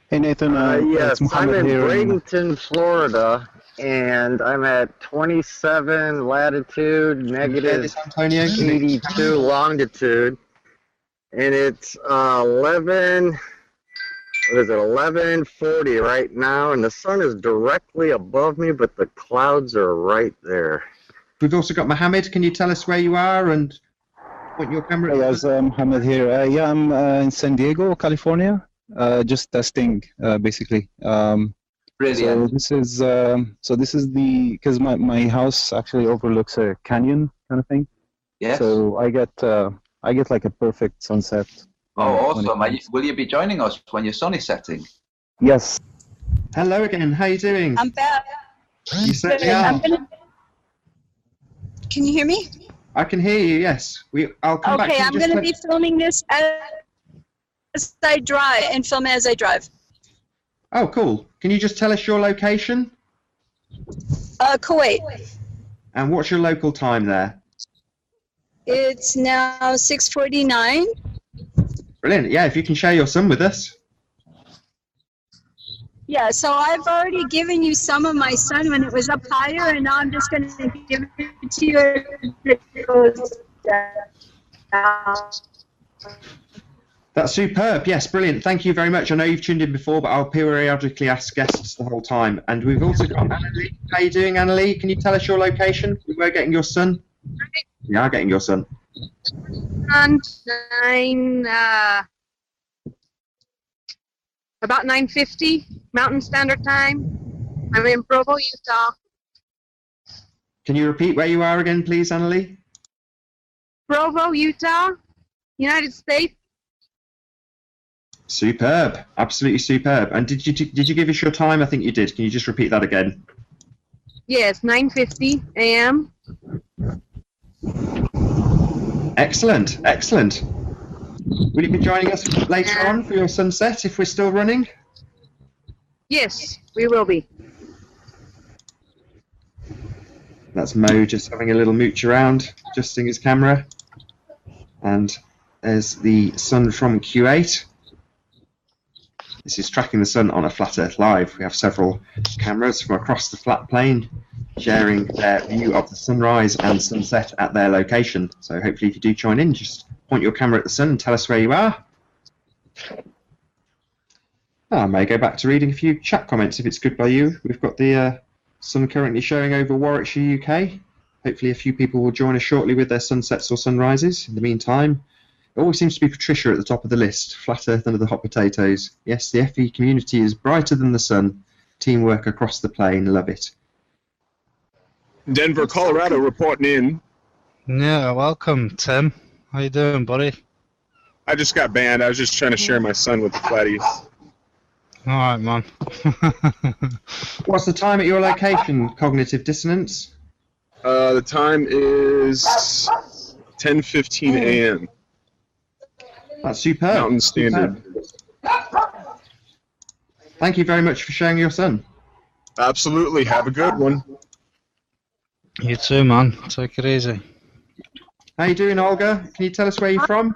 Speaker 18: Hey Nathan,
Speaker 16: yes,
Speaker 18: it's Mohammed
Speaker 16: I'm in
Speaker 18: here.
Speaker 16: Bradenton, Florida, and I'm at 27 latitude, negative 82 longitude, and it's 11:40 right now, and the sun is directly above me, but the clouds are right there.
Speaker 7: We've also got Mohammed. Can you tell us where you are and point your camera?
Speaker 18: Hey guys, Mohammed here. Yeah, I'm in San Diego, California. Just testing, basically.
Speaker 10: Brilliant.
Speaker 18: So this is because my house actually overlooks a canyon kind of thing.
Speaker 10: Yes.
Speaker 18: So I get like a perfect sunset.
Speaker 10: Oh, awesome. Will you be joining us when your sun is setting?
Speaker 18: Yes.
Speaker 7: Hello again. How are you doing?
Speaker 23: I'm back.
Speaker 7: You certainly are.
Speaker 23: Can you hear me?
Speaker 7: I can hear you. Yes. I'll come back.
Speaker 23: Okay, I'm going to be filming this as I drive and film as I drive.
Speaker 7: Oh, cool. Can you just tell us your location?
Speaker 23: Kuwait.
Speaker 7: And what's your local time there?
Speaker 23: It's now 6:49.
Speaker 7: Brilliant. Yeah, if you can share your sun with us.
Speaker 23: Yeah, so I've already given you some of my sun when it was up higher, and now I'm just going to give it to you as it goes down.
Speaker 7: That's superb. Yes, brilliant. Thank you very much. I know you've tuned in before, but I'll periodically ask guests the whole time. And we've also got Annalie. How are you doing, Annalie? Can you tell us your location? We're getting your sun. We are getting your sun.
Speaker 6: About 9:50 Mountain Standard Time. I'm in Provo, Utah.
Speaker 7: Can you repeat where you are again, please, Annalie?
Speaker 6: Provo, Utah, United States.
Speaker 7: Superb. Absolutely superb. And did you give us your time? I think you did. Can you just repeat that again?
Speaker 6: Yes, 9:50 a.m.
Speaker 7: Excellent. Excellent. Will you be joining us later on for your sunset if we're still running?
Speaker 6: Yes, we will be.
Speaker 7: That's Mo just having a little mooch around, adjusting his camera. And there's the sun from Q8. This is tracking the sun on a flat Earth live. We have several cameras from across the flat plane sharing their view of the sunrise and sunset at their location. So hopefully if you do join in, just point your camera at the sun and tell us where you are. I may go back to reading a few chat comments if it's good by you. We've got the sun currently showing over Warwickshire, UK. Hopefully a few people will join us shortly with their sunsets or sunrises. In the meantime, it always seems to be Patricia at the top of the list, flat earth under the hot potatoes. Yes, the FE community is brighter than the sun. Teamwork across the plane, love it.
Speaker 12: Denver, Colorado, reporting in.
Speaker 13: Yeah, welcome, Tim. How you doing, buddy?
Speaker 12: I just got banned. I was just trying to share my son with the flatties.
Speaker 13: All right, man.
Speaker 7: What's the time at your location, Cognitive Dissonance?
Speaker 12: The time is 10:15 a.m.
Speaker 7: That's superb.
Speaker 12: Mountain Standard.
Speaker 7: Thank you very much for sharing your son.
Speaker 12: Absolutely. Have a good one.
Speaker 13: You too, man. Take it easy.
Speaker 7: How you doing, Olga? Can you tell us where you're from?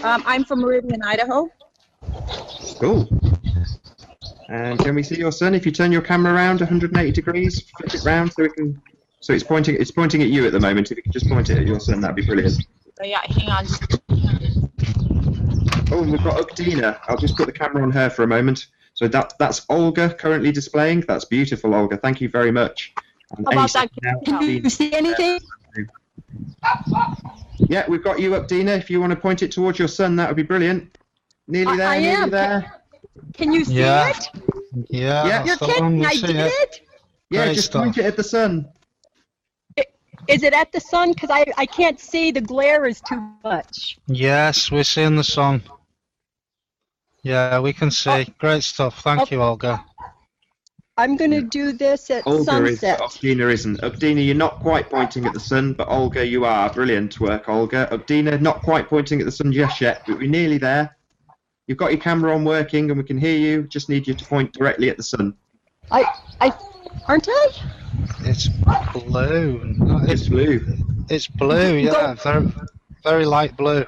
Speaker 14: I'm from Meridian, Idaho.
Speaker 7: Cool. And can we see your son? If you turn your camera around 180 degrees, flip it round so we can. So it's pointing at you at the moment. If you could just point it at your son, that'd be brilliant.
Speaker 14: Yeah, hang on.
Speaker 7: Oh, and we've got Ugdina. I'll just put the camera on her for a moment. So that's Olga currently displaying. That's beautiful, Olga. Thank you very much. And
Speaker 14: How about that? Can you see anything?
Speaker 7: Yeah, we've got you, Ugdina. If you want to point it towards your son, that would be brilliant. Nearly there,
Speaker 14: I
Speaker 7: nearly
Speaker 14: am.
Speaker 7: there.
Speaker 14: Can you see
Speaker 13: Yeah.
Speaker 14: it?
Speaker 13: Yeah.
Speaker 7: Yeah.
Speaker 14: You're kidding. I did it?
Speaker 7: Yeah,
Speaker 13: Great
Speaker 7: just
Speaker 13: stuff.
Speaker 7: point it at the sun.
Speaker 14: Is it at the sun? Because I can't see. The glare is too much.
Speaker 13: Yes, we're seeing the sun. Yeah, we can see. Great stuff. Thank you, Olga.
Speaker 14: I'm going to do this at
Speaker 7: Olga
Speaker 14: sunset.
Speaker 7: is, Ugdina isn't. Ugdina, you're not quite pointing at the sun, but Olga, you are. Brilliant work, Olga. Ugdina, not quite pointing at the sun just yet, but we're nearly there. You've got your camera on working and we can hear you. Just need you to point directly at the sun.
Speaker 14: Aren't I?
Speaker 13: It's blue. No,
Speaker 7: It's blue.
Speaker 13: It's blue, yeah. Very, very light blue.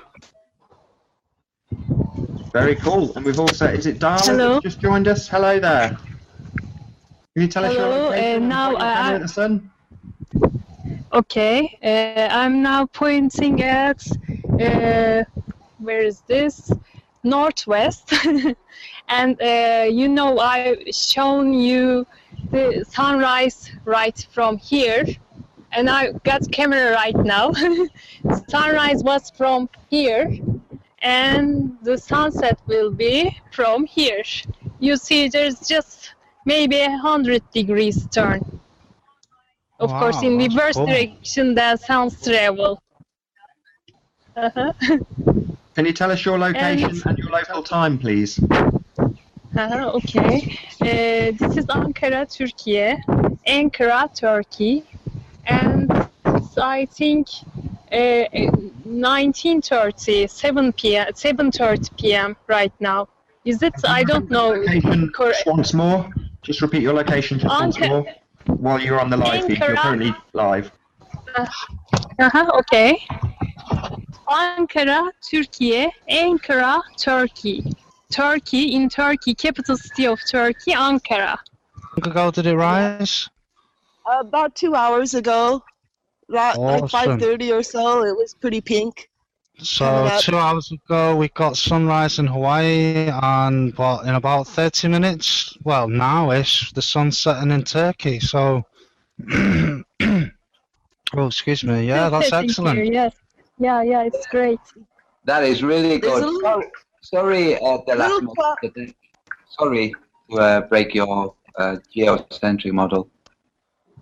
Speaker 7: Very cool. And we've also, is it Darla
Speaker 19: Hello.
Speaker 7: that's just joined us? Hello there. Can you tell us your
Speaker 19: Hello,
Speaker 7: location?
Speaker 19: now
Speaker 7: At the sun?
Speaker 19: Okay, I'm now pointing at where is this? Northwest, and you know I've shown you the sunrise right from here, and I got camera right now. Sunrise was from here, and the sunset will be from here. You see, there's just maybe 100 degrees turn. Of course, in
Speaker 13: that's
Speaker 19: reverse
Speaker 13: cool.
Speaker 19: direction, the sounds travel.
Speaker 7: Can you tell us your location and your local time, please?
Speaker 19: Okay. This is Ankara, Turkey. Ankara, Turkey. And it's, I think 19:30, 7:30 p.m. right now. Is it? I don't know.
Speaker 7: Location
Speaker 19: Correct.
Speaker 7: once more. Just repeat your location just once more while you're on the live feed. You're
Speaker 19: Ankara.
Speaker 7: currently live.
Speaker 19: Okay. Ankara, Turkey. Ankara, Turkey. Turkey, in Turkey, capital city of Turkey, Ankara.
Speaker 13: How long ago did it rise?
Speaker 14: About 2 hours ago. Like
Speaker 13: Awesome.
Speaker 14: 5:30 or so. It was pretty pink.
Speaker 13: So 2 hours ago we got sunrise in Hawaii, and what, in about 30 minutes, well now-ish, the sun's setting in Turkey. So, oh excuse me, yeah, that's
Speaker 19: Thank
Speaker 13: excellent.
Speaker 19: you, yes. Yeah, it's great.
Speaker 10: That is really good. Sorry, the last minute. Sorry to break your geocentric model.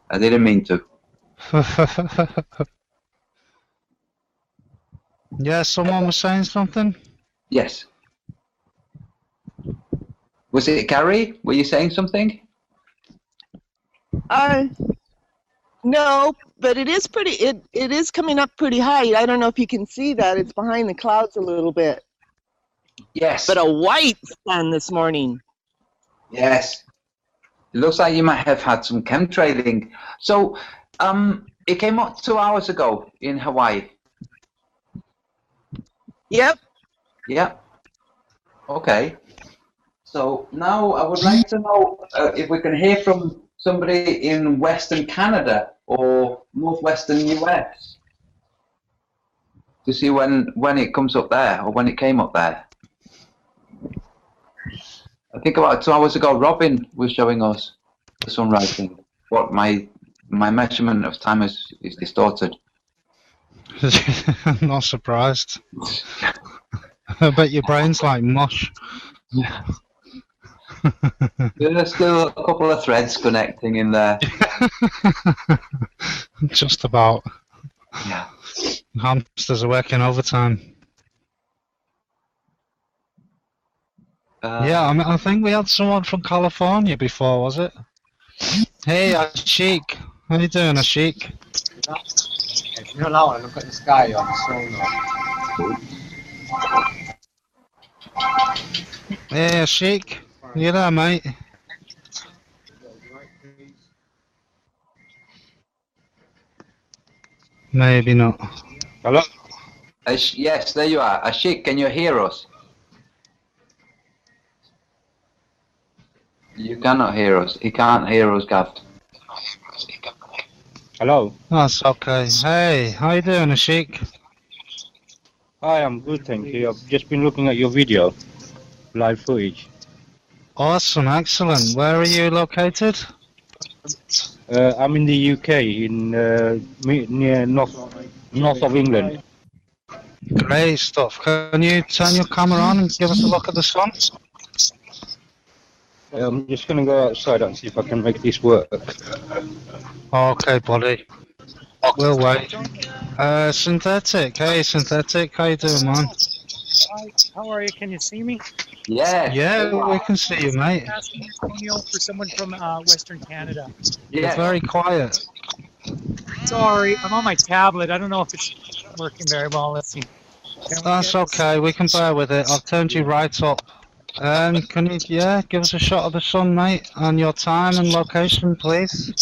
Speaker 10: I didn't mean to.
Speaker 13: Yeah, someone was saying something?
Speaker 10: Yes. Was it Carrie? Were you saying something?
Speaker 14: No,
Speaker 2: but it is pretty. It is coming up pretty high. I don't know if you can see that. It's behind the clouds a little bit.
Speaker 10: Yes.
Speaker 2: But a white sun this morning.
Speaker 10: Yes. It looks like you might have had some chemtrailing. So, it came up 2 hours ago in Hawaii.
Speaker 2: Yep.
Speaker 10: Yep. Okay. So now I would like to know if we can hear from somebody in Western Canada or Northwestern US to see when it comes up there or when it came up there. I think about 2 hours ago, Robin was showing us the sunrise thing. What my measurement of time is distorted.
Speaker 13: I'm not surprised. I bet your brain's like mush.
Speaker 10: There's still a couple of threads connecting in there.
Speaker 13: Just about.
Speaker 10: Yeah.
Speaker 13: Hamsters are working overtime. Yeah, I think we had someone from California before, was it? Hey, Ashik. How you doing, Ashik?
Speaker 4: If you're allowed to look at the sky on the sonar.
Speaker 13: Hey, Ashik. You there, mate? Maybe not.
Speaker 10: Hello? Yes, there you are. Ashik, can you hear us? You cannot hear us. He can't hear us, Gav.
Speaker 8: Hello.
Speaker 13: That's okay. Hey, how you doing, Ashik?
Speaker 8: Hi, I'm good, thank you. I've just been looking at your video, live footage.
Speaker 13: Awesome, excellent. Where are you located?
Speaker 8: I'm in the UK, in near north of England.
Speaker 13: Great stuff. Can you turn your camera on and give us a look at the sun?
Speaker 8: I'm just going to go outside and see if I can make this work.
Speaker 13: Okay, buddy. We'll wait. Synthetic. Hey, Synthetic. How you doing, man?
Speaker 24: Hi, how are you? Can you see me?
Speaker 10: Yeah.
Speaker 13: Yeah, we can see you, mate.
Speaker 24: Asking Antonio for someone from Western Canada.
Speaker 13: You're very quiet.
Speaker 24: Sorry, I'm on my tablet. I don't know if it's working very well. Let's see.
Speaker 13: That's okay. We can bear with it. I've turned you right up. Can you, give us a shot of the sun, mate, and your time and location, please?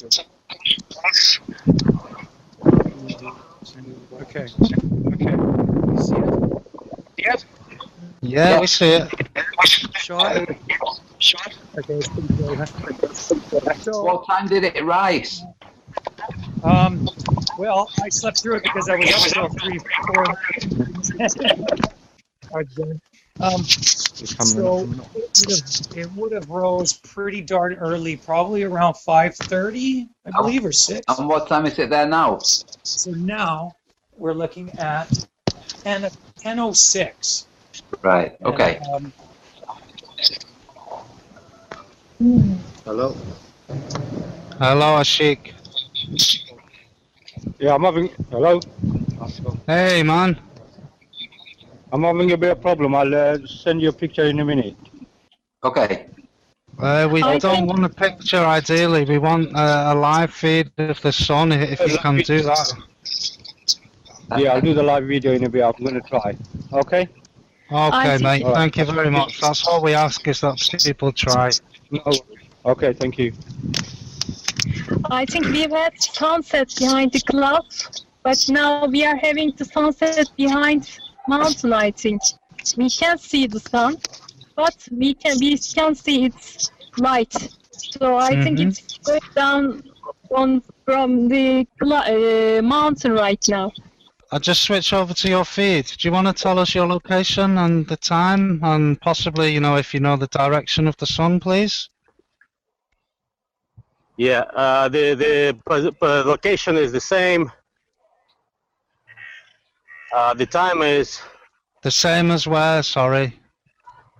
Speaker 24: Okay. You see it? Yes.
Speaker 13: Yeah, we see it.
Speaker 24: Shot? Okay, it's pretty good, huh? So,
Speaker 10: what time did it rise?
Speaker 24: Well, I slept through it because I was up till 3, 4. So it would have rose pretty darn early, probably around 5:30, I believe, or 6.
Speaker 10: And what time is it there now?
Speaker 24: So now we're looking at 10:06.
Speaker 10: Right. Okay.
Speaker 8: Hello.
Speaker 13: Hello, Ashik.
Speaker 8: Yeah, I'm having. Hello.
Speaker 13: Hey, man.
Speaker 8: I'm having a bit of problem. I'll send you a picture in a minute.
Speaker 10: Okay.
Speaker 13: We don't want a picture, ideally. We want a live feed of the sun, if you can do that.
Speaker 8: Yeah, I'll do the live video in a bit. I'm going to try. Okay?
Speaker 13: Okay, mate.
Speaker 8: All right.
Speaker 13: Thank you very much. That's all we ask, is that people try.
Speaker 8: No. Okay, thank you.
Speaker 19: I think we've had sunset behind the clouds, but now we are having the sunset behind mountain, I think. We can't see the sun, but we can see its light. So I think it's going down from the mountain right now.
Speaker 13: I'll just switch over to your feed. Do you want to tell us your location and the time, and possibly, if you know the direction of the sun, please?
Speaker 25: Yeah, the location is the same. The time is...
Speaker 13: The same as where, sorry?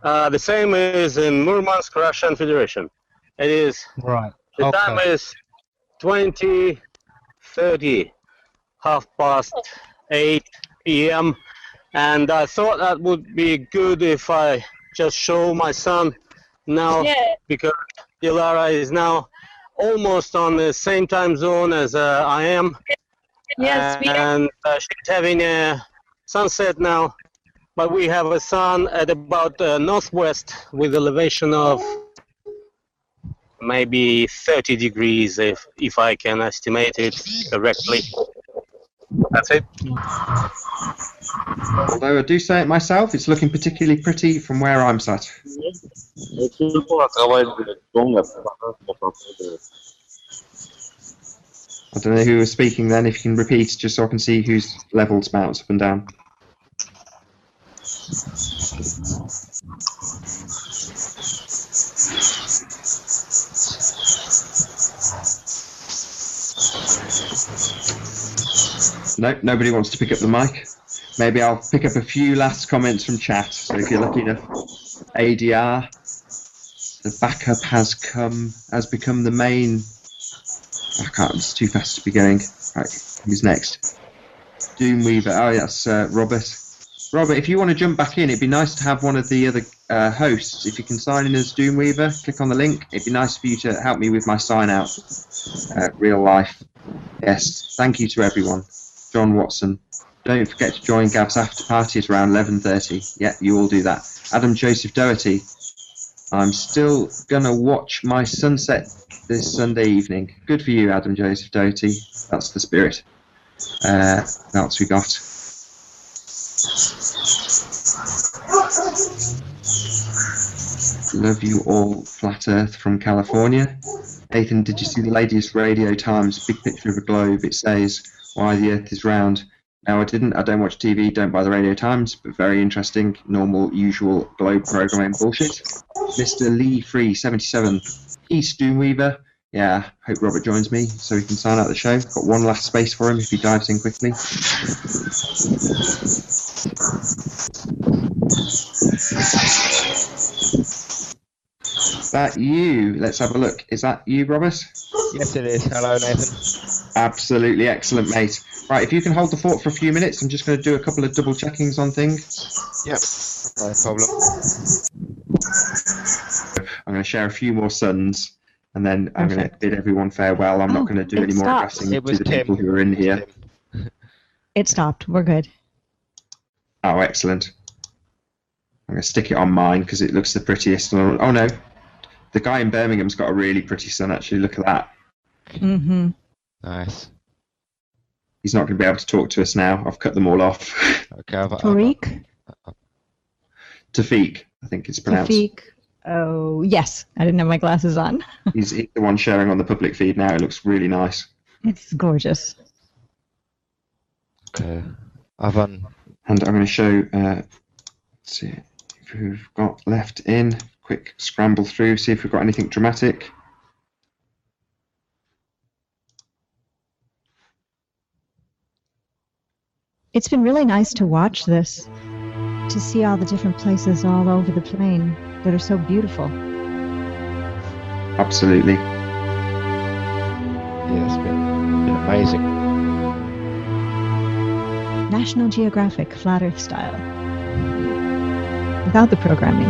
Speaker 25: The same is in Murmansk, Russian Federation. It is...
Speaker 13: Right,
Speaker 25: The time is 20:30, 8:30 p.m. And I thought that would be good if I just show my son now, because Dilara is now almost on the same time zone as I am.
Speaker 19: Yes, we are.
Speaker 25: and she's having a sunset now. But we have a sun at about northwest with elevation of maybe 30 degrees, if I can estimate it correctly. That's it.
Speaker 7: Although I do say it myself, it's looking particularly pretty from where I'm sat. I don't know who was speaking then, if you can repeat, just so I can see whose levels bounce up and down. No, nobody wants to pick up the mic. Maybe I'll pick up a few last comments from chat. So if you're lucky enough, ADR, the backup has become the main. I can't, it's too fast to be going. Right, who's next? Doomweaver. Oh, yes, Robert. Robert, if you want to jump back in, it'd be nice to have one of the other hosts. If you can sign in as Doomweaver, click on the link. It'd be nice for you to help me with my sign out. Real life. Yes, thank you to everyone. John Watson. Don't forget to join Gav's after party at around 11:30. Yeah, you all do that. Adam Joseph Doherty. I'm still going to watch my sunset this Sunday evening. Good for you, Adam Joseph Doherty. That's the spirit. What else we got? Love you all, Flat Earth from California. Nathan, did you see the latest Radio Times big picture of a globe? It says why the Earth is round. No, I didn't. I don't watch TV, don't buy the Radio Times, but very interesting, normal, usual globe programming bullshit. Mr. Lee Free 77. Peace, Doomweaver. Yeah, hope Robert joins me so we can sign out the show. Got one last space for him if he dives in quickly. Is that you? Let's have a look. Is that you, Robert?
Speaker 11: Yes, it is. Hello, Nathan.
Speaker 7: Absolutely excellent, mate. Right, if you can hold the fort for a few minutes, I'm just going to do a couple of double checkings on things.
Speaker 11: Yep, no problem.
Speaker 7: I'm going to share a few more suns, and then I'm going to bid everyone farewell. I'm not going to do any more addressing to the people who are in here.
Speaker 1: It stopped. We're good.
Speaker 7: Oh, excellent. I'm going to stick it on mine because it looks the prettiest. Oh, no. The guy in Birmingham's got a really pretty sun, actually. Look at that.
Speaker 1: Mm-hmm.
Speaker 11: Nice.
Speaker 7: He's not going to be able to talk to us now. I've cut them all off.
Speaker 11: Okay.
Speaker 1: Tariq?
Speaker 7: Tafik, I think it's pronounced.
Speaker 1: Tafik. Oh, yes. I didn't have my glasses on.
Speaker 7: He's the one sharing on the public feed now. It looks really nice.
Speaker 1: It's gorgeous.
Speaker 11: Okay.
Speaker 7: And I'm going to show, let's see if we've got left in. Quick scramble through, see if we've got anything dramatic.
Speaker 1: It's been really nice to watch this, to see all the different places all over the plain that are so beautiful.
Speaker 7: Absolutely.
Speaker 11: Yeah, it's been amazing.
Speaker 1: National Geographic Flat Earth style. Without the programming.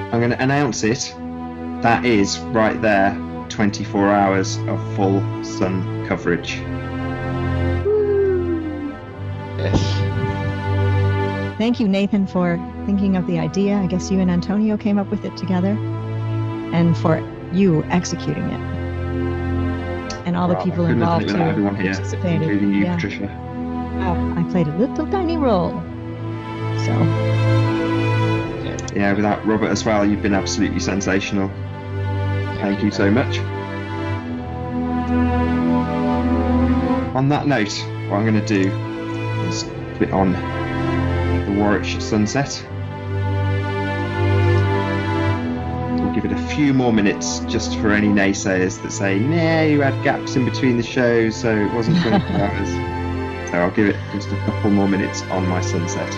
Speaker 7: I'm going to announce it. That is right there, 24 hours of full sun coverage.
Speaker 11: Yes.
Speaker 1: Thank you, Nathan, for thinking of the idea. I guess you and Antonio came up with it together, and for you executing it, and all the people involved who participated.
Speaker 7: Including you, Patricia.
Speaker 1: Oh, I played a little tiny role. So.
Speaker 7: Yeah, without Robert as well, you've been absolutely sensational. Thank you so much. On that note, what I'm going to do is put on the Warwickshire sunset. We'll give it a few more minutes just for any naysayers that say, nah, you had gaps in between the shows, so it wasn't 24 hours. So I'll give it just a couple more minutes on my sunset.